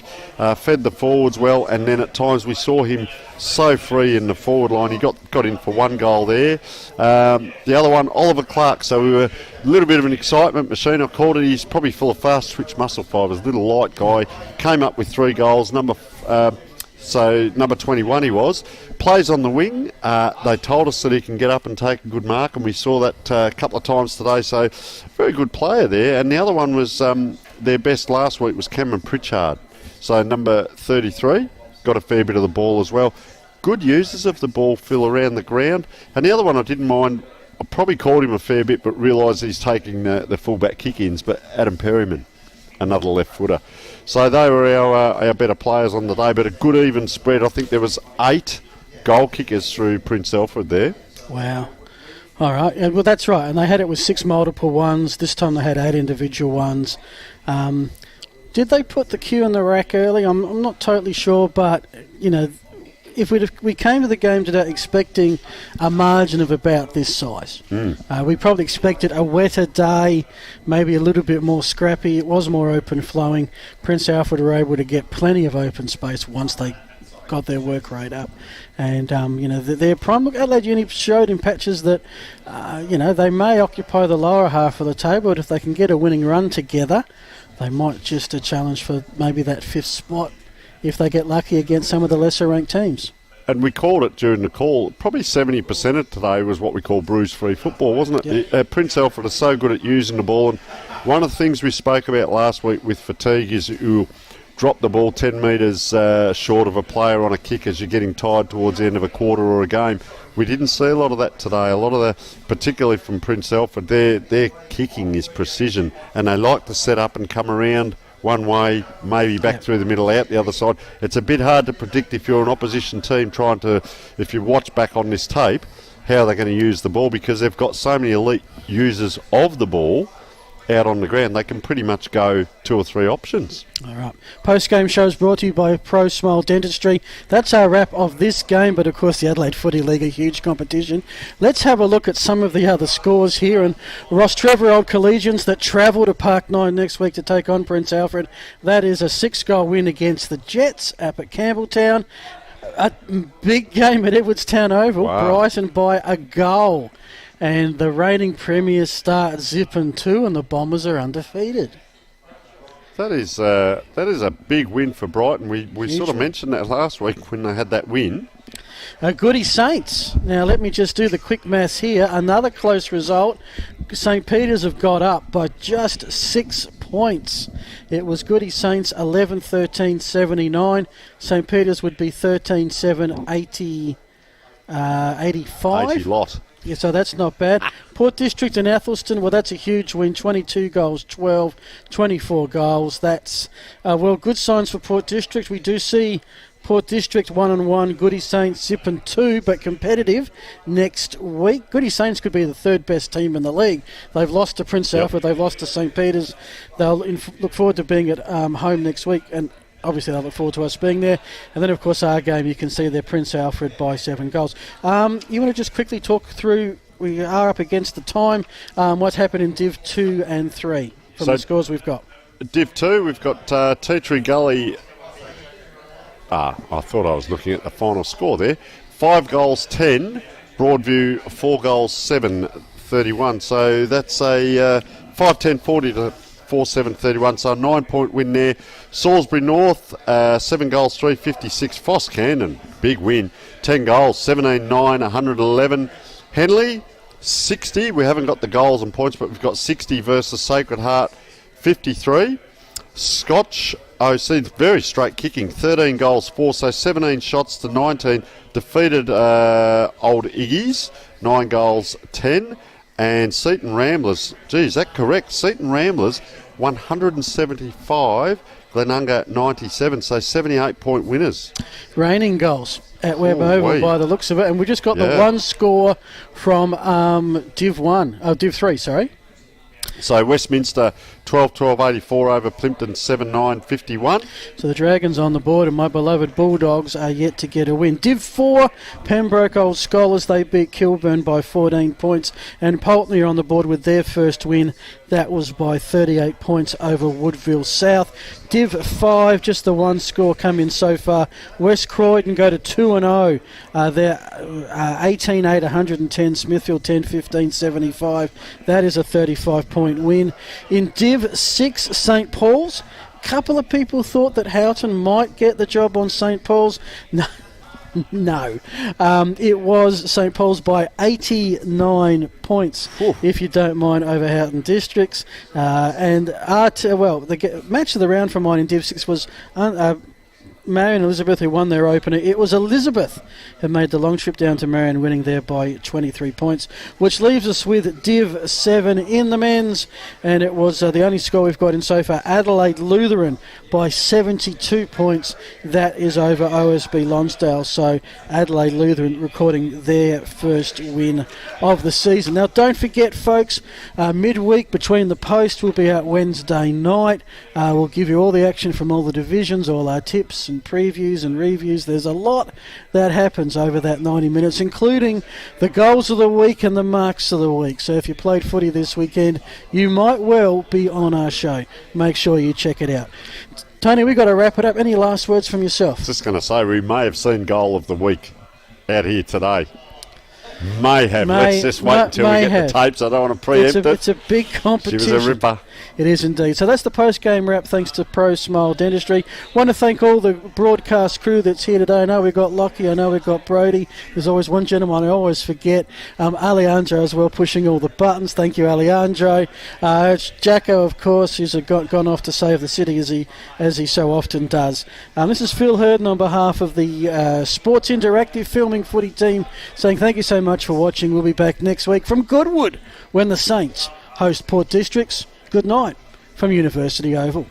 fed the forwards well, and then at times we saw him so free in the forward line. He got in for 1 goal there. The other one, Oliver Clark. So we were a little bit of an excitement machine. I called it. He's probably full of fast twitch muscle fibres. Little light guy, came up with 3 goals. Number 21 he was. Plays on the wing. They told us that he can get up and take a good mark, and we saw that a couple of times today. So very good player there. And the other one was their best last week was Cameron Pritchard. So number 33, got a fair bit of the ball as well. Good users of the ball, Phil, around the ground. And the other one I didn't mind, I probably called him a fair bit, but realised he's taking the fullback kick-ins, but Adam Perryman, another left footer. So they were our better players on the day, but a good even spread. I think there was 8 goal kickers through Prince Alfred there. Wow. All right. Well, that's right. And they had it with 6 multiple ones. This time they had 8 individual ones. Did they put the cue in the rack early? I'm not totally sure, but, you know, if we came to the game today expecting a margin of about this size. We probably expected a wetter day, maybe a little bit more scrappy. It was more open flowing. Prince Alfred were able to get plenty of open space once they got their work rate up. And, you know, their prime... Look, Adelaide Uni showed in patches that, you know, they may occupy the lower half of the table, but if they can get a winning run together, they might just a challenge for maybe that 5th spot if they get lucky against some of the lesser ranked teams. And we called it during the call, probably 70% of today was what we call bruise-free football, wasn't it? Yep. Prince Alfred are so good at using the ball, and one of the things we spoke about last week with fatigue is you drop the ball 10 metres short of a player on a kick as you're getting tired towards the end of a quarter or a game. We didn't see a lot of that today. A lot of the, particularly from Prince Alfred, their kicking is precision, and they like to set up and come around one way, maybe back through the middle, out the other side. It's a bit hard to predict if you're an opposition team trying to, if you watch back on this tape, how they're going to use the ball, because they've got so many elite users of the ball out on the ground. They can pretty much go 2 or 3 options. All right. Post-game shows brought to you by Pro Smile Dentistry. That's our wrap of this game, but of course the Adelaide Footy League, a huge competition. Let's have a look at some of the other scores here. And Ross Trevor Old Collegians that travel to Park 9 next week to take on Prince Alfred. That is a 6-goal win against the Jets up at Campbelltown. A big game at Edwardstown Oval. Wow. Brighton by a goal. And the reigning premiers start zipping 2, and the Bombers are undefeated. That is a big win for Brighton. We sort of mentioned that last week when they had that win. Goody Saints. Now let me just do the quick maths here. Another close result. St. Peter's have got up by just 6 points. It was Goody Saints 11-13-79. St. Peter's would be 13-7-85. 80 lot. Yeah, so that's not bad. Port District and Athelston, well, that's a huge win. 22 goals, 12, 24 goals. That's, well, good signs for Port District. We do see Port District 1-1, Goody Saints zipping 2, but competitive next week. Goody Saints could be the 3rd best team in the league. They've lost to Prince Alfred, they've lost to St. Peter's. They'll look forward to being at home next week. And obviously I look forward to us being there. And then, of course, our game, you can see there, Prince Alfred by 7 goals. You want to just quickly talk through, we are up against the time, what's happened in Div 2 and 3 from the scores we've got. Div 2, we've got Tea Tree Gully. I thought I was looking at the final score there. 5 goals, 10. Broadview, 4 goals, 7, 31. So that's a 5-10-40 to 4-7-31. So a 9-point win there. Salisbury North, 7 goals, 3, 56. Foss Camden, big win. 10 goals, 17-9, 111. Henley, 60. We haven't got the goals and points, but we've got 60 versus Sacred Heart, 53. Scotch OC, very straight kicking, 13 goals, 4, so 17 shots to 19. Defeated Old Iggy's, 9 goals, 10. And Seaton Ramblers, is that correct? Seaton Ramblers, 175. Glenunga, 97, so 78-point winners. Raining goals at Webb Oval by the looks of it. And we just got the one score from Div 3, sorry. So Westminster 12-12-84 over Plimpton 7-9-51. So the Dragons on the board, and my beloved Bulldogs are yet to get a win. Div 4, Pembroke Old Scholars, they beat Kilburn by 14 points, and Pulteney are on the board with their first win. That was by 38 points over Woodville South. Div 5, just the one score come in so far. West Croydon go to 2-0. They're 18-8, 110. Smithfield 10-15, 75. That is a 35-point win. In Div 6, St Paul's. A couple of people thought that Houghton might get the job on St Paul's. No. It was St Paul's by 89 points, if you don't mind, over Houghton Districts. The match of the round for mine in Div 6 was Marion Elizabeth, who won their opener. It was Elizabeth who made the long trip down to Marion, winning there by 23 points, which leaves us with Div 7 in the men's, and it was the only score we've got in so far. Adelaide Lutheran by 72 points. That is over OSB Lonsdale, so Adelaide Lutheran recording their first win of the season. Now, don't forget, folks, midweek Between the Post will be out Wednesday night. We'll give you all the action from all the divisions, all our tips and previews and reviews. There's a lot that happens over that 90 minutes, including the goals of the week and the marks of the week. So if you played footy this weekend, you might well be on our show. Make sure you check it out. Tony, we've got to wrap it up. Any last words from yourself? Just going to say, we may have seen goal of the week out here today. May have. Let's just wait until we get the tapes. I don't want to preempt it. It's a big competition. She was a ripper. It is indeed. So that's the post-game wrap, thanks to Pro Smile Dentistry. Want to thank all the broadcast crew that's here today. I know we've got Lockie, I know we've got Brody. There's always one gentleman I always forget. Alejandro as well, pushing all the buttons. Thank you, Alejandro. Jacko, of course, who's gone off to save the city as he so often does. This is Phil Hurden on behalf of the Sports Interactive Filming Footy team, saying thank you so much for watching. We'll be back next week from Goodwood when the Saints host Port Districts. Good night from University Oval.